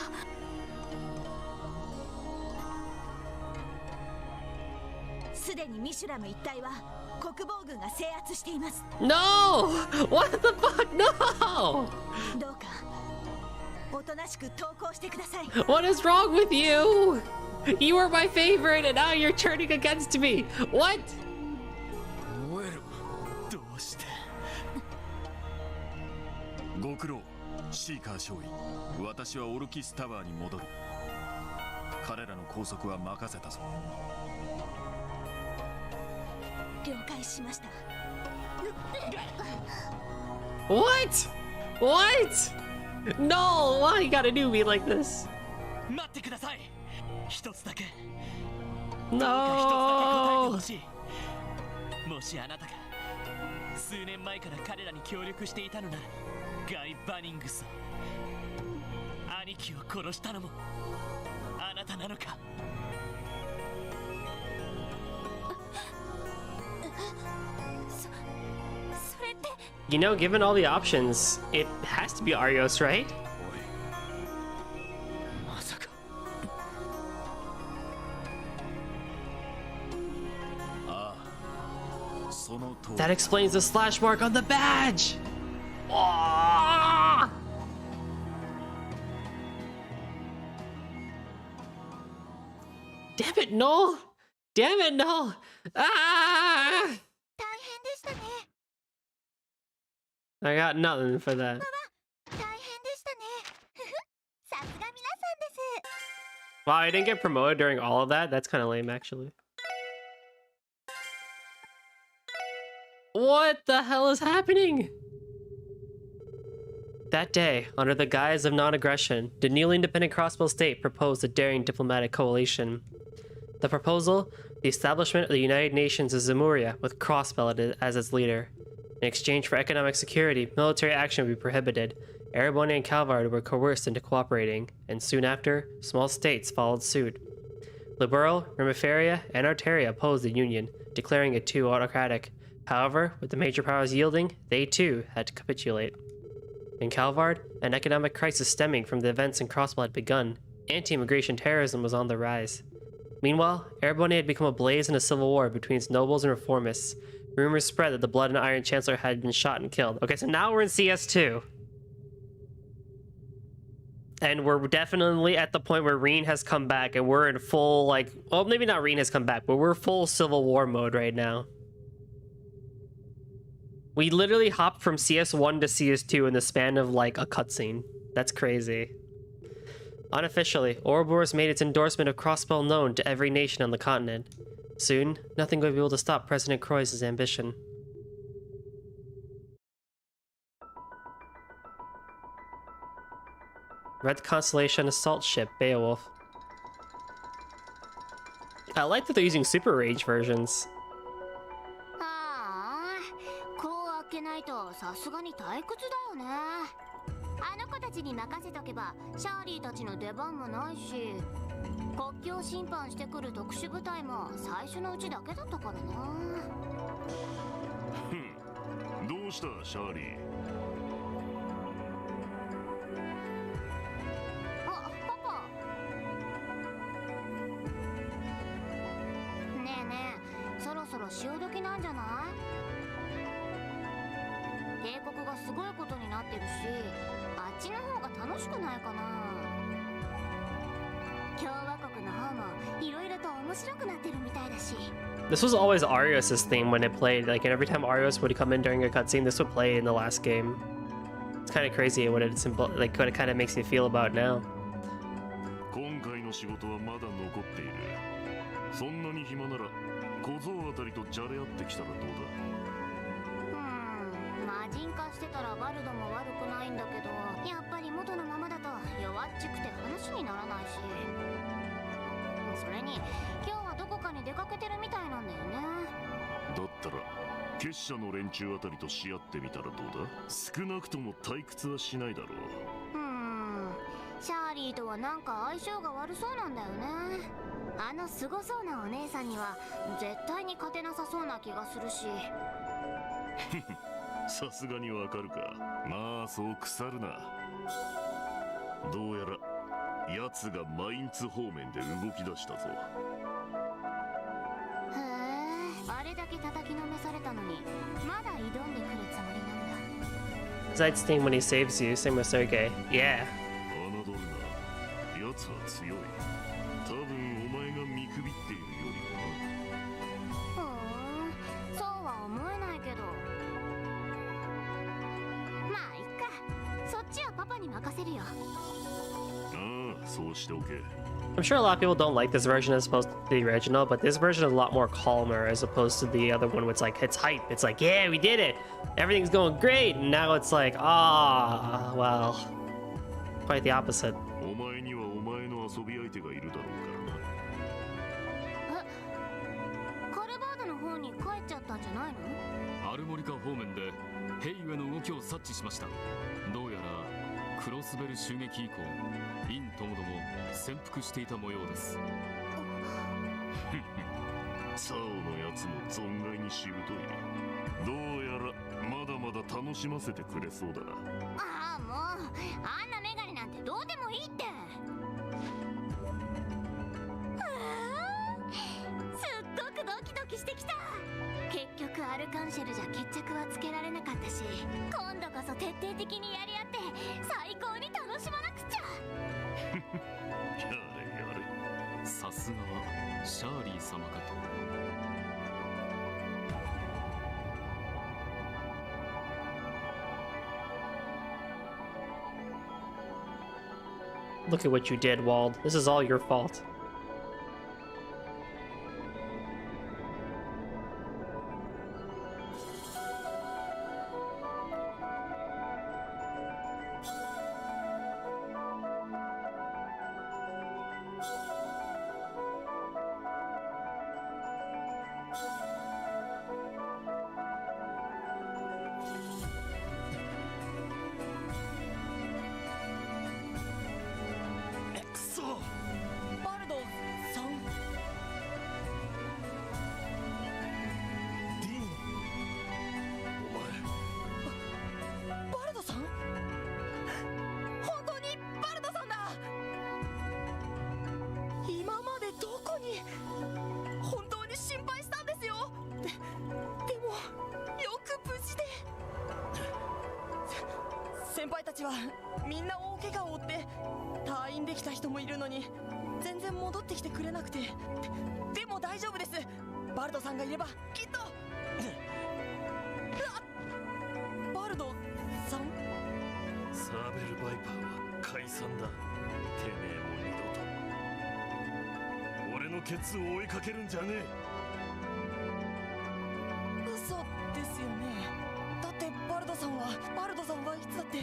すでにミシュラム一帯は国防軍が制圧しています。 No! What the fuck? No! どうかおとなしく投降してください。 What is wrong with you? You were my favorite and now you're turning against me. What? どうして？ご苦労、シーカー少尉。私はオルキスタワーに戻る。彼らの拘束は任せたぞ。了解しました。 What? What? No! Why you gotta do me like this? 待ってください。一つだけ。 No! もしあなたが数年前から彼らに協力していたのなら、ガイ・バニングスを、兄貴を殺したのもあなたなのか？ You know, given all the options, it has to be Arios, right? That explains the slash mark on the badge! Oh! Damn it, Noel! Damn it, Noel! Ah! I got nothing for that. Wow, I didn't get promoted during all of that? That's kind of lame, actually. What the hell is happening? That day, under the guise of non-aggression, the newly independent Crossbow State proposed a daring diplomatic coalition. The proposal, the establishment of the United Nations of Zemuria with Crossbow as its leader. In exchange for economic security, military action would be prohibited. Erebony and Calvard were coerced into cooperating, and soon after, small states followed suit. Liberal, Remiferia, and Arteria opposed the Union, declaring it too autocratic. However, with the major powers yielding, they too had to capitulate. In Calvard, an economic crisis stemming from the events in Crossbell had begun. Anti-immigration terrorism was on the rise. Meanwhile, Erebony had become ablaze in a civil war between its nobles and reformists. Rumors spread that the Blood and Iron Chancellor had been shot and killed. Okay, so now we're in CS2. And we're definitely at the point where Reen has come back and we're in full, like, well, maybe not Reen has come back, but we're full Civil War mode right now. We literally hopped from CS1 to CS2 in the span of, like, a cutscene. That's crazy. Unofficially, Ouroboros made its endorsement of Crossbell known to every nation on the continent. Soon, nothing would be able to stop President Croix's ambition. Red Constellation assault ship Beowulf. I like that they're using super rage versions. こう開けないとさすがに退屈だよね。あの子たちに任せとけばシャーリーたちの出番もないし、国境侵犯してくる特殊部隊も最初のうちだけだったからな。どうしたシャーリー？あ、パパ。ねえねえ、そろそろ潮時なんじゃない？帝国がすごいことになってるし、あっちの方が楽しくないかな。共和国の方もいろいろと面白くなってるみたいだし。This was always Arios' theme when it played. Like, and every time Arios would come in during a cutscene, this would play in the last game. It's kind of crazy what it like what it kind of makes me feel about now. 今回の仕事はまだ残っている。そんなに暇なら小僧あたりとじゃれ合ってきたらどうだ？魔人化してたらバルドも悪くないんだけど、やっぱり元のままだと弱っちくて話にならないし。それに今日はどこかに出かけてるみたいなんだよね。だったら結社の連中あたりとし合ってみたらどうだ？少なくとも退屈はしないだろう。シャーリーとはなんか相性が悪そうなんだよね。あのすごそうなお姉さんには絶対に勝てなさそうな気がするし。さすがにわかるか。まあそう腐るな。どうやら奴がマインツ方面で動き出したぞ。へえ、あれだけ叩きのめされたのにまだ挑んでくるつもりなんだ。Zayt's theme when he saves you, same with Sergei. Yeah. 侮るな。奴は強い。多分お前が見くびっているよりもな。そうは思えないけど。まあいっか。そっちはパパに任せるよ。そうしておけ。I'm sure a lot of people don't like this version as opposed to the original, but this version is a lot more calmer as opposed to the other one where it's like, it's hype. It's like, yeah, we did it. Everything's going great. And now it's like, well, quite the opposite. お前にはお前の遊び相手がいるだろうからな。カルバードの方に帰っちゃったんじゃないの？アルモリカ方面でヘイウェの動きを察知しました。どうやらクロスベル襲撃以降、インともども潜伏していた模様です。サオのやつも存外にしぶとい。どうやらまだまだ楽しませてくれそうだな。ああ、もうあんなメガネなんてどうでもいいって。すっごくドキドキしてきた。結局アルカンシェルじゃ決着はつけられなかったし、今度こそ徹底的にやり合って最高に楽しまなくちゃ。やれやれ。さすがはシャーリー様かと。Look at what you did, Wald. This is all your fault. たちはみんな大怪我を負って退院できた人もいるのに全然戻ってきてくれなくて。でも大丈夫です。バルドさんがいればきっと。バルドさん？サーベルバイパーは解散だ。てめえも二度と俺のケツを追いかけるんじゃねえ。嘘ですよね。だってバルドさんはいつだって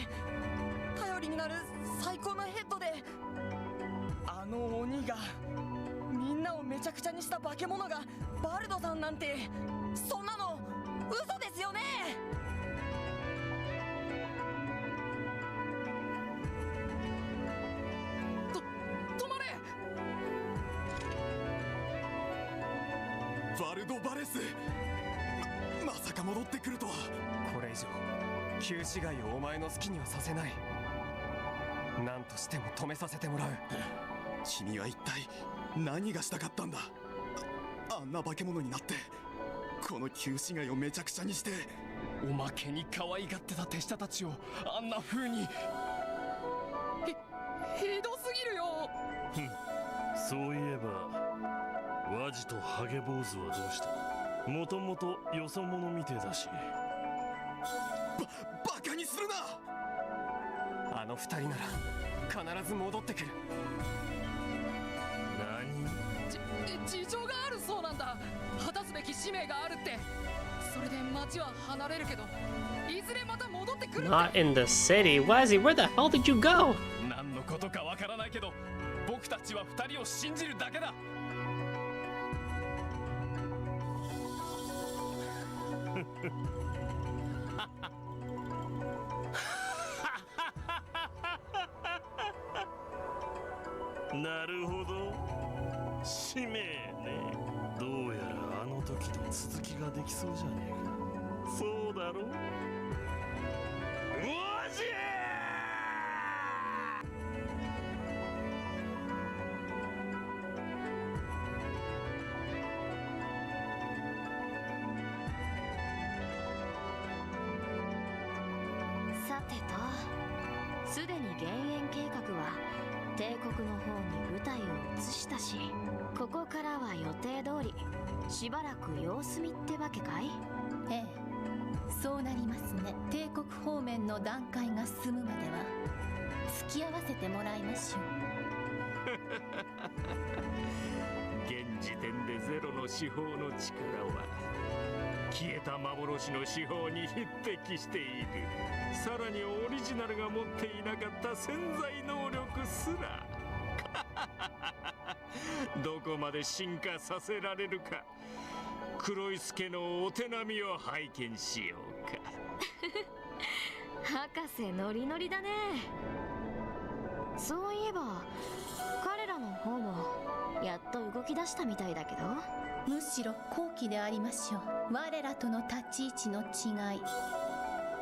頼りになる最高のヘッドで、あの鬼がみんなをめちゃくちゃにした化け物がバルドさんなんて、そんなの嘘ですよね。止まれ。バルド・バレス、まさか戻ってくるとは。これ以上旧市街をお前の好きにはさせない。何としても止めさせてもらう。君は一体何がしたかったんだ。あんな化け物になってこの旧市街をめちゃくちゃにして。おまけに可愛がってた手下たちをあんな風に。ひどすぎるよ。そういえばワジとハゲ坊主はどうした。もともとよそ者みてえだし。バカにするな。あの二人なら必ず戻ってくる。事情があるそうなんだ。果たすべき使命があるって。それで町は離れるけどいずれまた戻ってくるって。 Not in the city. Wazzy, where the hell did you go? 何のことかわからないけど僕たちは二人を信じるだけだ。なるほど、使命ね。どうやらあの時の続きができそうじゃねえか。そうだろ。マジさてと、すでに減塩計画は帝国の方に舞台を移したし、ここからは予定通りしばらく様子見ってわけかい？ええ、そうなりますね。帝国方面の段階が進むまでは付き合わせてもらいましょう。現時点でゼロの司法の力は消えた幻の司法に匹敵している。さらにオリジナルが持っていなかった潜在能力すらどこまで進化させられるか、黒い助のお手並みを拝見しようか。博士ノリノリだね。そういえば彼らの方もやっと動き出したみたいだけど。むしろ好機でありましょう。我らとの立ち位置の違い、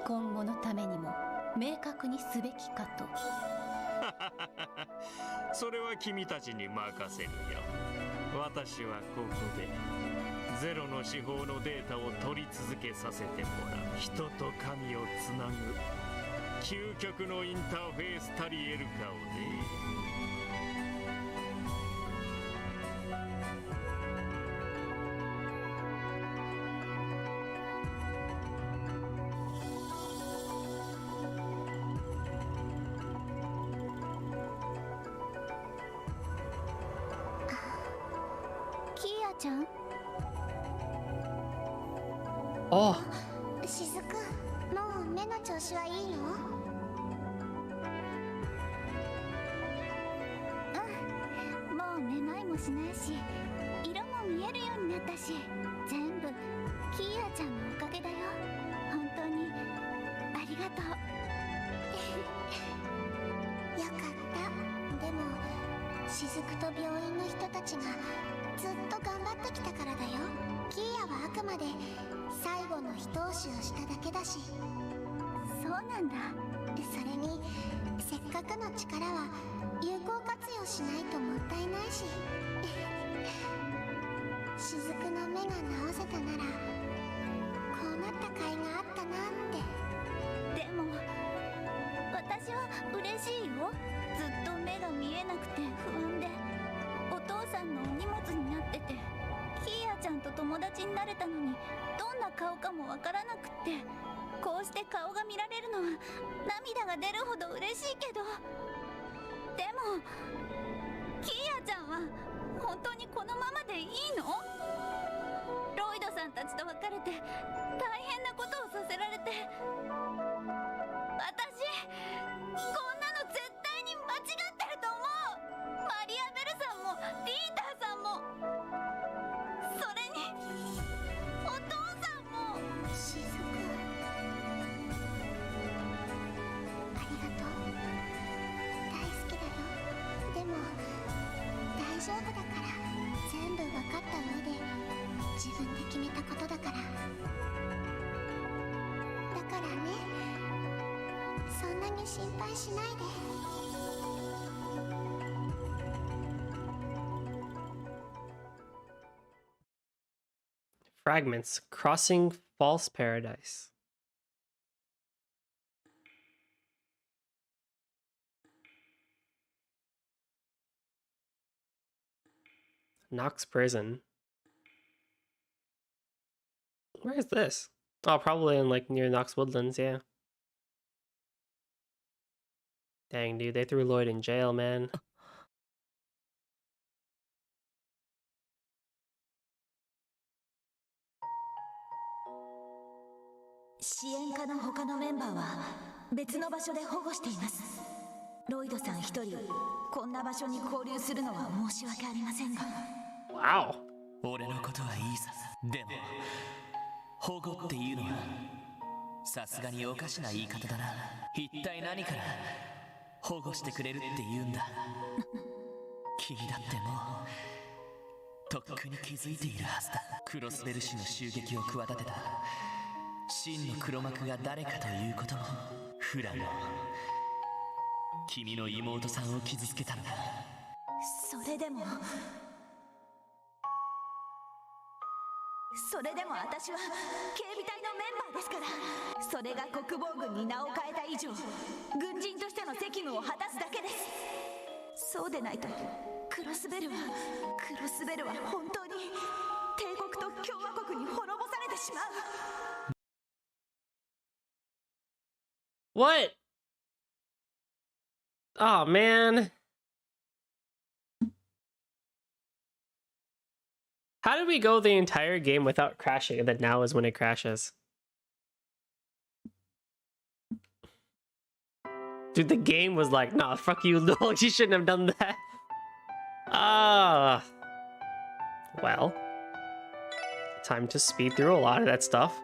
今後のためにも明確にすべきかと。それは君たちに任せるよ。私はここでゼロの司法のデータを取り続けさせてもらう。人と神をつなぐ究極のインターフェースたり得るかをね。キーヤちゃん。あ、しずく、もう目の調子はいいの？うん、もうめまいもしないし、色も見えるようになったし、全部キーヤちゃんのおかげだよ。本当にありがとう。よかった。でもしずくと病院の人たちがずっと頑張ってきたからだよ。キーヤはあくまで最後の一押しをしただけだし。そうなんだ。それにせっかくの力は有効活用しないともったいないし。しずくの目が治せたならこうなった甲斐があったなって。でも私嬉しいよ。ずっと目が見えなくて不安で、お父さんのお荷物になってて、キーヤちゃんと友達になれたのにどんな顔かもわからなくって、こうして顔が見られるのは涙が出るほど嬉しいけど、でもキーヤちゃんは本当にこのままでいいの？ロイドさんたちと別れて大変なことをさせられて、私こんなの絶対に間違ってると思う。マリアベルさんもリーターさんも、それにお父さんも。しずく、ありがとう。大好きだよ。でも大丈夫だから。全部分かった上で自分で決めたことだから。だからね、そんなに心配しないで。Fragments crossing false paradise. Knox Prison. Where is this? Oh, probably in like near Knox Woodlands, yeah. Dang, dude, they threw Lloyd in jail, man. 支援課の他のメンバーは別の場所で保護しています。ロイドさん一人こんな場所に交流するのは申し訳ありませんが。Wow. 俺のことはいいさ。でも保護っていうのはさすがにおかしな言い方だな。一体何から保護してくれるって言うんだ。君だってもうとっくに気づいているはずだ。クロスベル氏の襲撃を企てた真の黒幕が誰かということも、フランも君の妹さんを傷つけたんだ。それでも私は警備隊のメンバーですから。それが国防軍に名を変えた以上、軍人としての責務を果たすだけです。そうでないとクロスベルは本当に帝国と共和国に滅ぼされてしまう。What? Oh, man. How did we go the entire game without crashing, and then now is when it crashes? Dude, the game was like, nah, fuck you, no, you shouldn't have done that. Well. Time to speed through a lot of that stuff.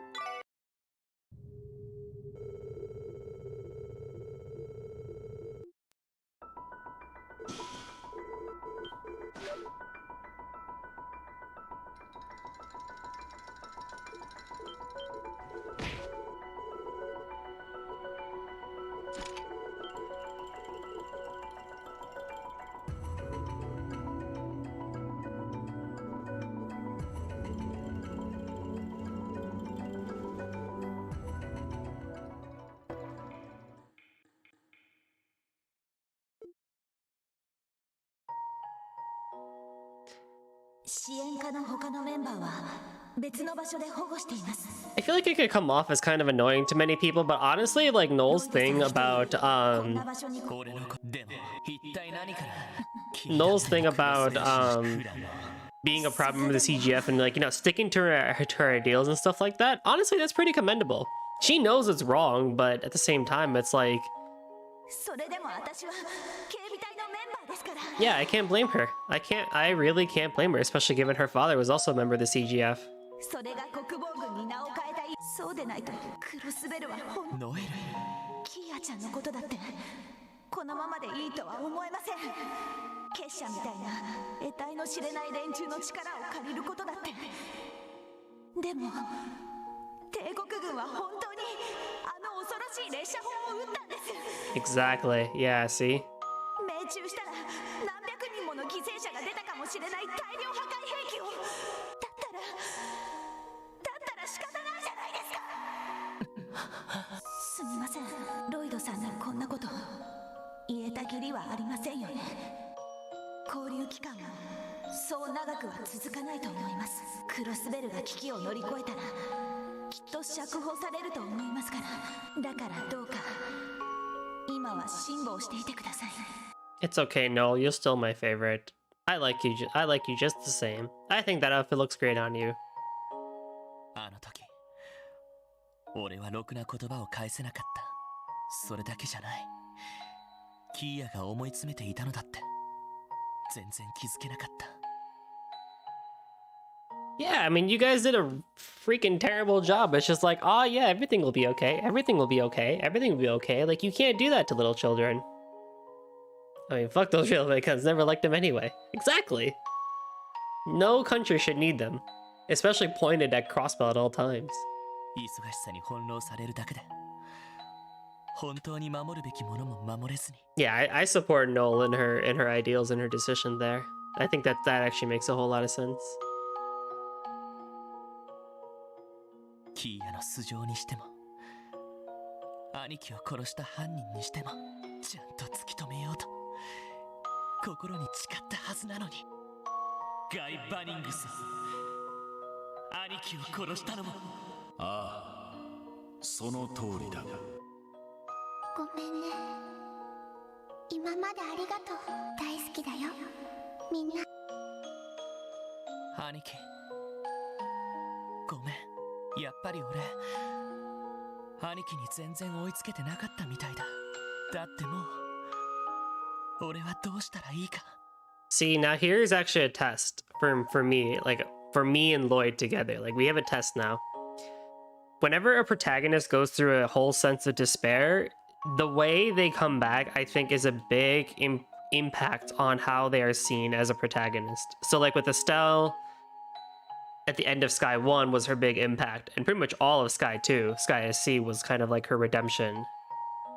I feel like it could come off as kind of annoying to many people, but honestly, like Noel's thing about being a problem with the CGF and like, you know, sticking to her ideals and stuff like that, honestly, that's pretty commendable. She knows it's wrong, but at the same time, it's like, yeah, I can't blame her. I really can't blame her, especially given her father was also a member of the CGF. それが国防軍に名を変えたい。そうでないとクロスベルはノエル、キーヤちゃんのことだってこのままでいいとは思えません。結社みたいな得体の知れない連中の力を借りることだって。でも帝国軍は本当にあの恐ろしい列車砲を撃ったんです。 Exactly. Yeah, see? 命中したら何百人もの犠牲者が出たかもしれない大量破壊兵器を。だったら仕方ないじゃないですか。すみません、ロイドさんにこんなこと。言えたきりはありませんよね。交流期間はそう長くは続かないと思います。クロスベルが危機を乗り越えたらきっと釈放されると思いますから。だからどうか今は辛抱していてください。 It's okay, Noel. You're still my favorite. I like you just the same. I think that outfit looks great on you. あの時俺はろくな言葉を返せなかった。それだけじゃない。キーヤが思い詰めていたのだって全然気づけなかった。 Yeah, I mean, you guys did a freaking terrible job. It's just like, oh yeah, everything will be okay. Everything will be okay. Everything will be okay. Like, you can't do that to little children. I mean, fuck those railway guns. Never liked them anyway. Exactly. No country should need them. Especially pointed at crossbow at all times. 忙しさに翻弄されるだけで本当に守るべきものも守れずに。 Yeah, I support Noel in her ideals and her decision there. I think that actually makes a whole lot of sense. キーヤの素性にしても兄貴を殺した犯人にしてもちゃんと突き止めようと心に誓ったはずなのに。ガイ・バニングス兄貴を殺したのも。ああ、その通りだ。ごめんね。今までありがとう。大好きだよ。みんな。兄貴ごめん。やっぱり俺兄貴に全然追いつけてなかったみたいだ。だってもう俺はどうしたらいいか。 See, now here's actually a test for me, like for me and Lloyd together. Like, we have a test now. Whenever a protagonist goes through a whole sense of despair, the way they come back, I think, is a big impact on how they are seen as a protagonist. So like with Estelle, at the end of Sky 1 was her big impact, and pretty much all of Sky 2, Sky SC, was kind of like her redemption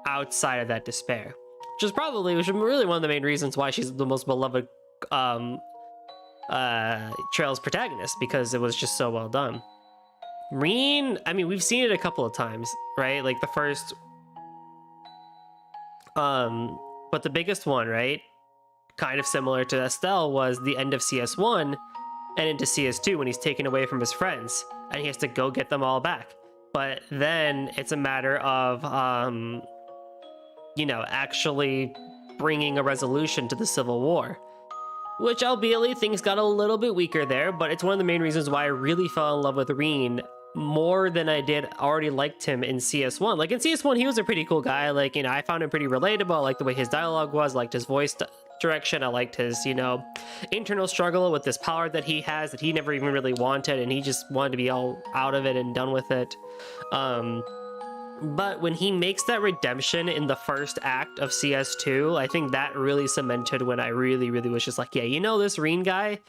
outside of that despair. Which is really one of the main reasons why she's the most beloved Trails protagonist, because it was just so well done. Reen, I mean, we've seen it a couple of times, right? Like the first... but the biggest one, right? Kind of similar to Estelle, was the end of CS1 and into CS2 when he's taken away from his friends and he has to go get them all back. But then it's a matter of, you know, actually bringing a resolution to the Civil War. Which, albeit, things got a little bit weaker there, but it's one of the main reasons why I really fell in love with Reen more than I did already liked him in CS1. Like, in CS1, he was a pretty cool guy. Like, you know, I found him pretty relatable. I liked the way his dialogue was, I liked his voice direction, I liked his, you know, internal struggle with this power that he has that he never even really wanted, and he just wanted to be all out of it and done with it. But when he makes that redemption in the first act of CS2, I think that really cemented when I really was just like, yeah, you know, this Reen guy,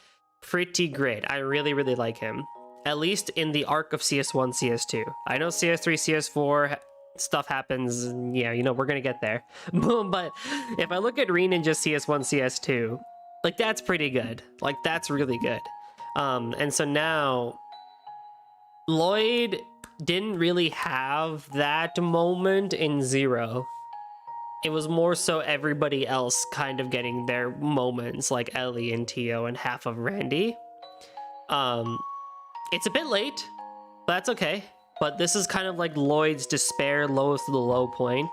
pretty great. I really like him. At least in the arc of CS1, CS2. I know CS3, CS4 stuff happens, and yeah, you know, we're gonna get there. But if I look at Reen in just CS1, CS2, like, that's pretty good. Like, that's really good. And so now, Lloyd didn't really have that moment in Zero. It was more so everybody else kind of getting their moments, like Ellie and Tio and half of Randy. It's a bit late, but that's okay. But this is kind of like Lloyd's despair, lowest of the low point.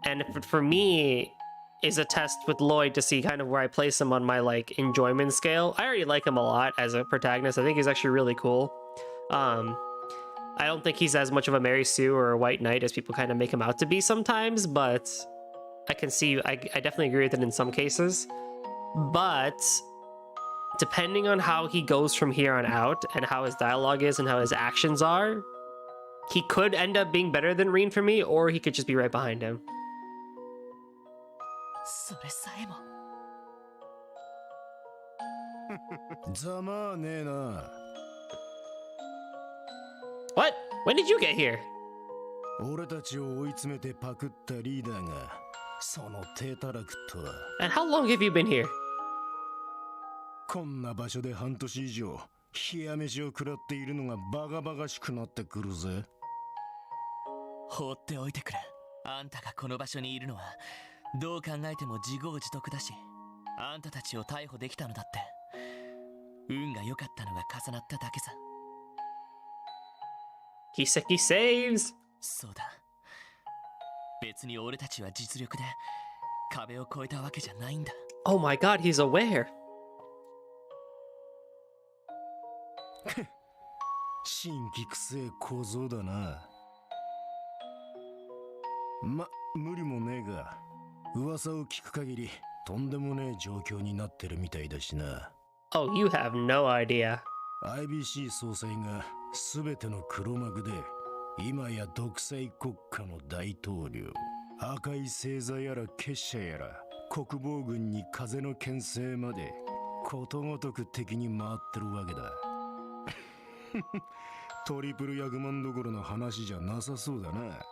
And for me, is a test with Lloyd to see kind of where I place him on my, like, enjoyment scale. I already like him a lot as a protagonist. I think he's actually really cool. I don't think he's as much of a Mary Sue or a White Knight as people kind of make him out to be sometimes, but I can see, I definitely agree with it in some cases. But depending on how he goes from here on out and how his dialogue is and how his actions are, he could end up being better than Reen for me, or he could just be right behind him. What? When did you get here? 俺たちを追い詰めてパクったリーダーがその手たらくとは。 And how long have you been here? こんな場所で半年以上冷や飯を食らっているのがバカバカしくなってくるぜ。放っておいてくれ。あんたがこの場所にいるのはどう考えても自業自得だし、あんたたちを逮捕できたのだって運が良かったのが重なっただけさ。Kiseki saves! そうだ。別に俺たちは実力で壁を越えたわけじゃないんだ。Oh my god, he's aware! 新規くせえ小僧だな。無理もねえが、噂を聞く限りとんでもねえ状況になってるみたいだしな。Oh, you have no idea. IBC 総裁が全ての黒幕で、今や独裁国家の大統領。赤い星座やら結社やら国防軍に風の牽制までことごとく敵に回ってるわけだ。トリプルヤグマンどころの話じゃなさそうだな。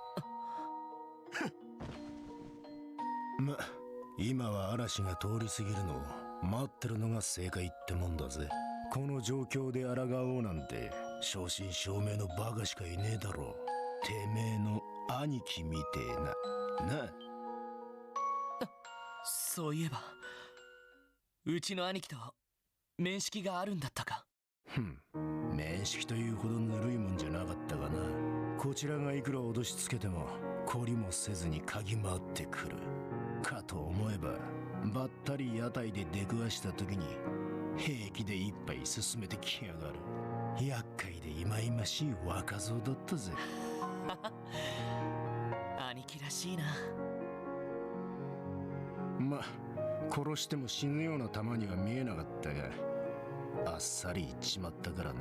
今は嵐が通り過ぎるのを待ってるのが正解ってもんだぜ。この状況で抗おうなんて正真正銘のバカしかいねえだろう。てめえの兄貴みてえな。なあ。そういえば、うちの兄貴と面識があるんだったか。面識というほどぬるいもんじゃなかったがな。こちらがいくら脅しつけても懲りもせずに嗅ぎ回ってくるかと思えば、ばったり屋台で出くわした時に平気で一杯進めてきやがる。厄介で忌々しい若造だったぜ。兄貴らしいな。殺しても死ぬような玉には見えなかったが、あっさり言っちまったからな。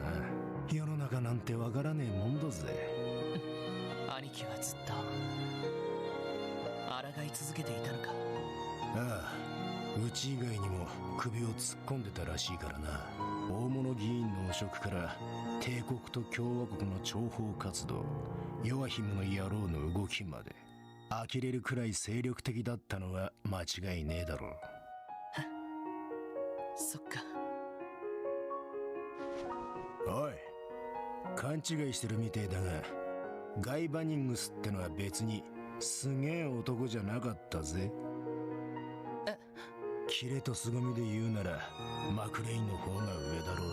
世の中なんてわからねえもんだぜ。兄貴はずっと抗い続けていたのか。ああ、うち以外にも首を突っ込んでたらしいからな。大物議員の汚職から帝国と共和国の諜報活動、ヨアヒムの野郎の動きまで呆れるくらい精力的だったのは間違いねえだろう。そっか。おい、勘違いしてるみてえだが、ガイ・バニングスってのは別にすげえ男じゃなかったぜ。キレと凄みで言うならマクレインの方が上だろう。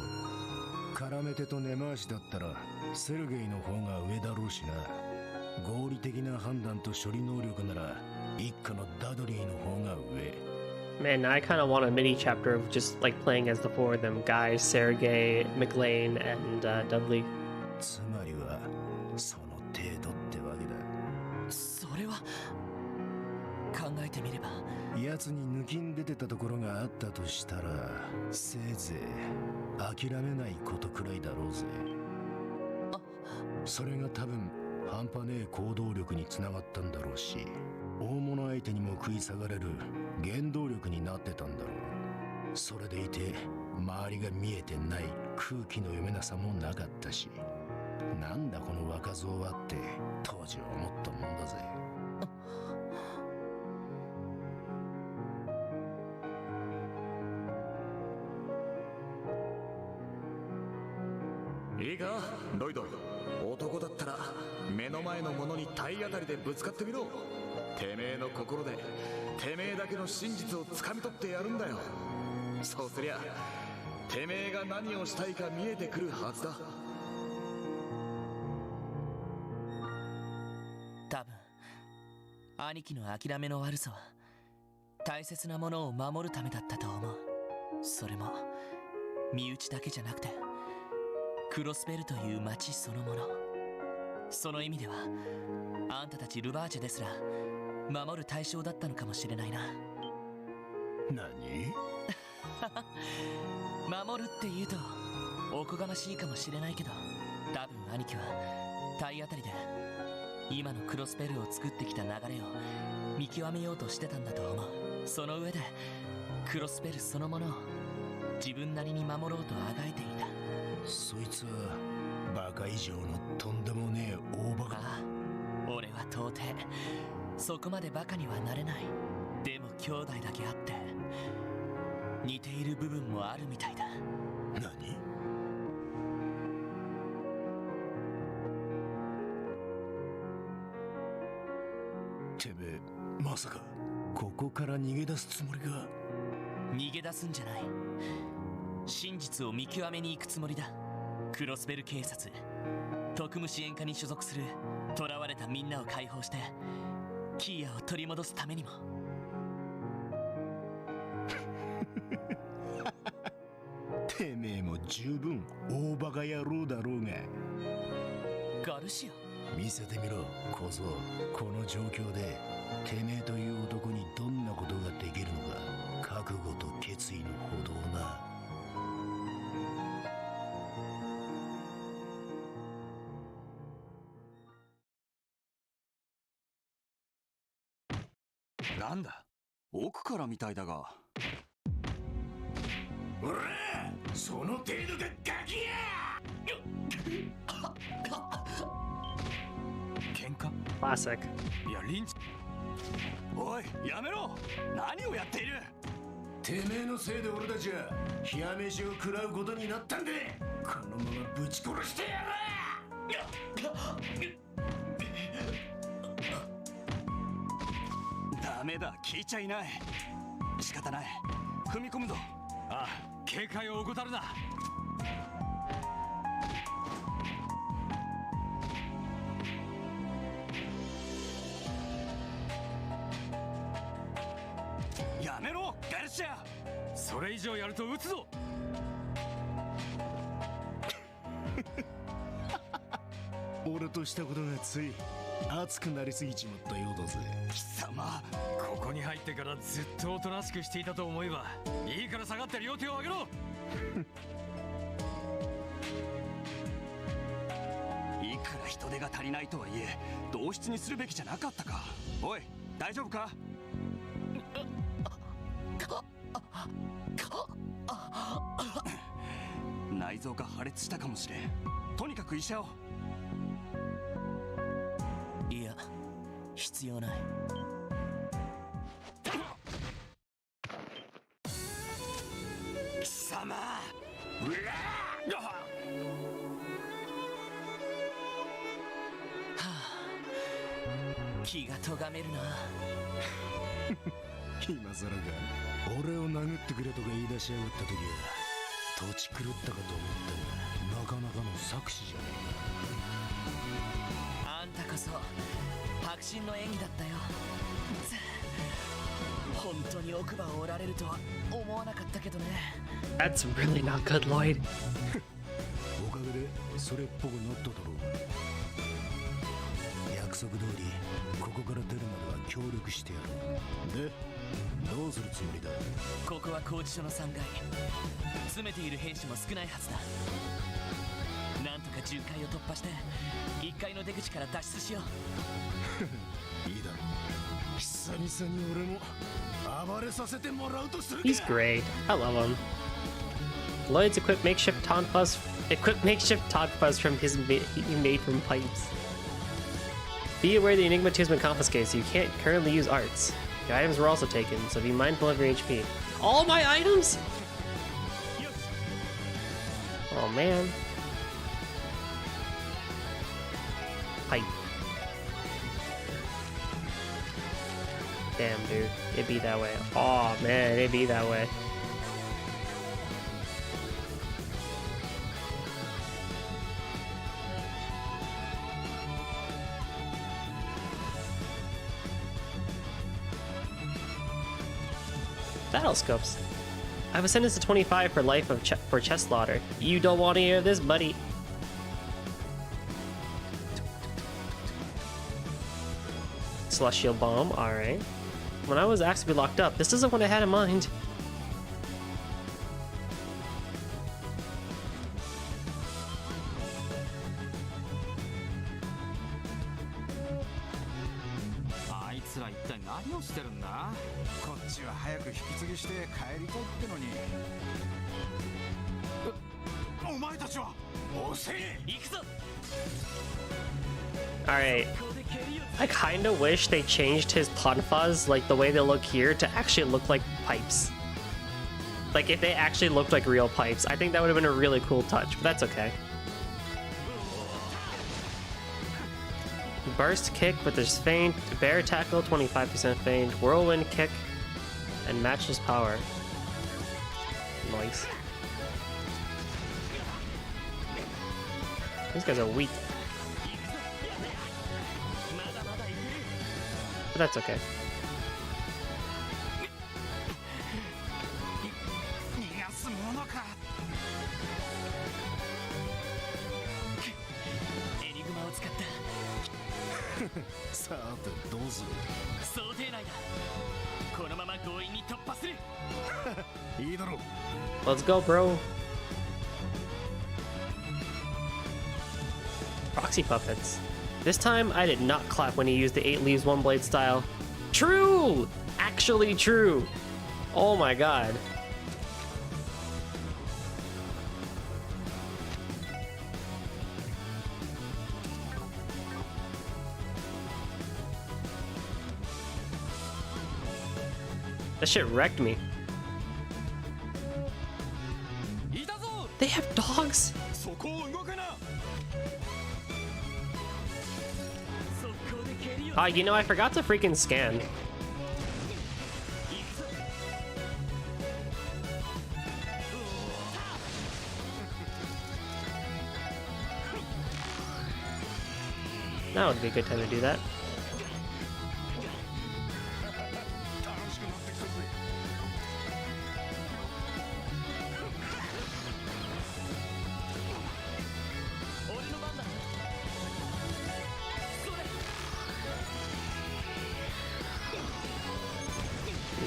絡め手と根回しだったらセルゲイの方が上だろうしな。合理的な判断と処理能力なら一家のダドリーの方が上。Man, I kind of want a mini chapter of just like playing as the four of them guys, Sergey, McLean, and Dudley. つまりはその程度ってわけだ。それは考えてみれば、奴に抜きん出てたところがあったとしたら、せいぜい諦めないことくらいだろうぜ。それが多分半端ねえ行動力につながったんだろうし、大物相手にも食い下がれる原動力になってたんだろう。それでいて周りが見えてない空気の読めなさもなかったし、なんだこの若造はって当時は思ったもんだぜ。いいかロイド、男だったら目の前のものに体当たりでぶつかってみろ。てめえの心でてめえだけの真実をつかみ取ってやるんだよ。そうすりゃてめえが何をしたいか見えてくるはずだ。多分兄貴の諦めの悪さは大切なものを守るためだったと思う。それも身内だけじゃなくてクロスベルという町そのもの。その意味ではあんたたちルバーチェですら守る対象だったのかもしれないな。何？守るって言うとおこがましいかもしれないけど、多分兄貴は体当たりで今のクロスベルを作ってきた流れを見極めようとしてたんだと思う。その上でクロスベルそのものを自分なりに守ろうとあがいていた。そいつはバカ以上のとんでもねえ大バカだ。ああ、俺は到底そこまでバカにはなれない。でも兄弟だけあって似ている部分もあるみたいだ。何？てめえまさかここから逃げ出すつもりか。逃げ出すんじゃない。真実を見極めに行くつもりだ。クロスベル警察、特務支援課に所属する囚われたみんなを解放してキーヤを取り戻すためにも。てめえも十分大バカ野郎だろうが。ガルシア、見せてみろ小僧。この状況でてめえという男にどんなことができるのか、覚悟と決意のほどをな。なんだ、奥からみたいだが。おら、その程度がガキや。喧嘩？ Classic。いや、リンチ。おい、やめろ。何をやっている。てめえのせいで俺たちは冷や飯を食らうことになったんで、このままぶち殺してやる。ダメだ、聞いちゃいない。仕方ない、踏み込むぞ。ああ、警戒を怠るな。やめろガルシア。それ以上やると撃つぞ。俺としたことがつい熱くなりすぎちまったようだぜ。貴様、ここに入ってからずっとおとなしくしていたと思えばいいから下がって両手を上げろ。いくら人手が足りないとはいえ同室にするべきじゃなかったか。おい、大丈夫か。内臓が破裂したかもしれん。とにかく医者を。いや、必要ない。貴様、うらはあ、気がとがめるな。今更か。俺を殴ってくれとか言い出しやがった時は土地狂ったかと思ったが、なかなかの作詞じゃねあんたこそ迫真の演技だったよ。本当に奥歯を折られるとは思わなかったけどね。 That's really not good, Lloyd. おかげでそれっぽくなっただろう。約束通りここから出るまでは協力してやる。で、どうするつもりだ。ここは拘置所の3階。詰めている兵士も少ないはずだ。なんとか10階を突破して1階の出口から脱出しよう。いいだろう。久々に俺も暴れさせてもらうとするか。 He's great. I love him. Lloyd's equipped makeshift taunt fuzz from his he made from pipes. Be aware the Enigma 2 has been confiscated, so you can't currently use arts. Your items were also taken, so be mindful of your HP. All my items? Oh man. Pipe. Damn, dude. It'd be that way. Oh man, it'd be that way. Battle scopes. I was sentenced to 25 for life of for chest slaughter. You don't want to hear this, buddy. Celestial bomb. All right. When I was asked to be locked up, this isn't what I had in mind. Alright. I kinda wish they changed his Ponfaz, like the way they look here, to actually look like pipes. Like if they actually looked like real pipes. I think that would have been a really cool touch, but that's okay. Burst kick, but there's feint, bear tackle, 25% feint, whirlwind kick, and matchless power. Nice. These guys are weak. But that's okay. Let's go, bro. Proxy puppets. This time I did not clap when he used the 8 leaves 1 blade style. True! Actually true. Oh my god. That shit wrecked me. They have dogs? You know, I forgot to freaking scan. Now would be a good time to do that.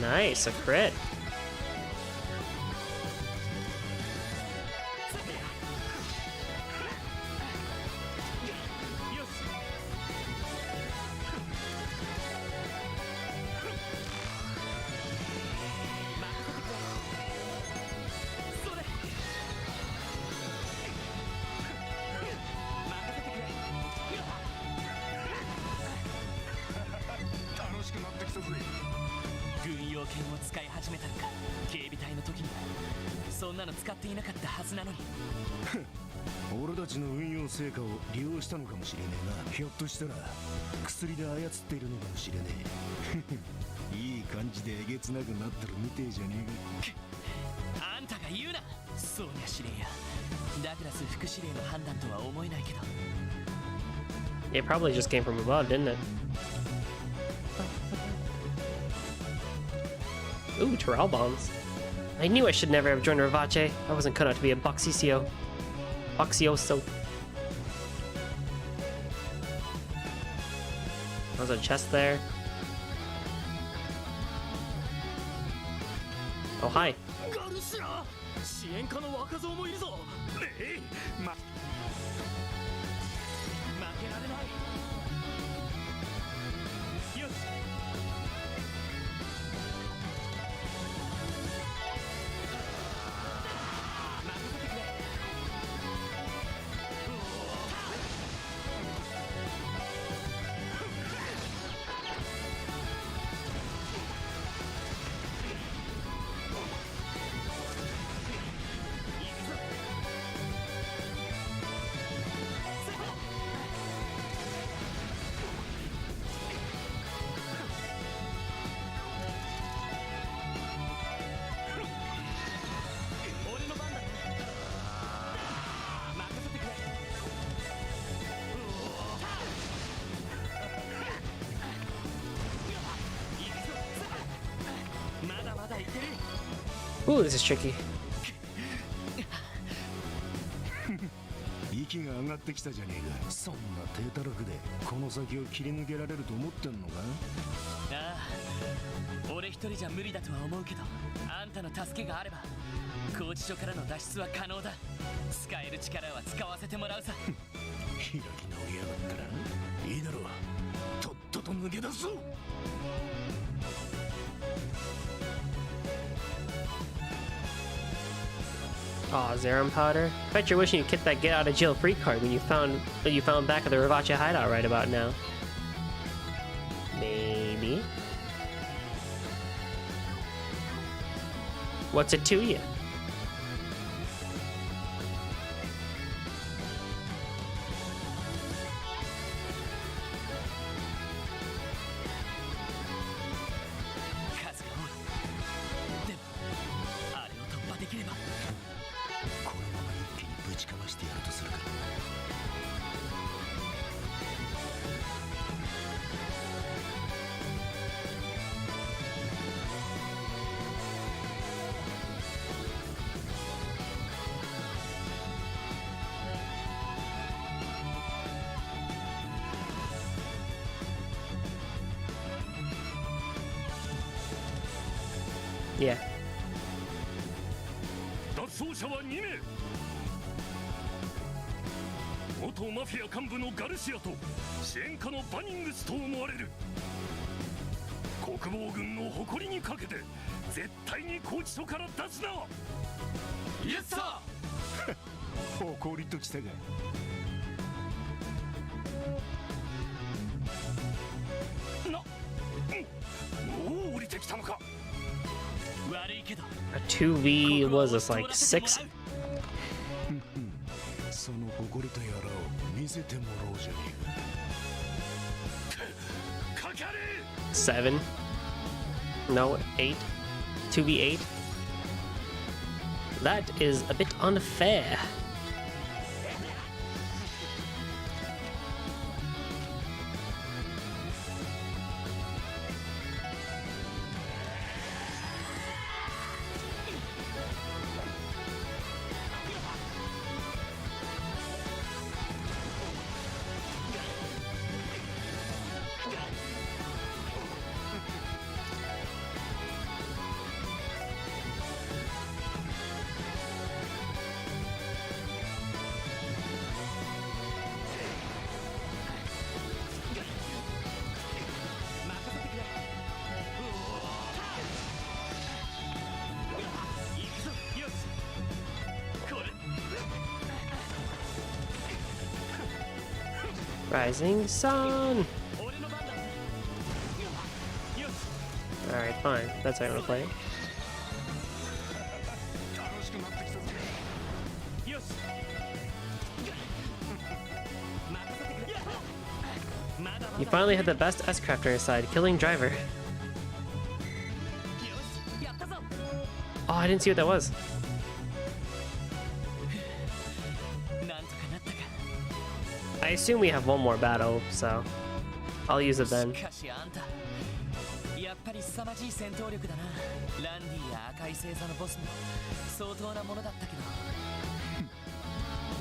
Nice, a crit.成果を利用したのかもしれねえな。ひょっとしたら薬で操っているのかもしれねえ。いい感じでえげつなくなってるみてえじゃねえか。あんたが言うな。そうにゃ司令やダグラス副司令の判断とは思えないけど。 It probably just came from above, didn't it? Ooh, Terrell bombs. I knew I should never have joined Ravache. I wasn't cut out to be a Boxioso. Boxioso. There's a chest there. Oh, hi. Ooh, this is tricky. 息が上がってきたじゃねえか。そんな低たらくでこの先を切り抜けられると思ってんのか。ああ、俺一人じゃ無理だとは思うけど、あんたの助けがあれば拘置所からの脱出は可能だ。使える力は使わせてもらうさ。開き直りやがったらいいだろう。とっとと抜け出そう。Aw, Zerum powder. Bet you're wishing you kept that get out of jail free card when you found back at the Ravache hideout right about now. Maybe. What's it to you? ければ。このまま一気にぶちかましてやるとするか。Yeah. 脱走者は2名。元マフィア幹部のガルシアと支援家のバニングスと思われる。国防軍の誇りにかけて絶対に拘置所から出すな。イエスサー。誇りときたが。もう降りてきたのか。悪いけど。A 2v was this like 6? その誇りとやらを見せてもらおうじゃねえか。かかれ。7? No, 8? 2v8? That is a bit unfair. Rising sun! Alright, fine. That's how I'm gonna play it. You finally had the best S-Crafter aside, killing Driver. Oh, I didn't see what that was. I assume we have one more battle, so I'll use it then. やっぱり凄まじい戦闘力だな。ランディや赤い星座のボスも相当なものだったけど。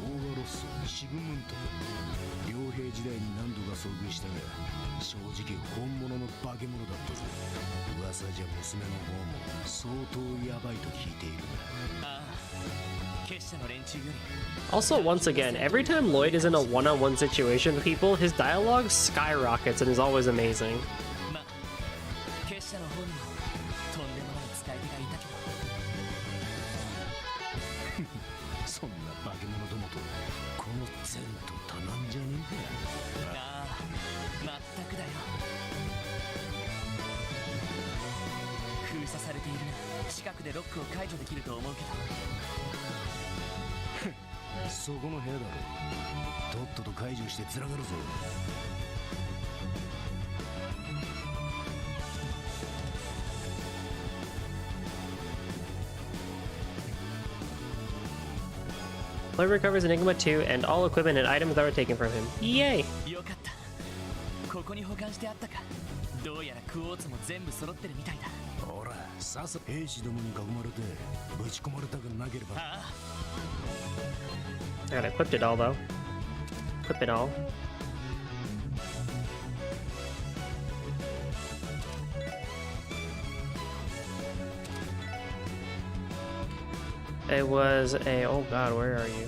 オーガロス、シグムント両兵時代に何度か遭遇したが、正直本物の化け物だったぞ。噂じゃ娘の方も相当ヤバいと聞いているが。Also, once again, every time Lloyd is in a one-on-one situation with people, his dialogue skyrockets and is always amazing. そんな化け物どもとこの前途多難じゃねえか。ああ、まったくだよ。封鎖されているな。近くでロックを解除できると思うけど。そこの部屋だろ。とっとと解除してつながるぞ。Lloyd recovers Enigma 2 and all equipment and items that were taken from him. Yay! よかった。ここに保管してあったか。どうやらクォーツも全部揃ってるみたいだ。ほら、ささ兵士どもに囲まれてぶち込まれたくなければ。ああ。I gotta equip it all though. Equip it all. It was a... oh god, where are you?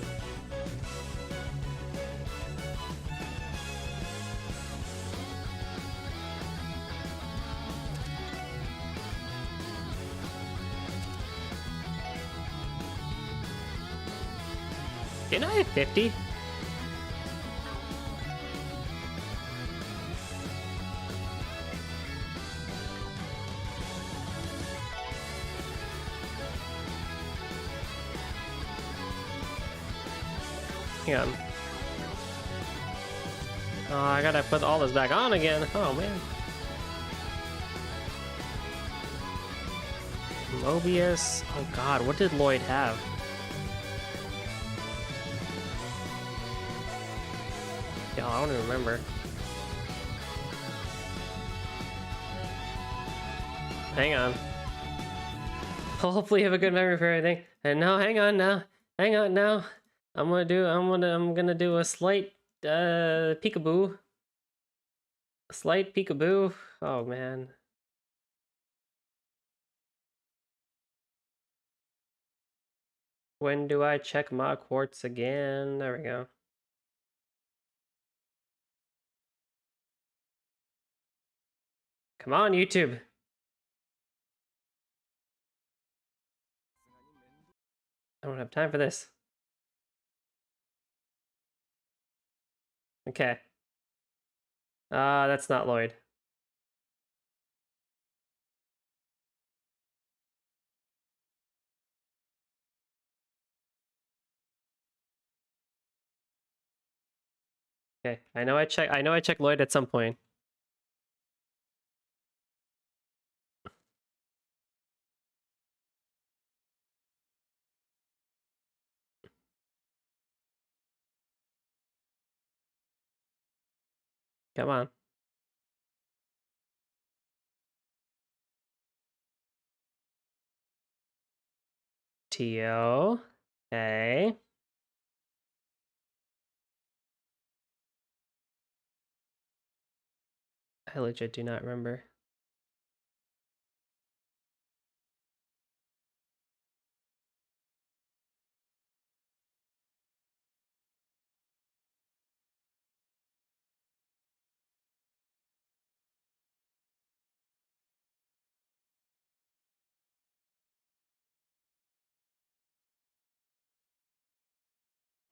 Didn't I have 50? Hang on. Oh, I gotta put all this back on again. Oh, man. Mobius. Oh god, what did Lloyd have? Yeah, I don't even remember. Hang on. Hopefully you have a good memory for everything. And now, hang on now. Hang on now. I'm gonna do a slight peekaboo. A slight peekaboo. Oh man. When do I check my quartz again? There we go. Come on, YouTube. I don't have time for this. Okay. That's not Lloyd. Okay, I know I checked Lloyd at some point. Come on. T.O. Okay. I legit do not remember.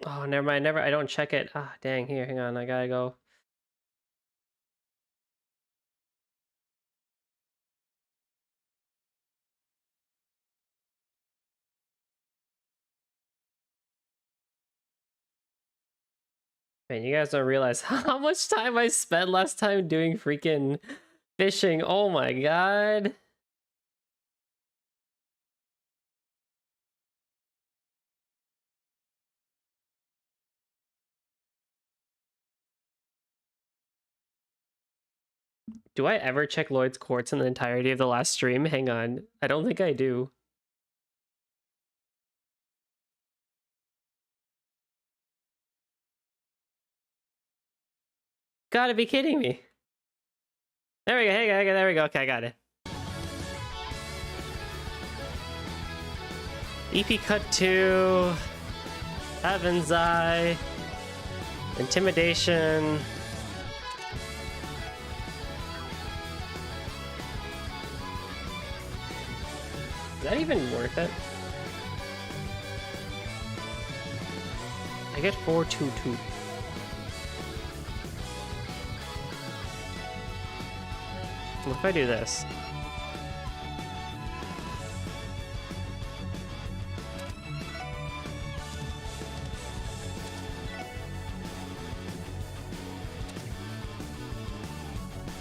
Oh, never mind. I don't check it. Ah, dang. Here, hang on. I gotta go. Man, you guys don't realize how much time I spent last time doing freaking fishing. Oh my god. Do I ever check Lloyd's quartz in the entirety of the last stream? Hang on. I don't think I do. Gotta be kidding me. There we go. Hey, there we go. Okay, I got it. EP Cut 2. Heaven's Eye. Intimidation. Is that even worth it? I get 422. What if I do this?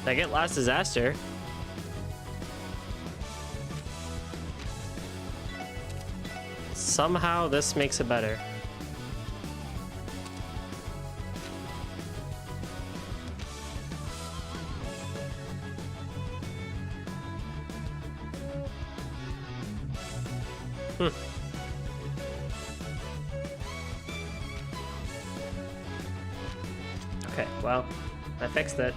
I get Last Disaster. Somehow this makes it better. Okay, well, I fixed it.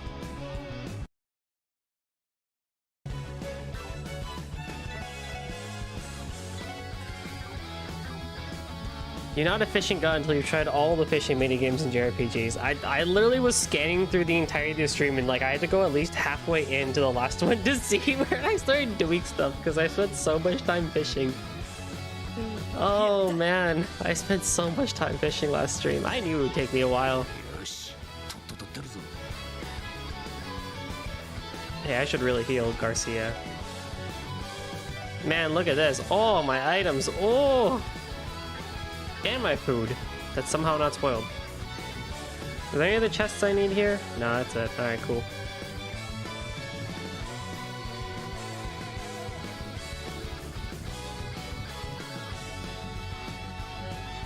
You're not a fishing god until you've tried all the fishing minigames in JRPGs. I literally was scanning through the entirety of the stream and like I had to go at least halfway into the last one to see where I started doing stuff because I spent so much time fishing. Oh man, I spent so much time fishing last stream. I knew it would take me a while. Hey, I should really heal Garcia. Man, look at this. Oh, my items. Oh! And my food. That's somehow not spoiled. Are there any other chests I need here? No, that's it. Alright, cool.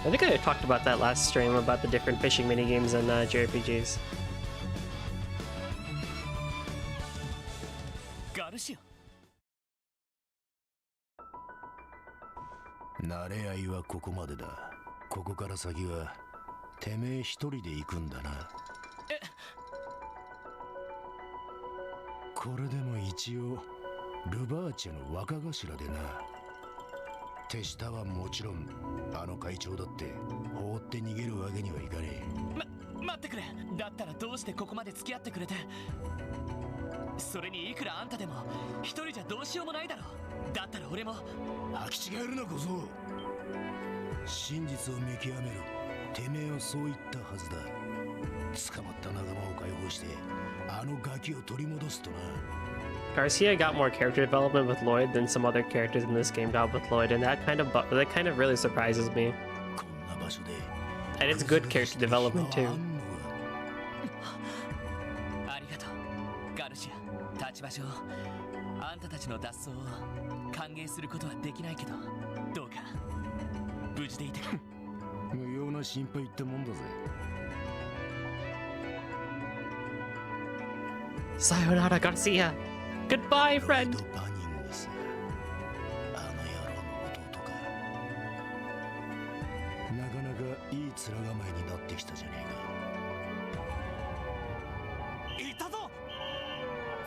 I think I talked about that last stream about the different fishing minigames in JRPGs. Garcia. 慣れ合いはここまでだ。ここから先はてめえ一人で行くんだな。これでも一応ルバーチェの若頭でな。手下はもちろんあの会長だって放って逃げるわけにはいかねえ。待ってくれ。だったらどうしてここまで付き合ってくれて。それにいくらあんたでも一人じゃどうしようもないだろ。だったら俺も。飽き違えるな小僧。真実を見極める。てめえはそう言ったはずだ。捕まった仲間を解放してあのガキを取り戻すとな。Garcia got more character development with Lloyd than some other characters in this game got with Lloyd, and that kind of really surprises me. And it's good character development too. ありがとう、ガルシア。立場上、あんたたちの脱走を歓迎することはできないけど、どうか無事でいてくれ。無用な心配ってもんだぜ。Sayonara, Garcia. Goodbye, friend. なかなかいい面構えになってきたじゃねえか。いたぞ。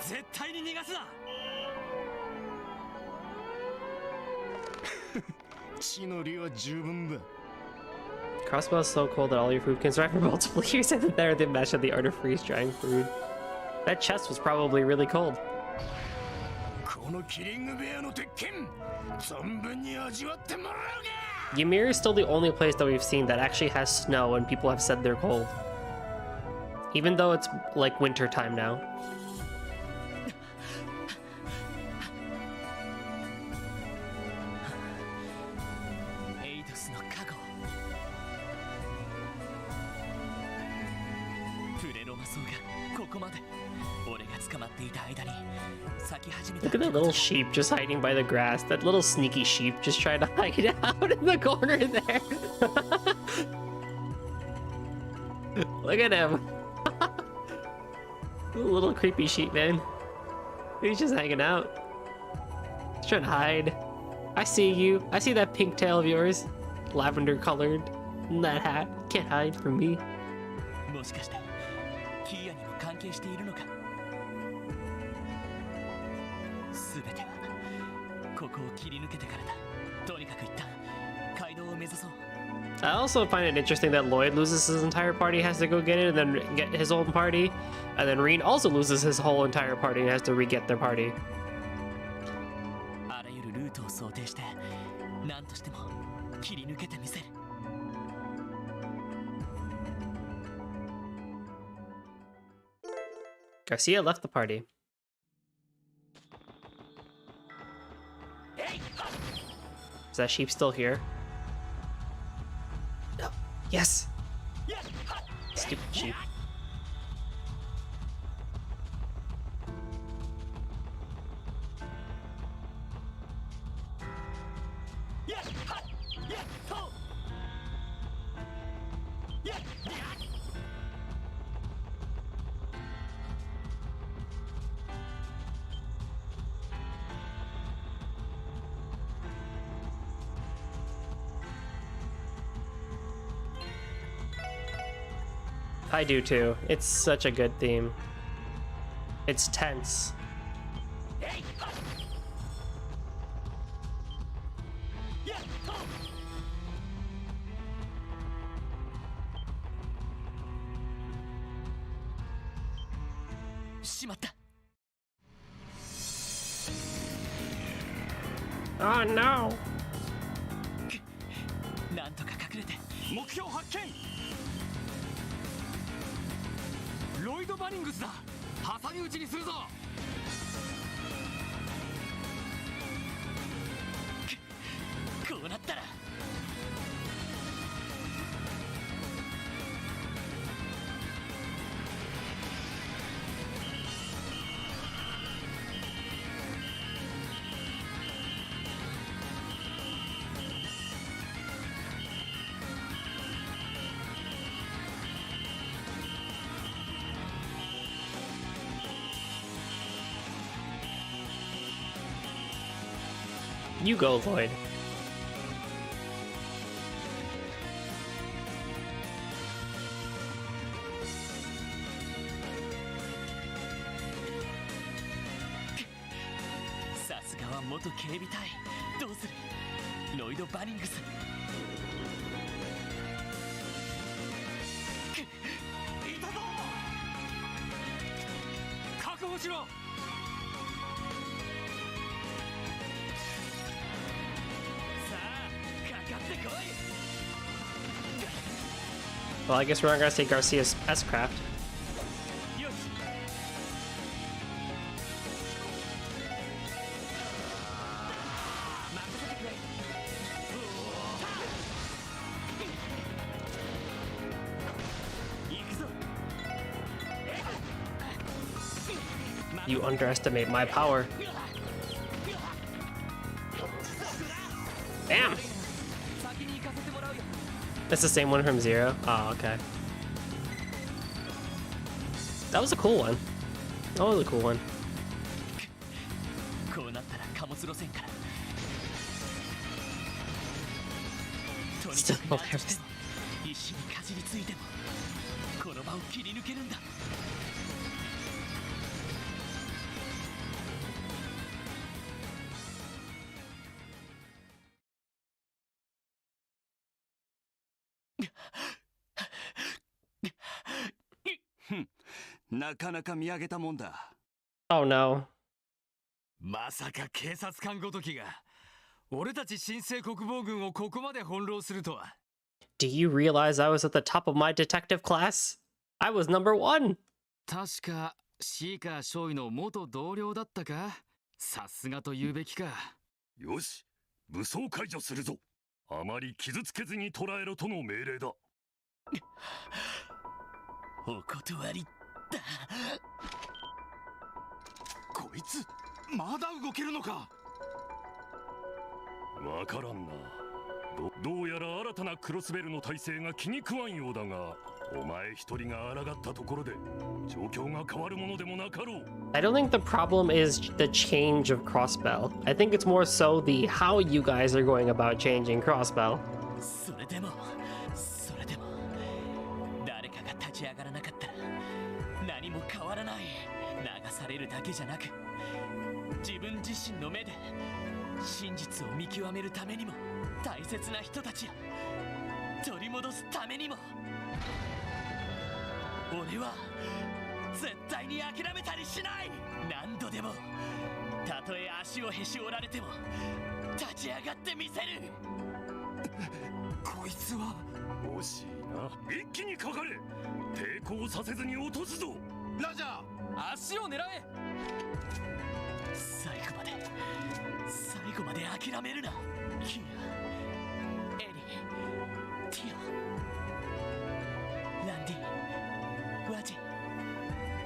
絶対に逃がすな。血の量は十分だ。 Crossbow is so cold that all your food can survive for multiple years, and then there they match at the art of freeze drying food. That chest was probably really cold. このキリングベアの鉄拳、存分に味わってもらうが。 Ymir is still the only place that we've seen that actually has snow and people have said they're cold. Even though it's like winter time now. エイドスの加護。プレロマソウがここまで。俺が捕まっていた間に咲き始めた。 Look at that little sheep just hiding by the grass. That little sneaky sheep just trying to hide out in the corner there. Look at him. Little creepy sheep, man. He's just hanging out. He's trying to hide. I see you. I see that pink tail of yours. Lavender colored. And that hat. Can't hide from me. もしかしてキーヤにも関係しているのか。すべてはここを切り抜けてからだ。とにかく一旦街道を目指そう。 I also find it interesting that Lloyd loses his entire party, has to go get it, and then get his own party, and then Reen also loses his whole entire party and has to re-get their party. あらゆるルートを想定して何としても切り抜けてみせる。 Garcia left the party. Is that sheep still here? No. Yes! Stupid sheep. I do too. It's such a good theme. It's tense. Oh no! なんとか隠れて目標発見。ロイド・バニングスだ。挟み撃ちにするぞ。こうなったら You go, Lloyd. Saすがは元警備隊。どうする？ロイド・バニングス。いたぞ！確保しろ！ Well, I guess we're not gonna say Garcia's S-Craft. You underestimate my power. Damn! That's the same one from Zero? Oh, okay. That was a cool one. That was a cool one. Still hilarious. Oh no. まさか警察官ごときが俺たち新生国防軍をここまで翻弄するとは。Do you realize I was at the top of my detective class? I was number 1! 確かシーカー少尉の元同僚だったか。さすがと言うべきか。よし、武装解除するぞ。あまり傷つけずに捕らえろとの命令だ。お断りだ。こいつまだ動けるのか。わからんな。どうやら新たなクロスベルの体制が気に食わんようだが、お前一人が抗ったところで状況が変わるものでもなかろう。 I don't think the problem is the change of Crossbell. I think it's more so the how you guys are going about changing Crossbell. それでも誰かが立ち上がらなかったら何も変わらない。流されるだけじゃなく自分自身の目で真実を見極めるためにも大切な人たちを取り戻すためにも俺は絶対に諦めたりしない。何度でもたとえ足をへし折られても立ち上がってみせる。こいつは惜しいな。一気にかかれ。抵抗させずに落とすぞ。ラジャー、足を狙え。最後まで諦めるな。キア、エリ、ティオ、ランディ、ワジ、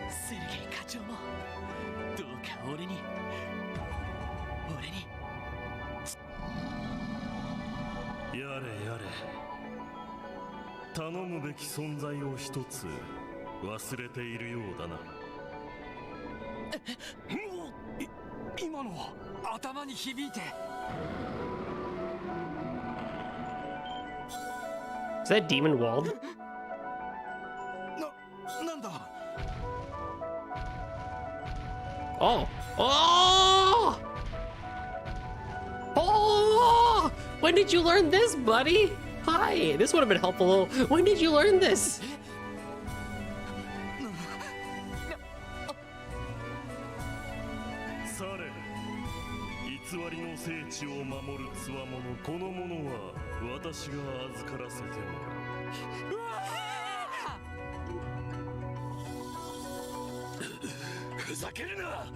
セルゲイ課長もどうか俺にやれやれ。頼むべき存在を一つ忘れているようだな。今のは頭に響いて。Is that Demon Wald? なんだ。Oh! Oh! Oh! When did you learn this, buddy? Hi! This would have been helpful. When did you learn this? され、偽りの聖地を守る強者、この者は私が預からせてもらう。ふざけるな。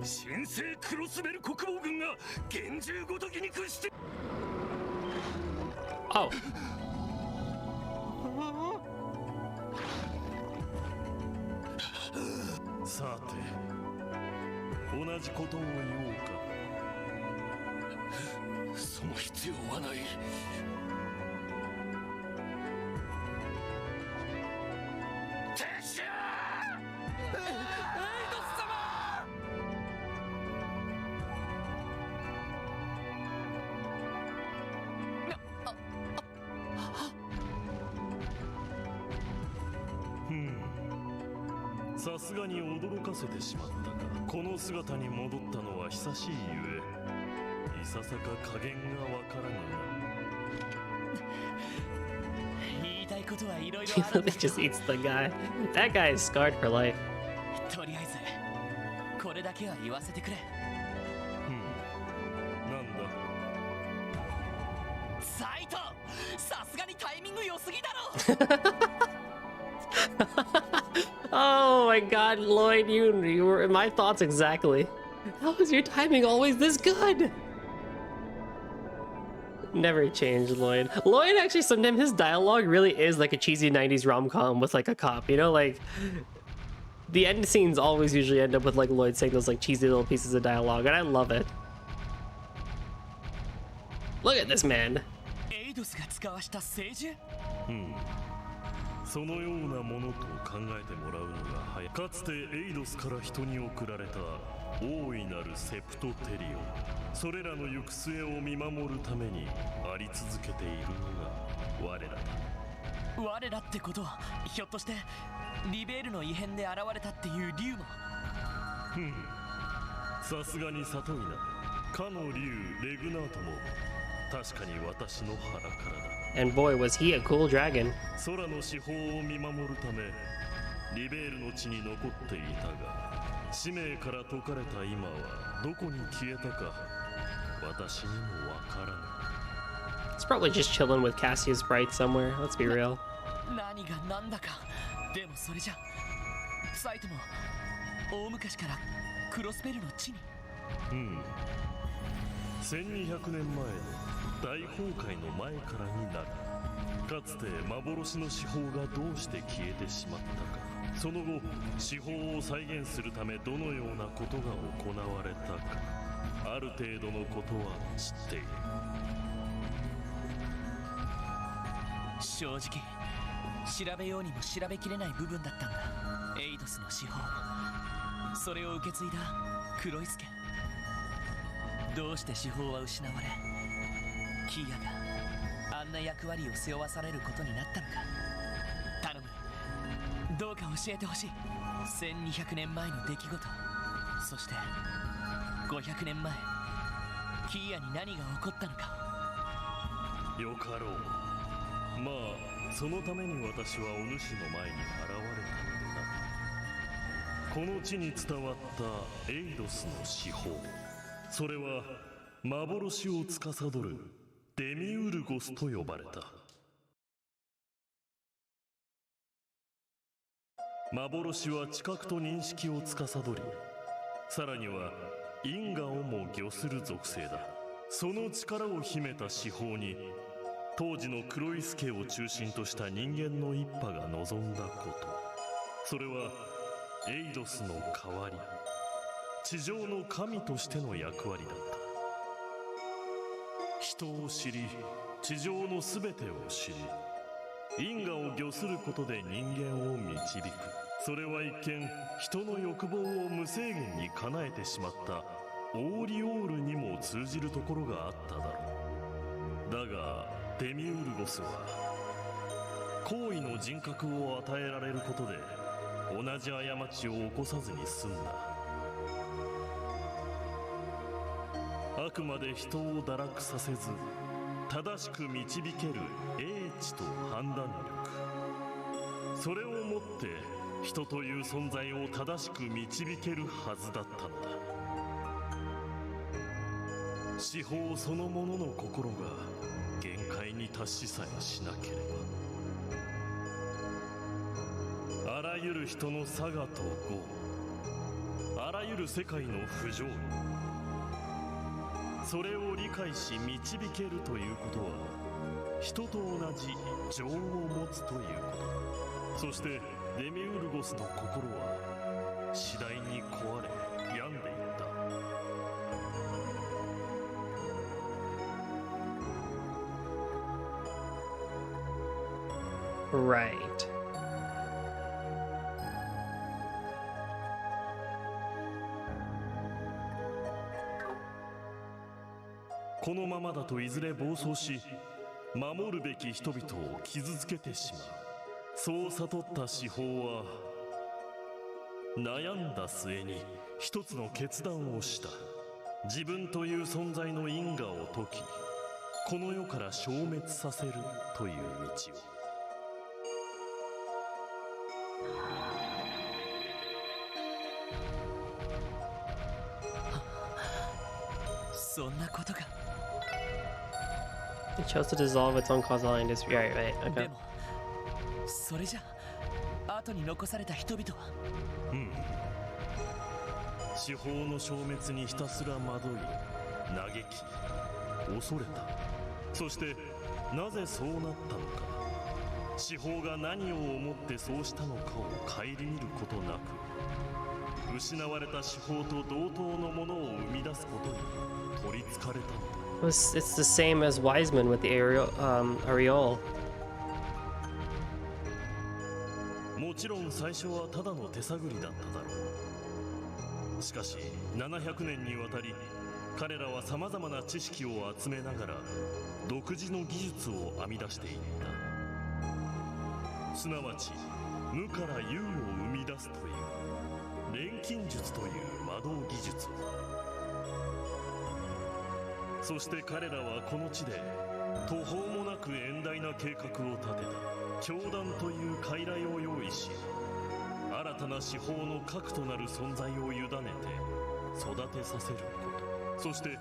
新生クロスベル国防軍が厳重ごときに屈して。Oh. さて、同じことを言おうか。その必要はない。撤収！エイドス様！さすがに驚かせてしまったが、この姿に戻ったのは久しいゆえ、いささか加減がわからぬな。言いたいことはいろいろ He あるんだ really け just ど、 eats the guy. That guy is scarred for life. とりあえずこれだけは言わせてくれ。なんだ。サイト、さすがにタイミング良すぎだろ。Oh my god, Lloyd, you were in my thoughts exactly. How is your timing always this good? Never change, Lloyd. Lloyd actually, sometimes his dialogue really is like a cheesy 90s rom-com with like a cop, you know, like the end scenes always usually end up with like Lloyd saying those like cheesy little pieces of dialogue, and I love it. Look at this man. エイドスが使わした聖樹？そのようなものと考えてもらうのが早い。かつてエイドスから人に送られた大いなるセプトテリオン、それらの行く末を見守るためにあり続けているのが我らだ。我らってことは、ひょっとしてリベールの異変で現れたっていう竜も？さすがに里いな。かの竜レグナートも確かに私の腹からだ。And boy, was he a cool dragon. 空の四方を見守るためリベールの地に残っていたが、使命から解かれた今はどこに消えたか私にもわからない。 It's probably just chilling with Cassia's sprite somewhere, let's be real. 何が何だか。でもそれじゃサイトも大昔からクロスベルの地に。1200年前の大崩壊の前からになる。かつて幻の四方がどうして消えてしまったか、その後四方を再現するためどのようなことが行われたか、ある程度のことは知っている。正直調べようにも調べきれない部分だったんだ、エイドスの四方。それを受け継いだクロイス家。どうして四方は失われ、キーヤがあんな役割を背負わされることになったのか。頼む、どうか教えてほしい。1200年前の出来事、そして500年前キーヤに何が起こったのか。よかろう。まあそのために私はお主の前に現れたのでな。この地に伝わったエイドスの四方、それは幻を司るデミウルゴスと呼ばれた。幻は知覚と認識を司り、さらには因果をも御する属性だ。その力を秘めた四方に当時のクロイス家を中心とした人間の一派が望んだこと、それはエイドスの代わり、地上の神としての役割だった。人を知り、地上のすべてを知り、因果を御することで人間を導く。それは一見人の欲望を無制限に叶えてしまったオーリオールにも通じるところがあっただろう。だがデミウルゴスは高位の人格を与えられることで同じ過ちを起こさずに済んだ。あくまで人を堕落させず正しく導ける英知と判断力、それをもって人という存在を正しく導けるはずだったのだ。司法そのものの心が限界に達しさえしなければ、あらゆる人の差がと業、あらゆる世界の不条理、それを理解し導けるということは人と同じ情を持つということだ。そしてデミウルゴスの心は次第に壊れ病んでいった。Right. このままだといずれ暴走し守るべき人々を傷つけてしまう。そう悟った司法は悩んだ末に一つの決断をした。自分という存在の因果を解き、この世から消滅させるという道を。そんなことか。 It chose to dissolve its own causal line. Right. Okay. でもそれじゃ後に残された人々は。司法の消滅にひたすら惑い、嘆き、恐れた。そしてなぜそうなったのか、司法が何を思ってそうしたのかを顧みることなく、失われた司法と同等のものを生み出すことに取りつかれたのだ。It's the same as Wiseman with the Ariole. もちろん最初はただの手探りだっただろう。しかし700年にわたり彼らはさまざまな知識を集めながら独自の技術を編み出していった。すなわち無から有を生み出すという錬金術という魔導技術を。そして彼らはこの地で途方もなく遠大な計画を立てた。教団という傀儡を用意し、新たな司法の核となる存在を委ねて育てさせること。そして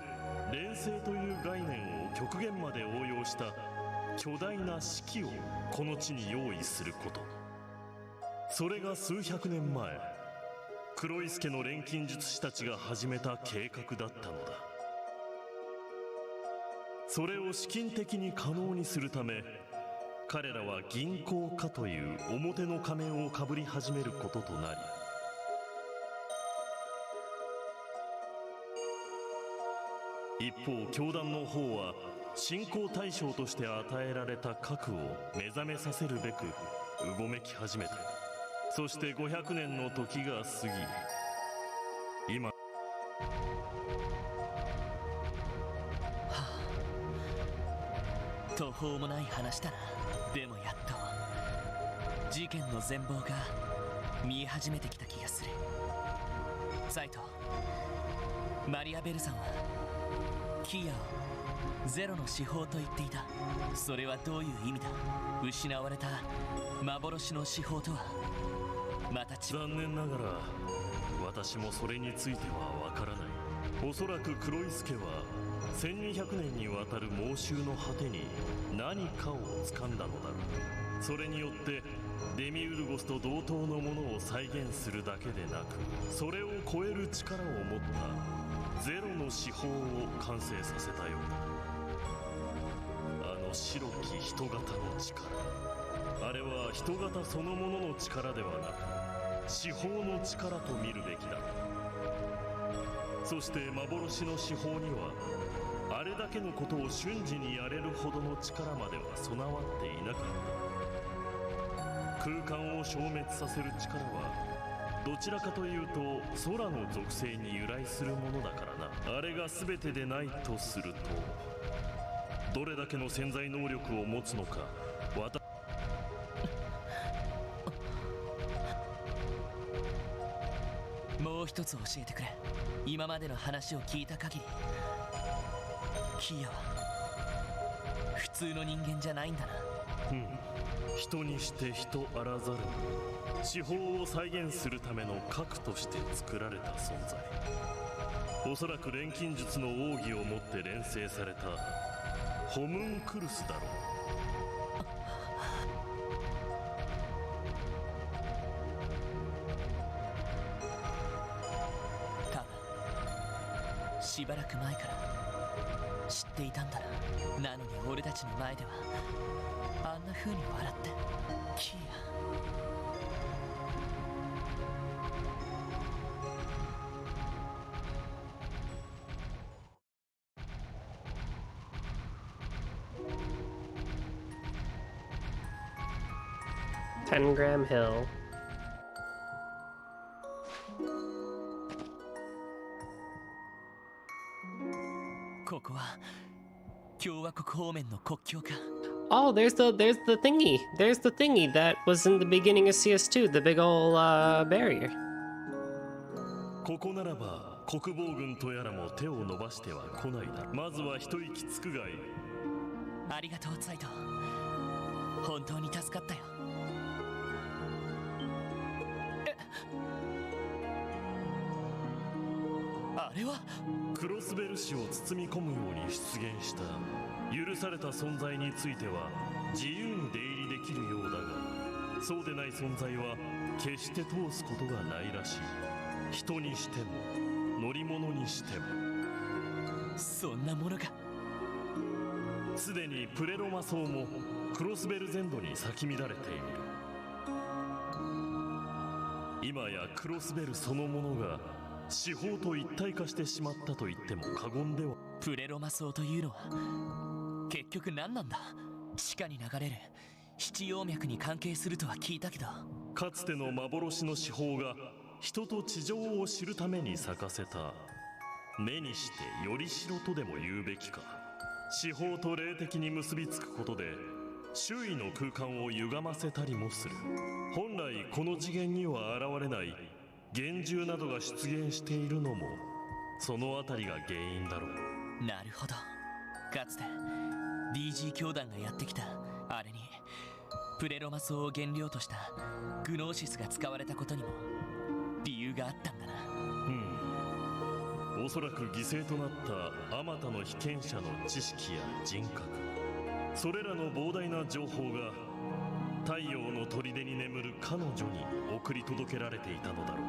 錬成という概念を極限まで応用した巨大な式をこの地に用意すること。それが数百年前、黒井助の錬金術師たちが始めた計画だったのだ。それを資金的に可能にするため、彼らは銀行家という表の仮面をかぶり始めることとなり、一方教団の方は信仰対象として与えられた核を目覚めさせるべくうごめき始めた。そして500年の時が過ぎ、今途方もない話だな。でもやっと事件の全貌が見え始めてきた気がする。サイト、マリア・ベルさんはキーヤをゼロの司法と言っていた。それはどういう意味だ。失われた幻の司法とはまた違う。残念ながら私もそれについてはわからない。おそらく黒井助は1200年にわたる猛襲の果てに何かを掴んだのだろう。それによってデミウルゴスと同等のものを再現するだけでなく、それを超える力を持ったゼロの司法を完成させたようだ。あの白き人型の力、あれは人型そのものの力ではなく司法の力と見るべきだろう。そして幻の司法にはあれだけのことを瞬時にやれるほどの力までは備わっていなかった。空間を消滅させる力はどちらかというと空の属性に由来するものだからな。あれが全てでないとすると、どれだけの潜在能力を持つのかもう一つ教えてくれ。今までの話を聞いた限り、キーヤは普通の人間じゃないんだな。人にして人あらざる司法を再現するための核として作られた存在。おそらく錬金術の奥義をもって錬成されたホムンクルスだろう。しばらく前から知っていたんだな。なのに俺たちの前ではあんな風に笑って。キーヤ、Tengram Hill. ここは共和国方面の国境か。 Oh, there's the thingy. There's the thingy that was in the beginning of CS2, the big ol' barrier. ここならば国防軍とやらも手を伸ばしては来ないだろう。まずは一息つくがいい。ありがとうツァイト、本当に助かったよ。あれはクロスベル氏を包み込むように出現した許された存在については自由に出入りできるようだが、そうでない存在は決して通すことがないらしい。人にしても乗り物にしても。そんなものが。すでにプレロマ層もクロスベル全土に咲き乱れている。今やクロスベルそのものが司法と一体化してしまったと言っても過言では。プレロマ層というのは結局何なんだ。地下に流れる七葉脈に関係するとは聞いたけど、かつての幻の司法が人と地上を知るために咲かせた、目にしてよりしろとでも言うべきか。司法と霊的に結びつくことで周囲の空間を歪ませたりもする。本来この次元には現れない幻獣などが出現しているのもそのあたりが原因だろう。なるほど。かつて DG 教団がやってきたあれにプレロマ層を原料としたグノーシスが使われたことにも理由があったんだな。おそらく犠牲となったあまたの被験者の知識や人格、それらの膨大な情報が太陽の砦に眠る彼女に送り届けられていたのだろ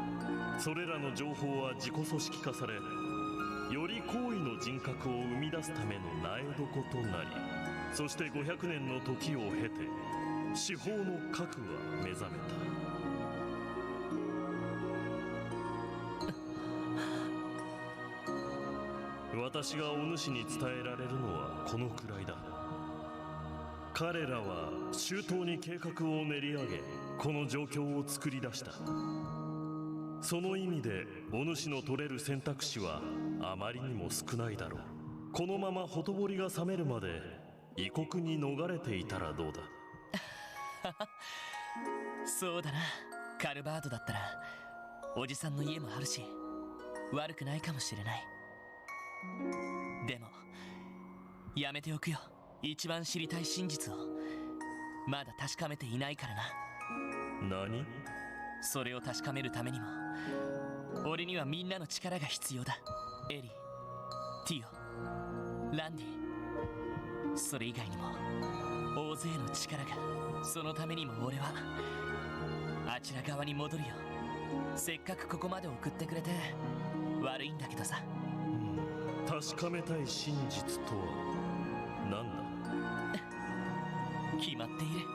う。それらの情報は自己組織化され、より高位の人格を生み出すための苗床となり、そして500年の時を経て司法の核は目覚めた。私がお主に伝えられるのはこのくらいだ。彼らは周到に計画を練り上げ、この状況を作り出した。その意味でお主の取れる選択肢はあまりにも少ないだろう。このままほとぼりが冷めるまで異国に逃れていたらどうだ。そうだな。カルバードだったらおじさんの家もあるし悪くないかもしれない。でもやめておくよ。一番知りたい真実をまだ確かめていないからな。何？それを確かめるためにも俺にはみんなの力が必要だ。エリー、ティオ、ランディ、それ以外にも大勢の力が。そのためにも俺はあちら側に戻るよ。せっかくここまで送ってくれて悪いんだけどさ。確かめたい真実とは何だ？決まっている。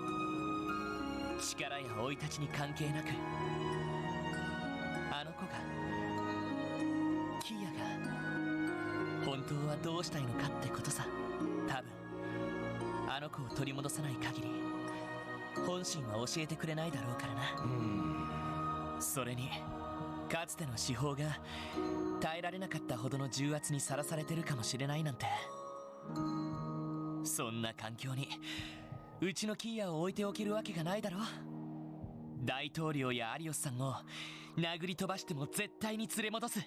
力や生い立ちに関係なくあの子が、キーヤが本当はどうしたいのかってことさ。多分あの子を取り戻さない限り本心は教えてくれないだろうからな。それにかつての司法が耐えられなかったほどの重圧にさらされてるかもしれないなんて。そんな環境にうちのキーヤを置いておけるわけがないだろ。大統領やアリオスさんを殴り飛ばしても絶対に連れ戻す。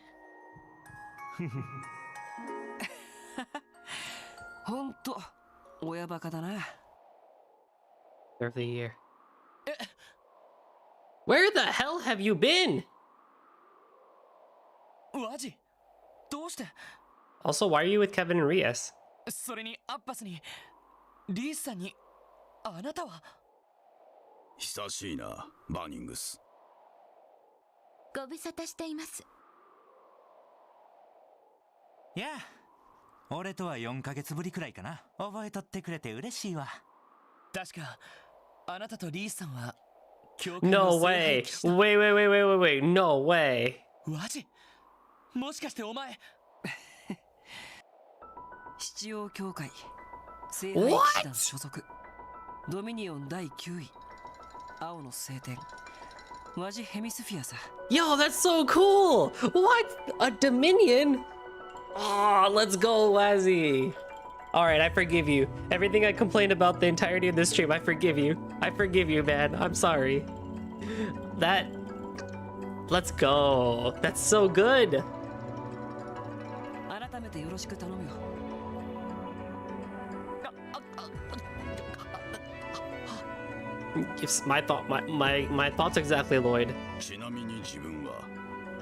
ほんと親バカだな。 of the year. Where the hell have you been? ワジ、どうして？ Also, why are you with Kevin and Rias? それにアッパスにリースさんに。あなたは？久しいな、バーニングス。ご無沙汰しています。いや、俺とは4ヶ月ぶりくらいかな。覚えとってくれて嬉しいわ。確かあなたとリースさんは No way! Wait, no way! ワジ、もしかしてお前七葉教会聖杯騎士団所属、ドミニオン第9位、青の聖典、ワジヘミスフィアさ。 Yo, that's so cool! What? A Dominion? Oh, let's go, Wazzy! Alright, I forgive you. Everything I complained about the entirety of this stream, I forgive you. I forgive you, man. I'm sorry. That Let's go. That's so good. 改めてよろしく頼むよ。It's my thought. My thoughts exactly, Lloyd. ちなみに自分は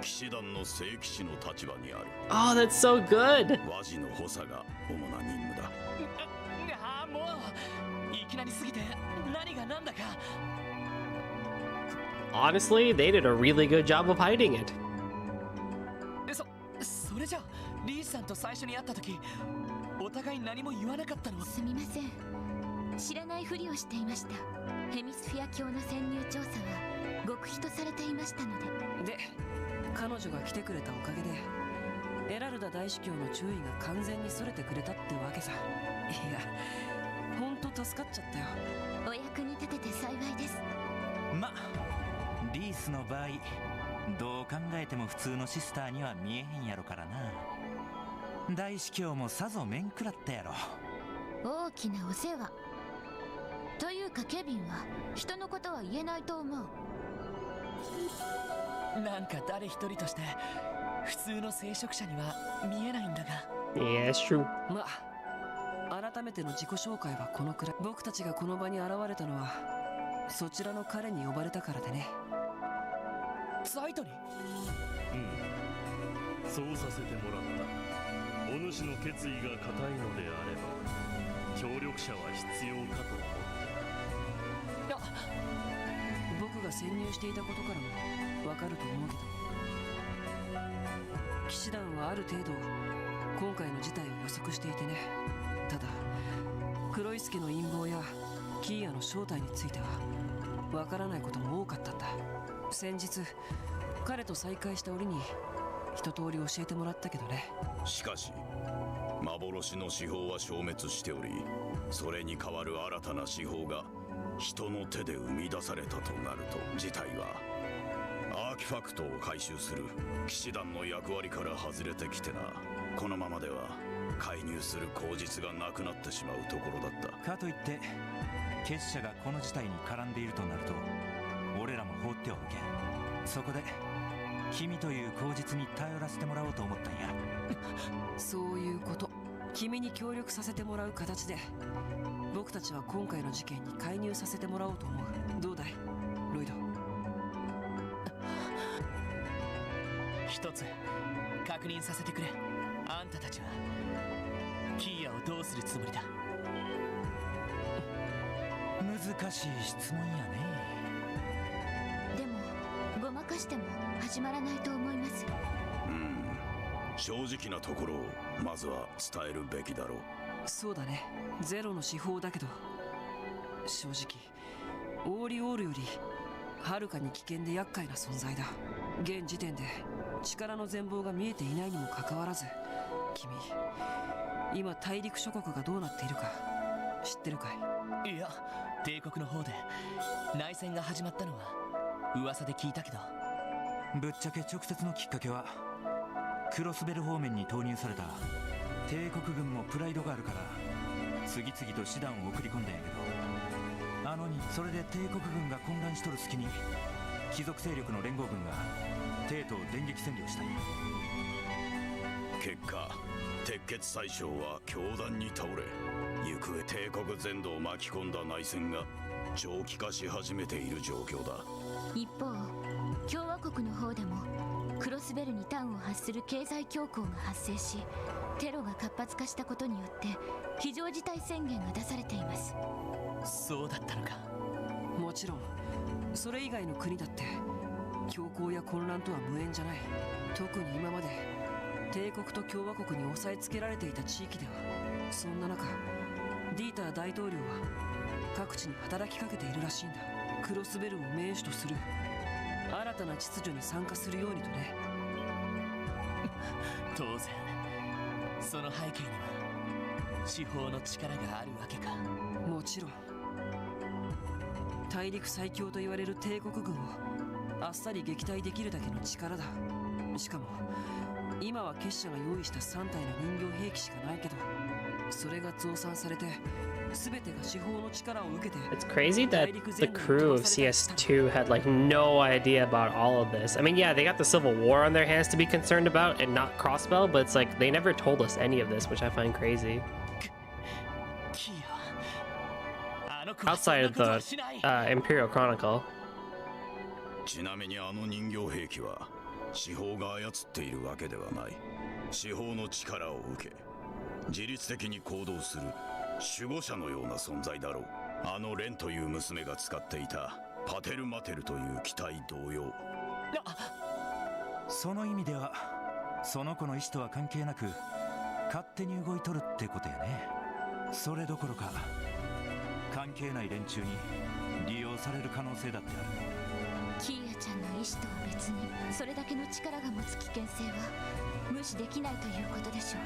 騎士団の聖騎士の立場にある。 Oh, that's so good. 和事の補佐が主な任務だ。ああ、もういきなりすぎて何が何だか。 Honestly, they did a really good job of hiding it. それじゃリースさんと最初に会った時お互い何も言わなかったの？すみません、知らないふりをしていました。ヘミスフィア教の潜入調査は極秘とされていましたので。で、彼女が来てくれたおかげでエラルダ大司教の注意が完全にそれてくれたってわけさ。いや、ほんと助かっちゃったよ。お役に立てて幸いです。ま、リースの場合どう考えても普通のシスターには見えへんやろからな。大司教もさぞ面食らったやろ。大きなお世話というか、ケビンは人のことは言えないと思う。なんか誰一人として普通の聖職者には見えないんだが。 Yeah, it's true. まあ、改めての自己紹介はこのくらい。僕たちがこの場に現れたのはそちらの彼に呼ばれたからでね。サイトに？そうさせてもらった。お主の決意が固いのであれば協力者は必要かと思って。僕が潜入していたことからもわかると思うけど、騎士団はある程度今回の事態を予測していてね。ただ黒い助の陰謀やキーヤの正体についてはわからないことも多かったんだ。先日彼と再会した折に一通り教えてもらったけどね。しかし幻の司法は消滅しており、それに代わる新たな司法が人の手で生み出されたとなると、事態はアーティファクトを回収する騎士団の役割から外れてきてな。このままでは介入する口実がなくなってしまうところだった。かといって結社がこの事態に絡んでいるとなると俺らも放ってはおけん。そこで君という口実に頼らせてもらおうと思ったんや。そういうこと。君に協力させてもらう形で僕たちは今回の事件に介入させてもらおうと思う。どうだいロイド？一つ確認させてくれ。あんたたちはキーヤをどうするつもりだ？難しい質問やね。でもごまかしても始まらないと思います。正直なところをまずは伝えるべきだろう。そうだね、ゼロの司法だけど正直オーリオールよりはるかに危険で厄介な存在だ。現時点で力の全貌が見えていないにもかかわらず、君今大陸諸国がどうなっているか知ってるかい？いや、帝国の方で内戦が始まったのは噂で聞いたけど。ぶっちゃけ直接のきっかけはクロスベル方面に投入された帝国軍もプライドがあるから次々と師団を送り込んだんやけど、それで帝国軍が混乱しとる隙に貴族勢力の連合軍が帝都を電撃占領したんや。結果鉄血宰相は凶弾に倒れ、行方帝国全土を巻き込んだ内戦が長期化し始めている状況だ。一方、共和国の方でもクロスベルに端を発する経済恐慌が発生し、テロが活発化したことによって非常事態宣言が出されています。そうだったのか。もちろんそれ以外の国だって恐慌や混乱とは無縁じゃない。特に今まで帝国と共和国に押さえつけられていた地域では。そんな中ディーター大統領は各地に働きかけているらしいんだ。クロスベルを盟主とする新たな秩序に参加するようにとね。当然その背景には司法の力があるわけか。もちろん大陸最強と言われる帝国軍をあっさり撃退できるだけの力だ。しかも今は結社が用意した3体の人形兵器しかないけど、それが増産されて全てが司法の力を受けて It's crazy that the crew of CS2 had like no idea about all of this. I mean, yeah, they got the Civil War on their hands to be concerned about and not Crossbell, but it's like they never told us any of this, which I find crazy. Outside of the Imperial Chronicle. ちなみにあの人形兵器は司法が操っているわけではない。司法の力を受け自律的に行動する守護者のような存在だろう。あのレンという娘が使っていたパテルマテルという機体同様。その意味ではその子の意思とは関係なく勝手に動いとるってことやね。それどころか関係ない連中に利用される可能性だってある。キーヤちゃんの意志とは別にそれだけの力が持つ危険性は無視できないということでしょう。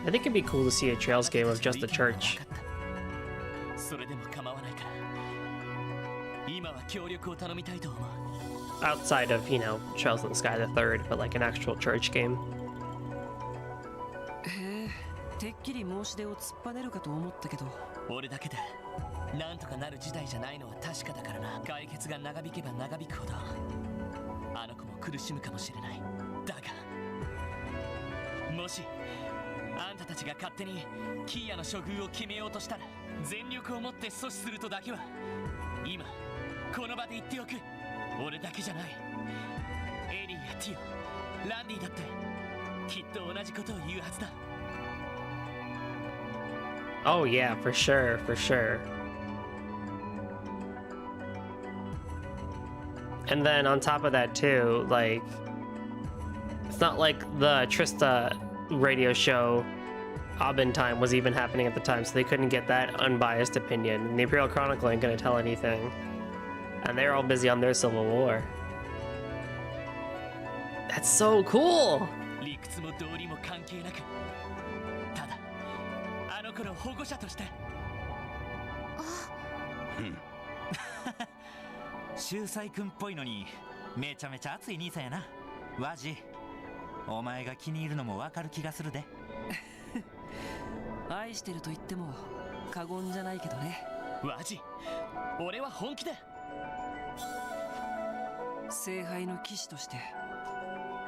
I think it'd be cool to see a Trails game of just the church. それでも構わないから今は協力を頼みたいと思う。 Outside of, you know, Trails in the Sky the Third, but like an actual church game. へえ、てっきり申し出を突っぱねるかと思ったけど。俺だけでなんとかなる事態じゃないのは確かだからな。解決が長引けば長引くほどあの子も苦しむかもしれない。だがもしあんたたちが勝手にキーヤの処遇を決めようとしたら全力をもって阻止するとだけは今この場で言っておく。俺だけじゃない、エリーやティオ、ランディだってきっと同じことを言うはずだ。Oh yeah, for sure, for sure. And then on top of that too, like, it's not like the Trista radio show Aubin time was even happening at the time, so they couldn't get that unbiased opinion. And the Imperial Chronicle ain't gonna tell anything. And they're all busy on their Civil War. That's so cool! 理屈も道理も関係なく、ただあの子の保護者として。秀才くんっぽいのにめちゃめちゃ熱い兄さんやな。ワジ、お前が気に入るのもわかる気がするで。愛してると言っても過言じゃないけどね。ワジ、俺は本気だ。聖杯の騎士として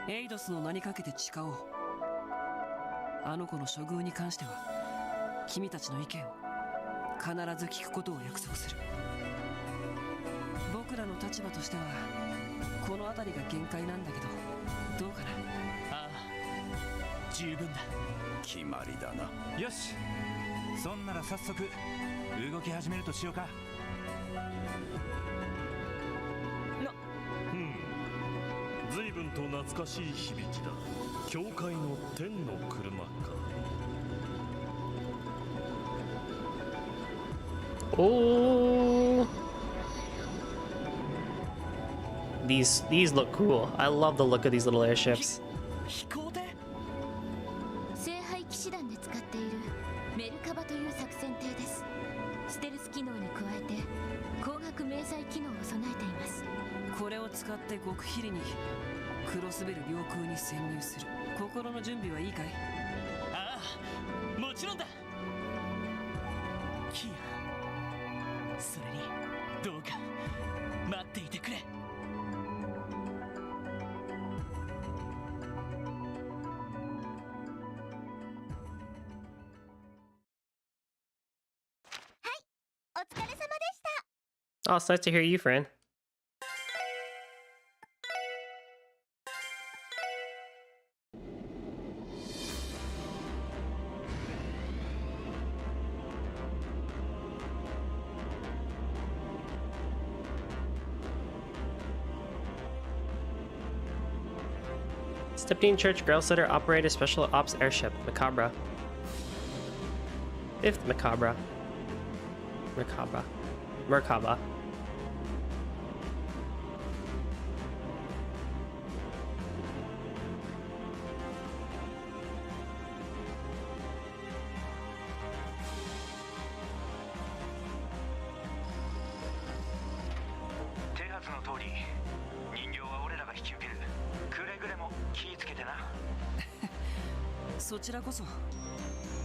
エイドスの名にかけて誓おう。あの子の処遇に関しては君たちの意見を必ず聞くことを約束する。僕らの立場としてはこの辺りが限界なんだけどどうかな。ああ、十分だ。決まりだな。よし、そんなら早速動き始めるとしようか。随分と懐かしい響きだ。教会の天の車か。Oh, these look cool. I love the look of these little airships. 聖杯騎士団で使っているメルカバという作戦艇です。ステルス機能に加えて光学迷彩機能を備えています。これを使って極秘裏にクロスベル領空に潜入する。心の準備はいいかい？ああ、もちろんだ。キア、それにどうか待っていてくれ。お疲れ様でした。 Oh, it's nice to hear you, friend. Stepney Church Grail Setter operate a special ops airship, Macabre. 5th Macabre. Merkaba.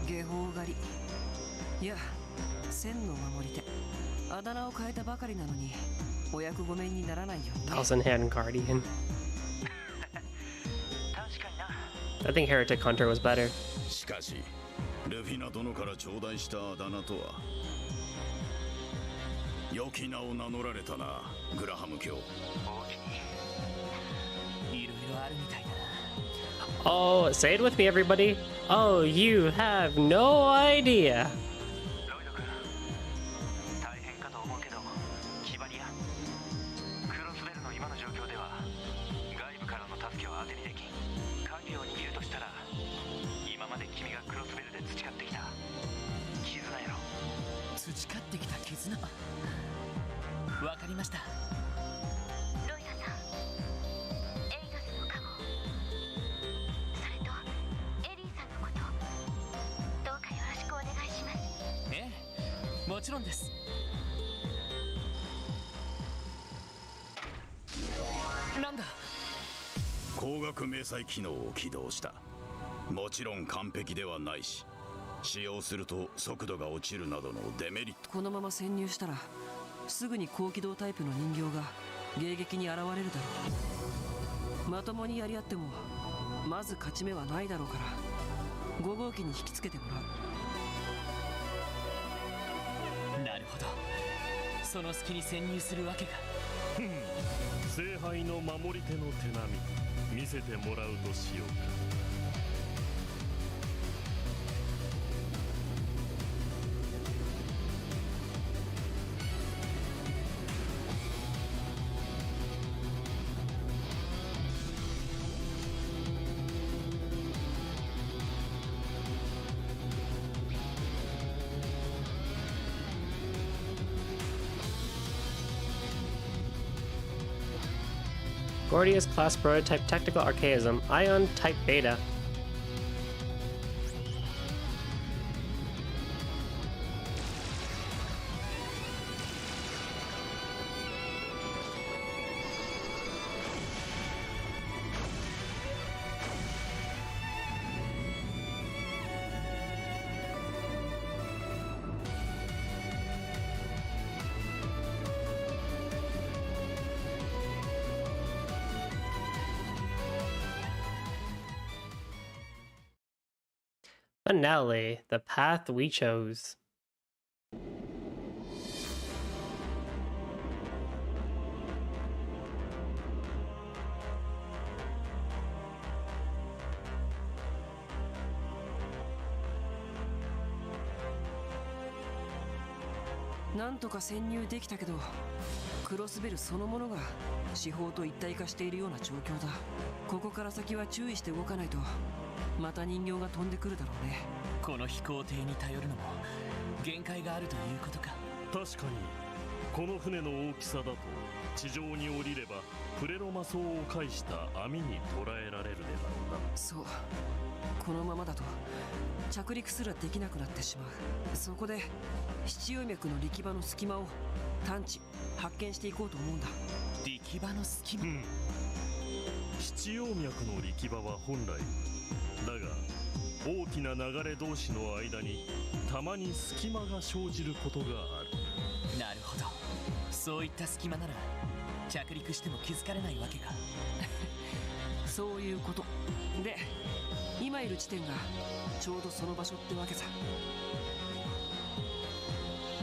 下方狩り、いや千の守り手、あだ名を変えたばかりなのにお役御免にならないようにね。 Thousand Hand Guardian. I think Heretic Hunter was better. しかしルフィナ殿から頂戴したあだ名とは良き名を名乗られたな、グラハム卿。いろいろあるみたいだな。 Oh, say it with me, everybody. Oh, you have no idea. 大変かと思うけど、キバリア、クロスベルの今の状況では外部からの助けを当てにできん。影を握るとしたら、今まで君がクロスベルで培ってきた絆やろ。培ってきた絆。わかりました。ロイラさん、エイガスの加護、それとエリーさんのこと、どうかよろしくお願いします。ええ、もちろんです。なんだ。光学迷彩機能を起動した。もちろん完璧ではないし、使用すると速度が落ちるなどのデメリット。このまま潜入したらすぐに高機動タイプの人形が迎撃に現れるだろう。まともにやり合ってもまず勝ち目はないだろうから、5号機に引きつけてもらう。なるほど、その隙に潜入するわけか。聖杯の守り手の手並み見せてもらうとしようか。Gordius class prototype technical archaism, Ion type beta. Finale, the path we chose. "なんとか潜入できたけど、クロスベルそのものが四方と一体化しているような状況だ。ここから先は注意して動かないとまた人形が飛んでくるだろうね。この飛行艇に頼るのも限界があるということか。確かにこの船の大きさだと地上に降りればプレロマ層を介した網に捕らえられるでだろうな。そう、このままだと着陸すらできなくなってしまう。そこで七葉脈の力場の隙間を探知発見していこうと思うんだ。力場の隙間、七葉脈の力場は本来だが、大きな流れ同士の間にたまに隙間が生じることがある。なるほど、そういった隙間なら着陸しても気づかれないわけか。そういうことで、今いる地点がちょうどその場所ってわけさ。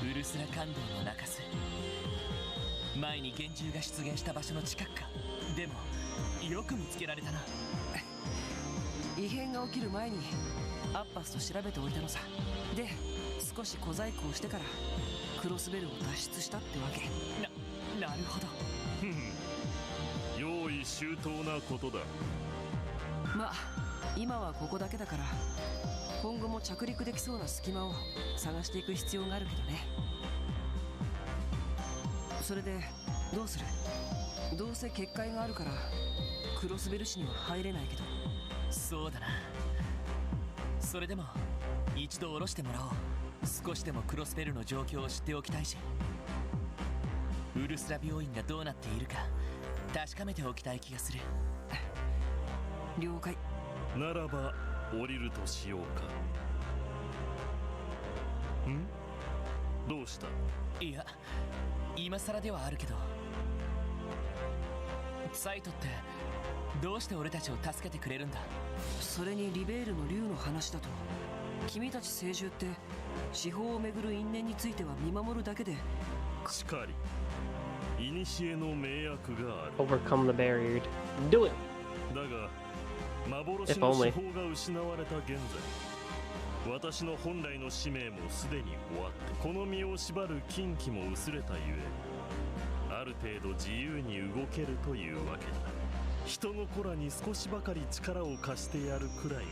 ウルスラ感動の中州、前に幻獣が出現した場所の近くか。でもよく見つけられたな。異変が起きる前にアッパスと調べておいたのさ。で、少し小細工をしてからクロスベルを脱出したってわけ。なるほど。用意周到なことだ。まあ今はここだけだから、今後も着陸できそうな隙間を探していく必要があるけどね。それでどうする？どうせ結界があるからクロスベル市には入れないけど。そうだな。それでも一度下ろしてもらおう。少しでもクロスベルの状況を知っておきたいし、ウルスラ病院がどうなっているか確かめておきたい気がする。了解。ならば降りるとしようか。ん？どうした？いや、今更ではあるけど、サイトってどうして俺たちを助けてくれるんだ？それにリベールの竜の話だと、君たち聖獣って司法をめぐる因縁については見守るだけで。しかり、古の名役がある。 Overcome the barrier. Do it. だが幻の司法が失われた現在、私の本来の使命もすでに終わって、この身を縛る禁忌も薄れたゆえ、ある程度自由に動けるというわけだ。人の子らに少しばかり力を貸してやるくらいは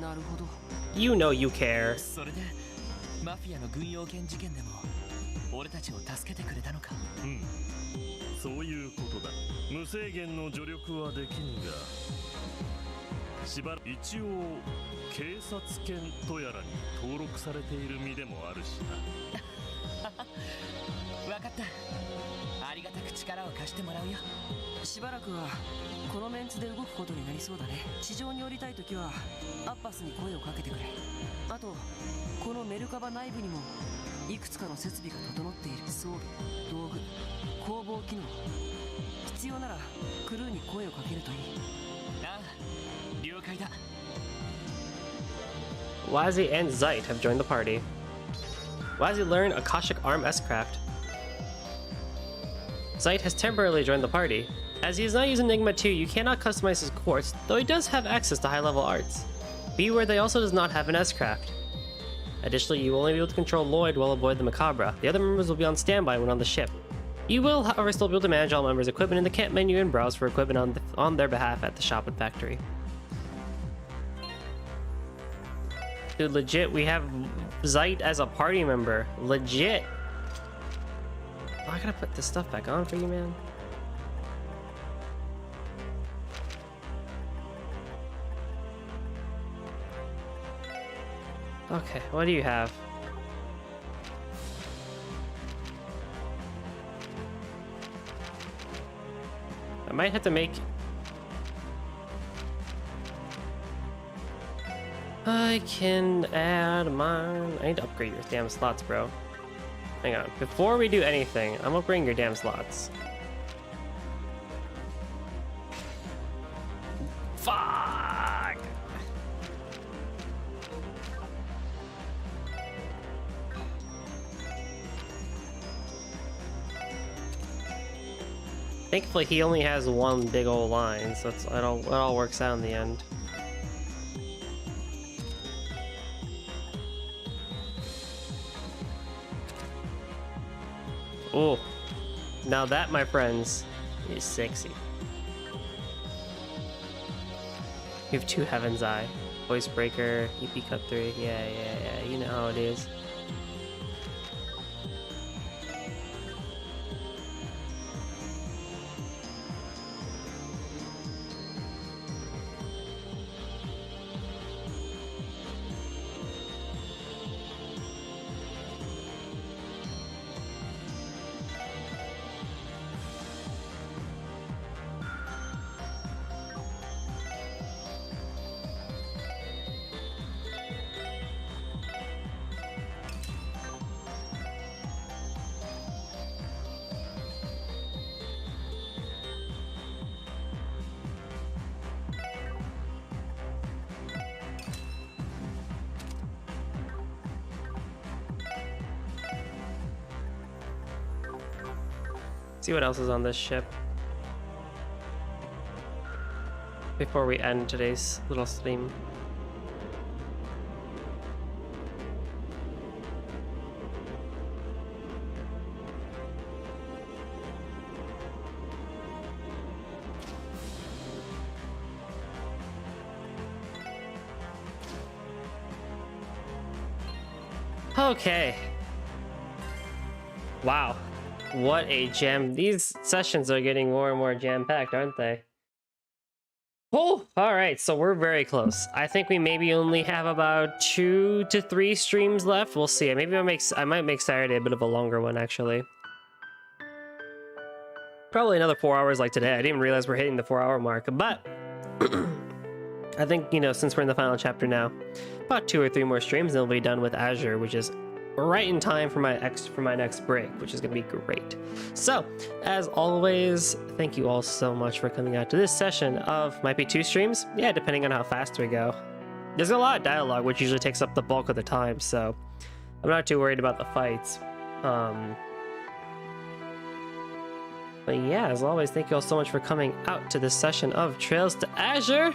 な。なるほど。 You know you care. それでマフィアの軍用犬事件でも俺たちを助けてくれたのか？うん、そういうことだ。無制限の助力はできんが、しばらく一応警察犬とやらに登録されている身でもあるしな。わかった。ありがたく力を貸してもらうよ。しばらくはこのメンツで動くことになりそうだね。地上に降りたいときはアッパスに声をかけてくれ。あとこのメルカバ内部にもいくつかの設備が整っている。装備、道具、工房機能、必要ならクルーに声をかけるといい。ああ、了解だ。Wazi and Zeit have joined the party. Wazi learned Akashic Arm S-Craft. Zeit has temporarily joined the party. As he is not using Enigma 2, you cannot customize his quartz, though he does have access to high-level arts. Beware that he also does not have an S-Craft. Additionally, you will only be able to control Lloyd while avoid the Macabre. The other members will be on standby when on the ship. You will, however, still be able to manage all members' equipment in the camp menu and browse for equipment on their behalf at the shop and factory. Dude, legit, we have Zeit as a party member. Legit. Oh, I gotta put this stuff back on for you, man. Okay, what do you have? I might have to make... I can add mine. I need to upgrade your damn slots, bro. Hang on. Before we do anything, I'm upgrading your damn slots. Fuck! Thankfully, he only has one big old line, so it all works out in the end. Oh, now that, my friends, is sexy. You have 2 Heaven's Eye, Voice Breaker, EP Cut 3. Yeah, you know how it is. See what else is on this ship before we end today's little stream. Okay. Wow. What a jam. These sessions are getting more and more jam-packed, aren't they? Oh, alright, so we're very close. I think we maybe only have about 2 to 3 streams left. We'll see. Maybe I might make Saturday a bit of a longer one, actually. Probably another 4 hours like today. I didn't even realize we're hitting the 4-hour mark, but I think, you know, since we're in the final chapter now, about 2 or 3 more streams and we'll be done with Azure, which is right in time for my next break, which is going to be great. So, as always, thank you all so much for coming out to this session of, might be 2 streams? Yeah, depending on how fast we go. There's a lot of dialogue, which usually takes up the bulk of the time, so I'm not too worried about the fights. But yeah, as always, thank you all so much for coming out to this session of Trails to Azure.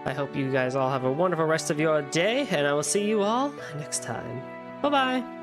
I hope you guys all have a wonderful rest of your day, and I will see you all next time. Bye-bye.